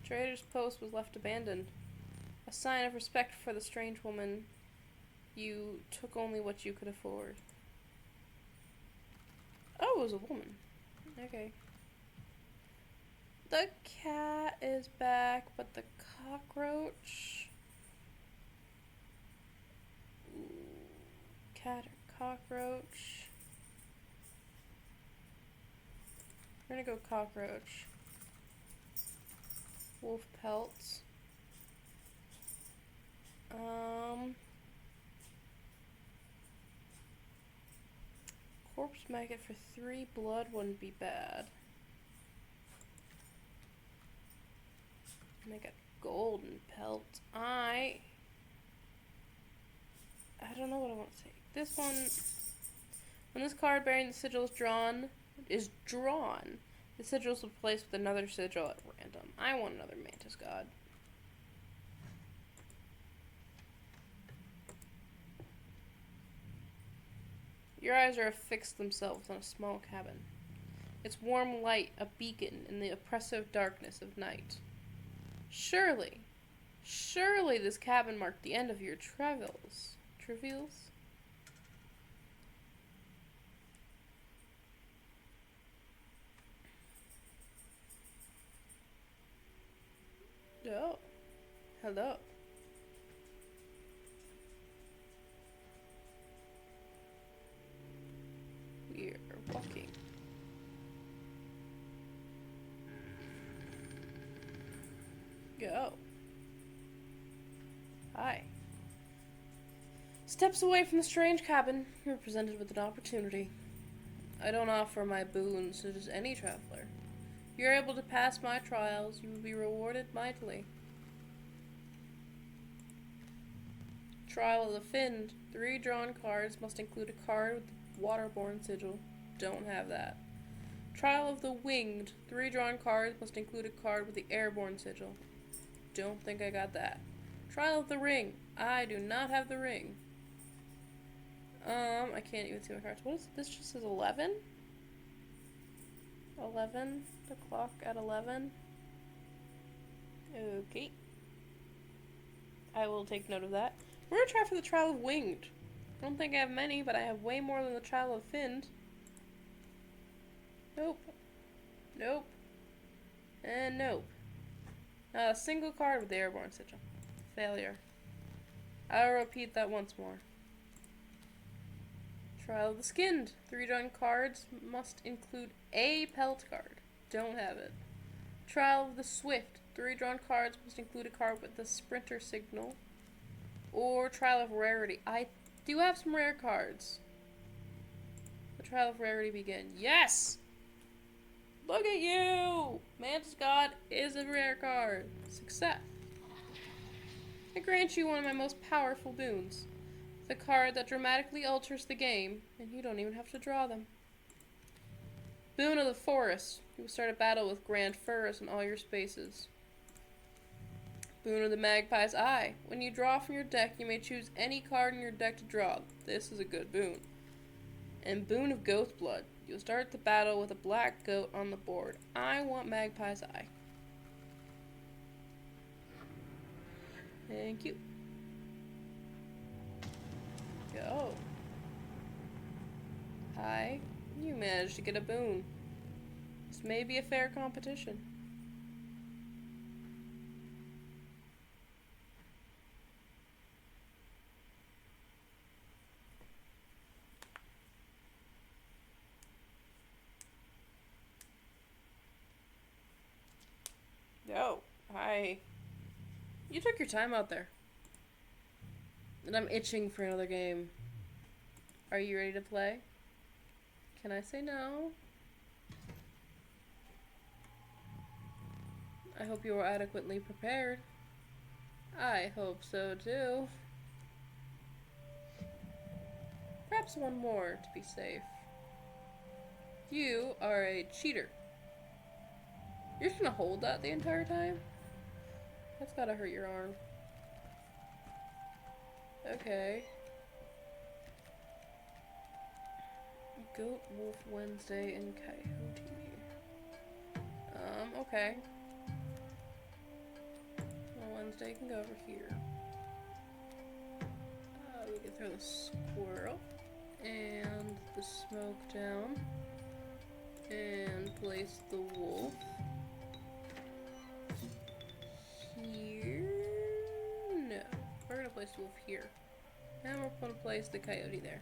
Trader's post was left abandoned. A sign of respect for the strange woman. You took only what you could afford. Oh, it was a woman. Okay. The cat is back, but the cockroach... Ooh, cat or cockroach? We're gonna go cockroach. Wolf pelts. Corpse maggot for 3 blood wouldn't be bad. Make a golden pelt. I don't know what I want to take. This one, when this card bearing the sigil is drawn, the sigil is replaced with another sigil at random. I want another mantis god. Your eyes are affixed themselves on a small cabin. Its warm light a beacon in the oppressive darkness of night. Surely this cabin marked the end of your travels. Trivials? Oh. Hello. We are walking. Go. Hi. Steps away from the strange cabin, you are presented with an opportunity. I don't offer my boons to just any traveler. If you're able to pass my trials, you will be rewarded mightily. Trial of the Finned. 3 drawn cards must include a card with the waterborne sigil. Don't have that. Trial of the Winged. 3 drawn cards must include a card with the airborne sigil. Don't think I got that. Trial of the Ring. I do not have the ring. I can't even see my cards. What is this? Just says 11? 11? The clock at 11? Okay. I will take note of that. We're gonna try for the Trial of Winged. I don't think I have many, but I have way more than the Trial of Finned. Nope. Nope. And nope. Not a single card with the airborne sigil. Failure. I'll repeat that once more. Trial of the Skinned. 3 drawn cards must include a pelt card. Don't have it. Trial of the Swift. 3 drawn cards must include a card with the sprinter signal. Or Trial of Rarity. I do have some rare cards. The Trial of Rarity begin. Yes! Look at you! Mantis God is a rare card. Success. I grant you one of my most powerful boons. The card that dramatically alters the game, and you don't even have to draw them. Boon of the Forest. You will start a battle with grand firs in all your spaces. Boon of the Magpie's Eye. When you draw from your deck, you may choose any card in your deck to draw. This is a good boon. And Boon of Ghost Blood. You'll start the battle with a black goat on the board. I want Magpie's Eye. Thank you. Go. Hi. You managed to get a boon. This may be a fair competition. Yo. Hi. You took your time out there. And I'm itching for another game. Are you ready to play? Can I say no? I hope you are adequately prepared. I hope so too. Perhaps one more to be safe. You are a cheater. You're just gonna hold that the entire time? That's gotta hurt your arm. Okay. Goat, Wolf, Wednesday, and Coyote. Okay. Well, Wednesday can go over here. We can throw the squirrel and the smoke down. And place the wolf here. No. We're gonna place the wolf here. And we're gonna place the coyote there.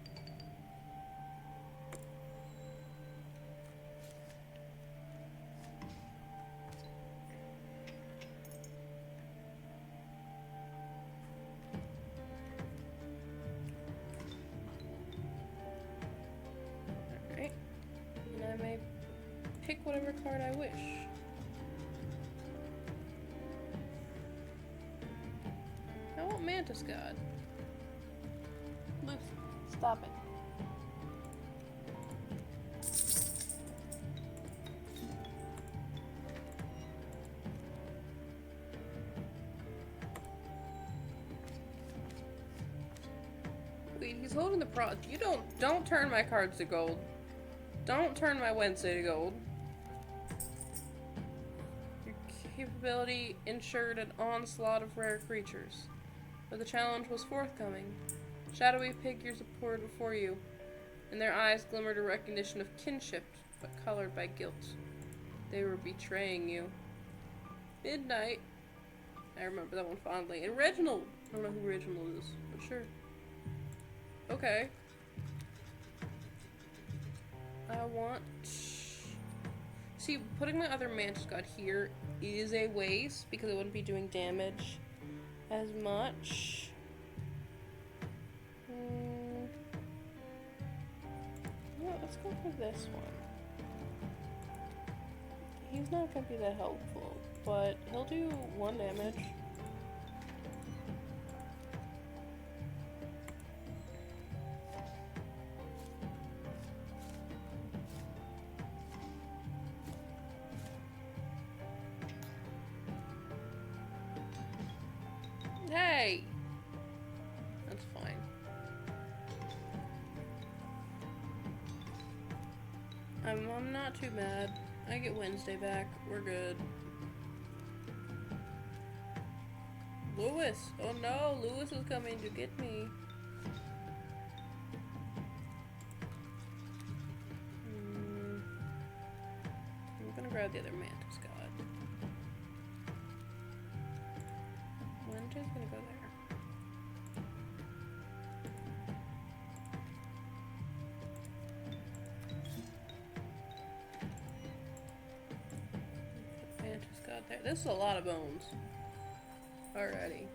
Alright. And I may pick whatever card I wish. I want Mantis God. Lucy, stop it. Wait, he's holding the pro. You don't turn my cards to gold. Don't turn my Wednesday to gold. Your capability ensured an onslaught of rare creatures, but the challenge was forthcoming. Shadowy figures appeared before you. In their eyes glimmered a recognition of kinship, but colored by guilt. They were betraying you. Midnight. I remember that one fondly. And Reginald. I don't know who Reginald is, but sure. Okay. I want... See, putting my other Mantis God here is a waste, because it wouldn't be doing damage as much. Yeah, let's go for this one. He's not gonna be that helpful, but he'll do 1 damage. Hey! That's fine. I'm not too mad. I get Wednesday back. We're good. Lewis! Oh no! Lewis is coming to get me. I'm gonna grab the other Mantis God. Wednesday's gonna go there. There. This is a lot of bones. Alrighty.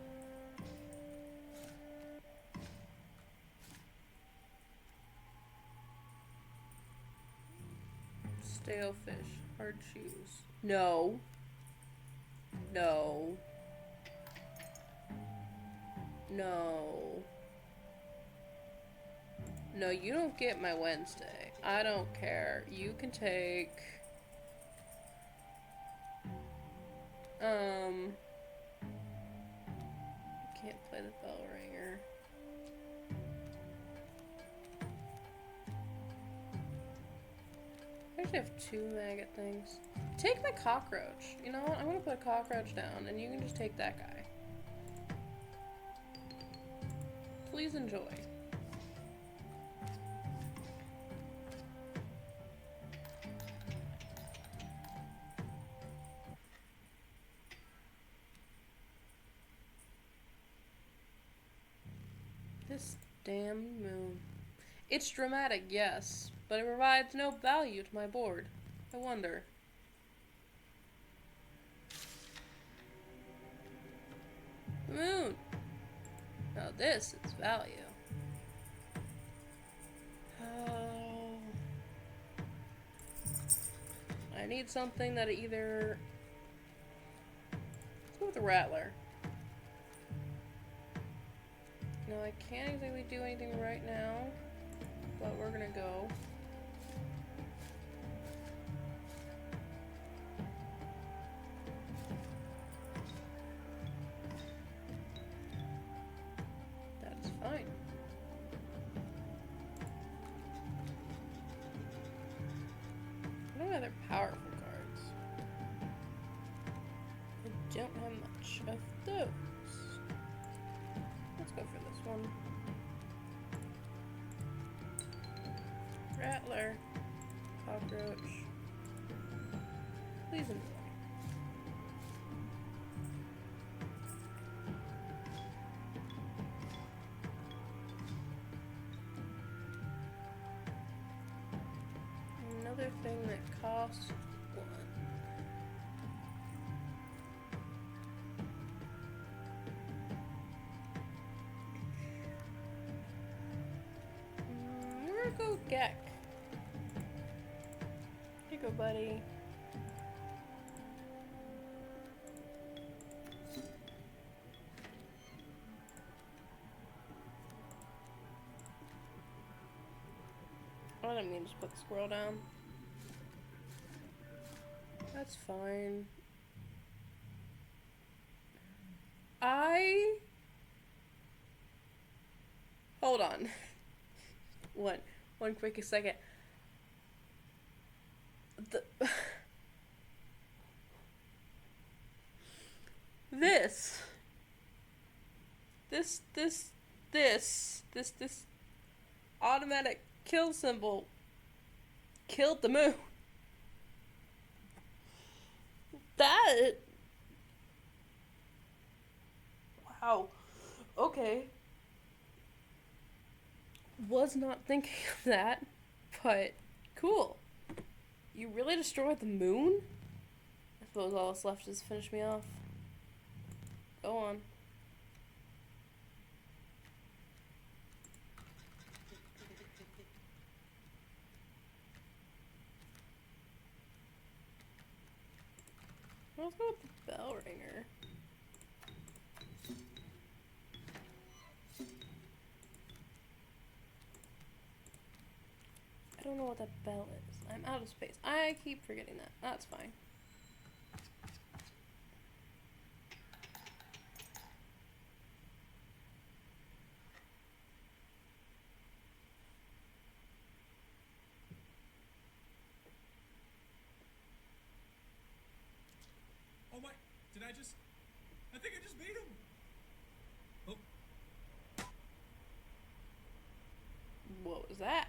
Stale fish. Hard shoes. No. No. No. No, you don't get my Wednesday. I don't care. You can take... Can't play the bell ringer. I actually have 2 maggot things. Take my cockroach. You know what? I'm gonna put a cockroach down and you can just take that guy. Please enjoy. This damn moon. It's dramatic, yes, but it provides no value to my board. I wonder. The moon. Now this is value. Oh. I need something that either... Let's go with the Rattler. No, I can't exactly do anything right now, but we're gonna go. That's fine. What are other powerful cards? I don't have much of those. Let's go for this one. Rattler. Cockroach. Please enjoy. Another thing that costs 1. We're gonna go Gek. Here you go, buddy. I didn't mean to just put the squirrel down. That's fine. hold on. One quick second. The this automatic kill symbol killed the moon. That. Wow. Okay. Was not thinking of that, but cool. You really destroyed the moon? I suppose all that's left is finish me off. Go on. Let's go with the bell ringer. I don't know what that bell is. I'm out of space. I keep forgetting that. That's fine. Oh my, I think I just made him. Oh. What was that?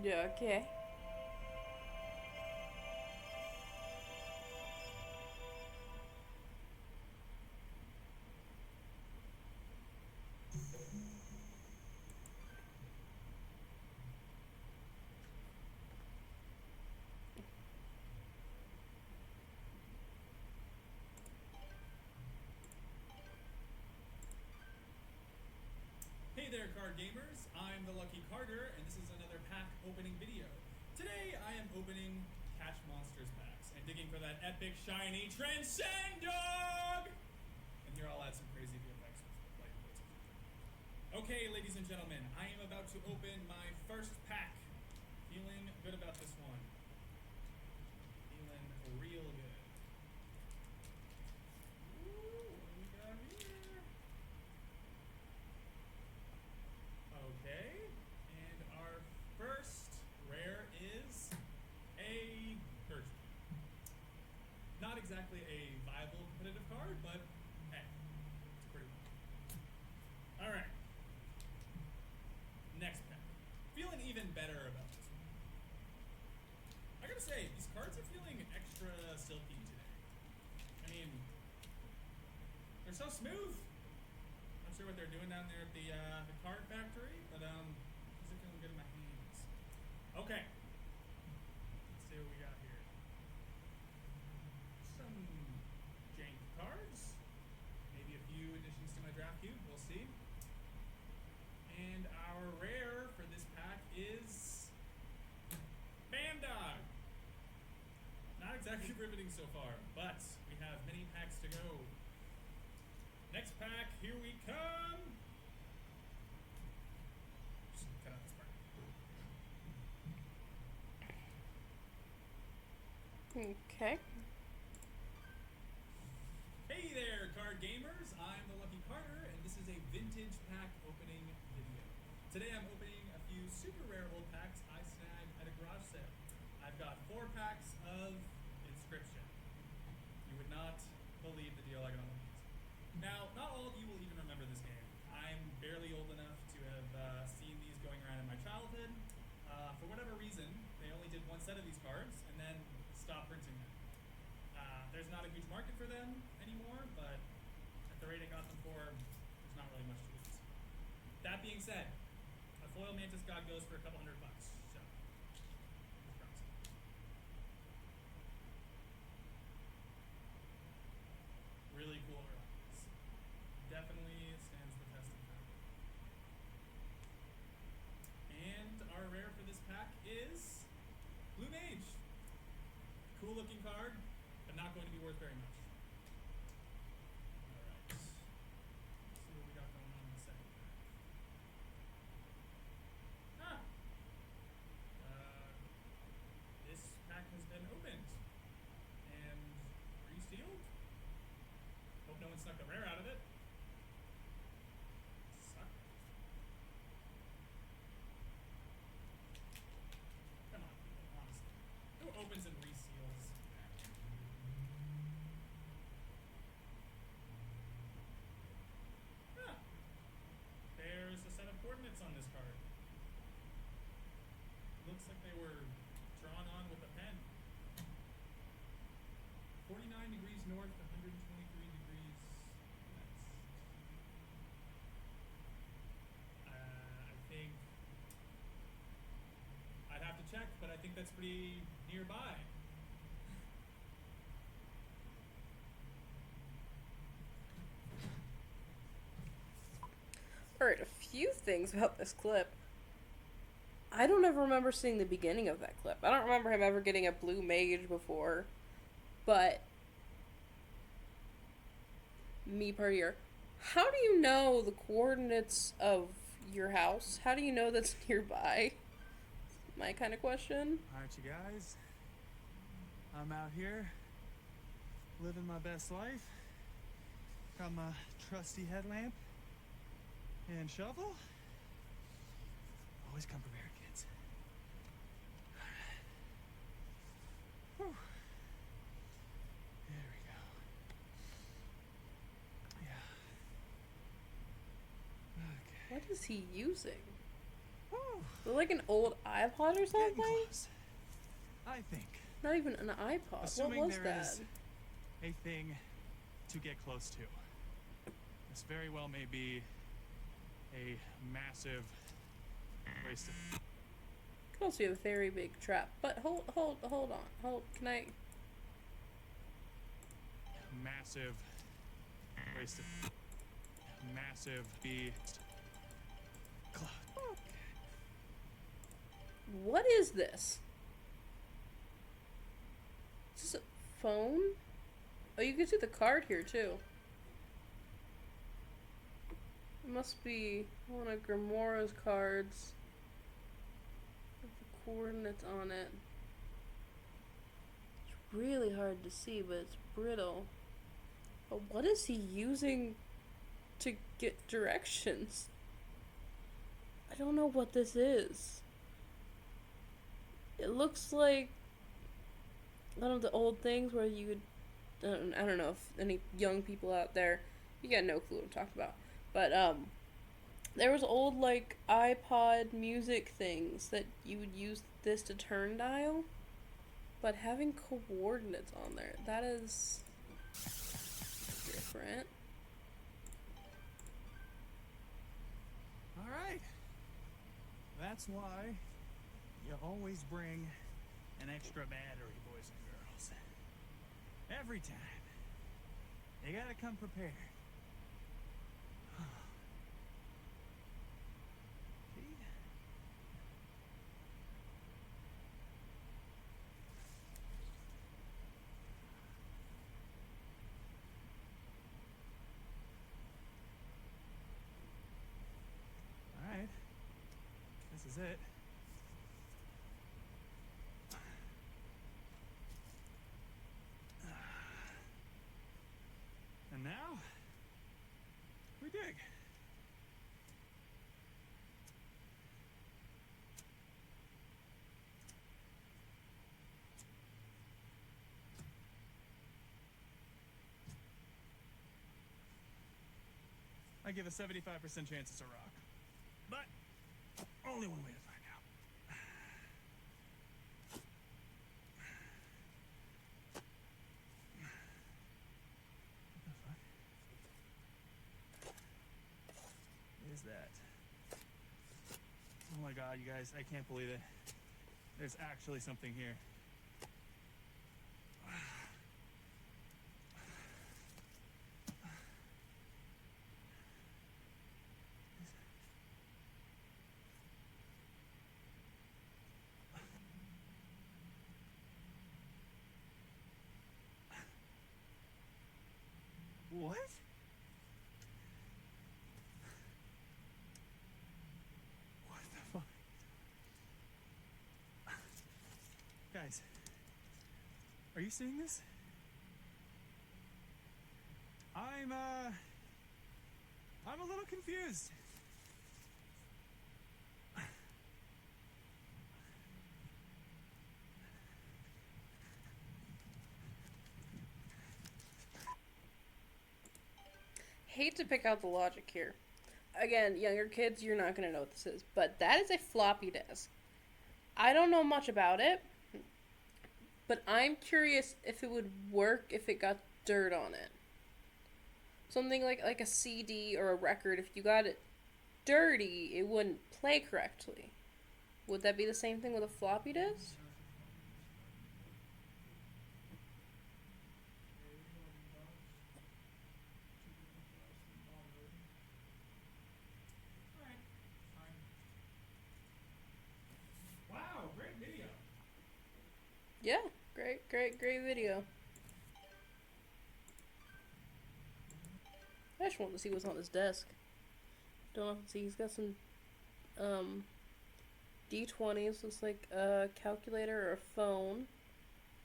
Yeah, okay. Hey there, card gamers. I'm the Lucky Carter, and this is another pack opening video. Today, I am opening Catch Monsters packs and digging for that epic, shiny Transcend Dog! And here I'll add some crazy VFX with light voices. Okay, ladies and gentlemen, I am about to open my first pack. Feeling good about this one. Feeling real good. Ooh, what do we got here? Okay, and our first rare is a Urchin. Not exactly a viable competitive card, but hey, it's pretty good. Alright. Next pack. Feeling even better about this one. I gotta say, these cards are feeling extra silky today. I mean, they're so smooth. Not sure what they're doing down there at the card factory, but these are feeling good in my hands. Okay. Let's see what we got here. Some jank cards. Maybe a few additions to my draft cube. We'll see. And our rare for this pack is Bandog. Not exactly riveting so far, but we have many packs to go. Next pack, here we come. Just cut out this part. Okay. Hey there, card gamers. I'm the Lucky Carter, and this is a vintage pack opening video. Today I'm opening a few super rare old packs I snagged at a garage sale. I've got 4 packs of Inscryption. You would not believe the deal I got on these. Now, not all of you will even remember this game. I'm barely old enough to have seen these going around in my childhood. For whatever reason, they only did one set of these cards and then stopped printing them. There's not a huge market for them anymore, but at the rate I got them for, there's not really much to lose. That being said, a foil Mantis God goes for a couple $100, so it's promising. Really cool rocks. Definitely stands the test of time. And our rare for this pack is Blue Mage. Cool looking card, but not going to be worth very much. Alright. Let's see what we got going on in the second pack. This pack has been opened and resealed. someone snuck a rare out of it. Suck. Come on, people, honestly. Who opens and reseals? Huh. There's a set of coordinates on this card. Looks like they were drawn on with a pen. 49 degrees north, 123 degrees west. I think I'd have to check, but I think that's pretty nearby. Alright, a few things about this clip. I don't ever remember seeing the beginning of that clip. I don't remember him ever getting a blue mage before. But me part here. How do you know the coordinates of your house? How do you know that's nearby? My kind of question. Alright, you guys. I'm out here living my best life. Got my trusty headlamp and shovel. Always come prepared, kids. Alright. Whew. There we go. Yeah. Okay. What is he using? Whew. Is it like an old iPod or Getting something? close. I think. Not even an iPod. Assuming What was there that? is a thing to get close to. This very well may be a massive waste of... Could also be a very big trap. But hold on. Can I? Massive waste of... Massive beast. What is this? Is this a phone? Oh, you can see the card here too. It must be one of Grimora's cards with the coordinates on it. It's really hard to see, but it's brittle. But what is he using to get directions? I don't know what this is. It looks like one of the old things where you would, I don't know if any young people out there, you got no clue what I'm talking about. But, there was old, like, iPod music things that you would use this to turn dial. But having coordinates on there, that is different. Alright. That's why you always bring an extra battery, boys and girls. Every time. You gotta come prepared. See? Alright. This is it. And now, we dig. I give a 75% chance it's a rock. But only one way to find out. What the fuck is that? Oh my god, you guys, I can't believe it. There's actually something here. What? What the fuck? Guys, are you seeing this? I'm I'm a little confused. Hate to pick out the logic here. Again, younger kids, you're not going to know what this is, but that is a floppy disk. I don't know much about it, but I'm curious if it would work if it got dirt on it. Something like a CD or a record, if you got it dirty, it wouldn't play correctly. Would that be the same thing with a floppy disk? Alright, fine. Wow, great video. Yeah, great video. I just want to see what's on his desk. Don't know if it's, he's got some D20s, looks like a calculator or a phone,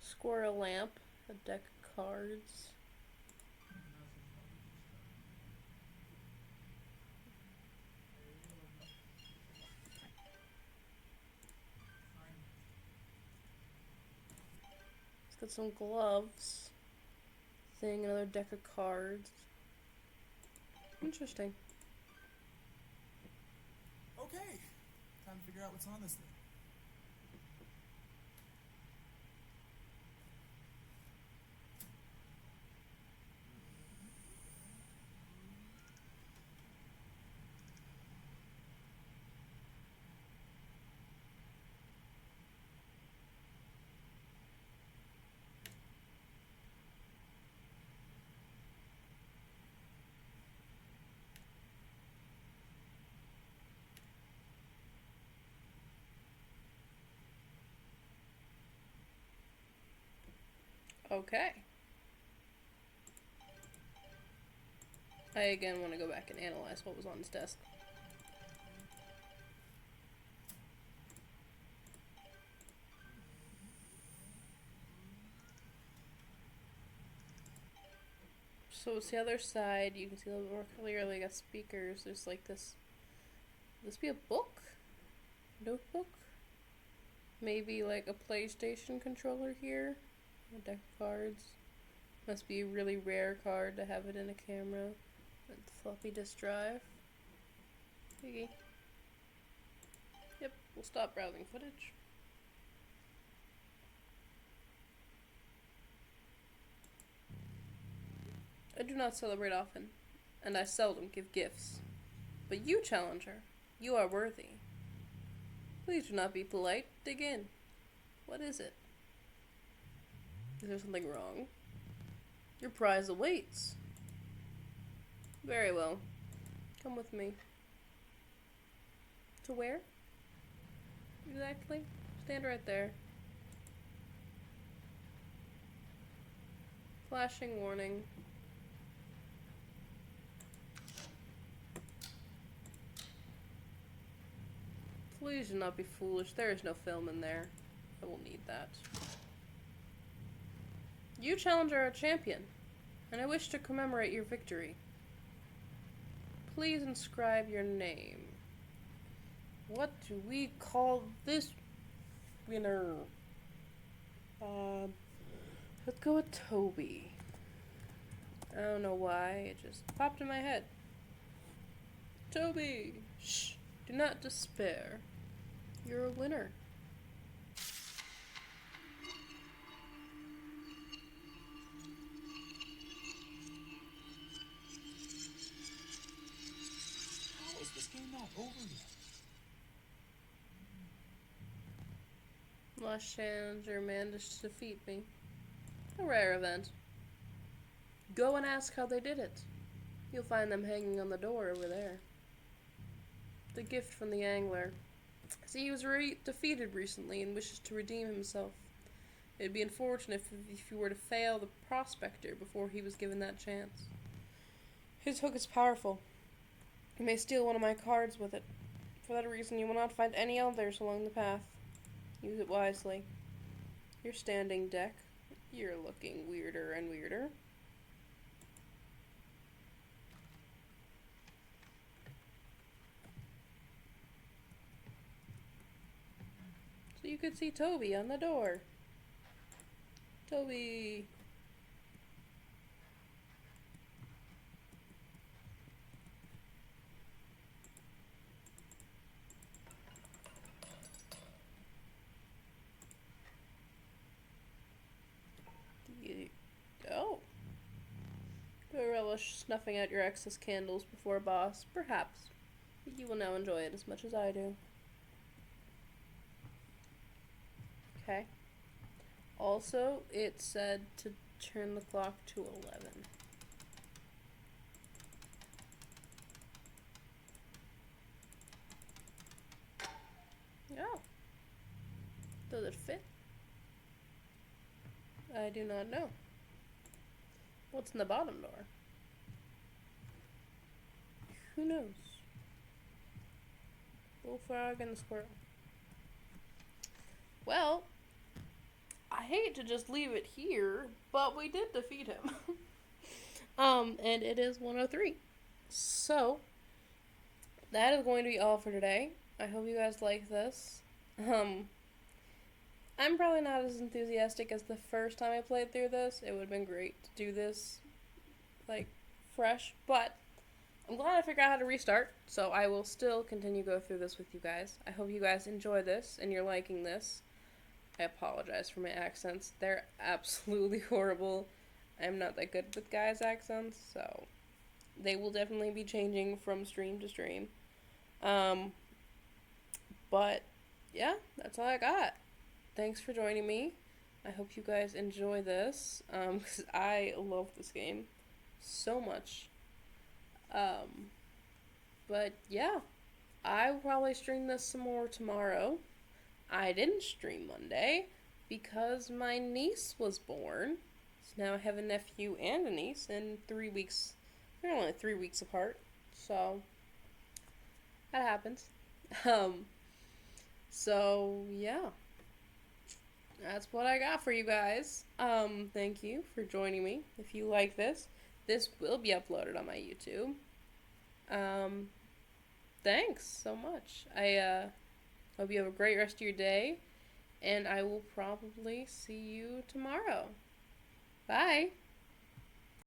squirrel lamp, a deck of cards. He's got some gloves, thing, another deck of cards. Interesting. Okay, time to figure out what's on this thing. Okay. I again want to go back and analyze what was on his desk. So it's the other side, you can see a little bit more clearly, got speakers, there's like this, this be a book? Notebook? Maybe like a PlayStation controller here? A deck of cards. Must be a really rare card to have it in a camera. And floppy disk drive. Biggie. Yep, we'll stop browsing footage. I do not celebrate often, and I seldom give gifts. But you, Challenger, you are worthy. Please do not be polite. Dig in. What is it? Is there something wrong? Your prize awaits. Very well. Come with me. To where? Exactly? Stand right there. Flashing warning. Please do not be foolish. There is no film in there. I will need that. You, Challenger, are a champion, and I wish to commemorate your victory. Please inscribe your name. What do we call this winner? Let's go with Toby. I don't know why, it just popped in my head. Toby! Shh! Do not despair. You're a winner. How is this game not over yet? Lost Challenger managed to defeat me. A rare event. Go and ask how they did it. You'll find them hanging on the door over there. The gift from the angler. See, he was defeated recently and wishes to redeem himself. It'd be unfortunate if you were to fail the prospector before he was given that chance. His hook is powerful. You may steal one of my cards with it. For that reason, you will not find any others along the path. Use it wisely. Your standing deck. You're looking weirder and weirder. So you could see Toby on the door. Toby. Oh. Do I relish snuffing out your ex's candles before a boss? Perhaps. But you will now enjoy it as much as I do. Okay. Also, it said to turn the clock to 11. Oh. Does it fit? I do not know. What's in the bottom door? Who knows? Bullfrog and the squirrel. Well, I hate to just leave it here, but we did defeat him. And it is 103. So, that is going to be all for today. I hope you guys like this. I'm probably not as enthusiastic as the first time I played through this. It would have been great to do this, like, fresh, but I'm glad I figured out how to restart, so I will still continue to go through this with you guys. I hope you guys enjoy this and you're liking this. I apologize for my accents. They're absolutely horrible. I'm not that good with guys' accents, so they will definitely be changing from stream to stream. But, yeah, that's all I got. Thanks for joining me. I hope you guys enjoy this, because I love this game so much. But yeah, I will probably stream this some more tomorrow. I didn't stream Monday because my niece was born. So now I have a nephew and a niece in 3 weeks. They're only 3 weeks apart, so that happens. So yeah. That's what I got for you guys. Thank you for joining me. If you like this, this will be uploaded on my YouTube. Thanks so much. I hope you have a great rest of your day, and I will probably see you tomorrow. Bye!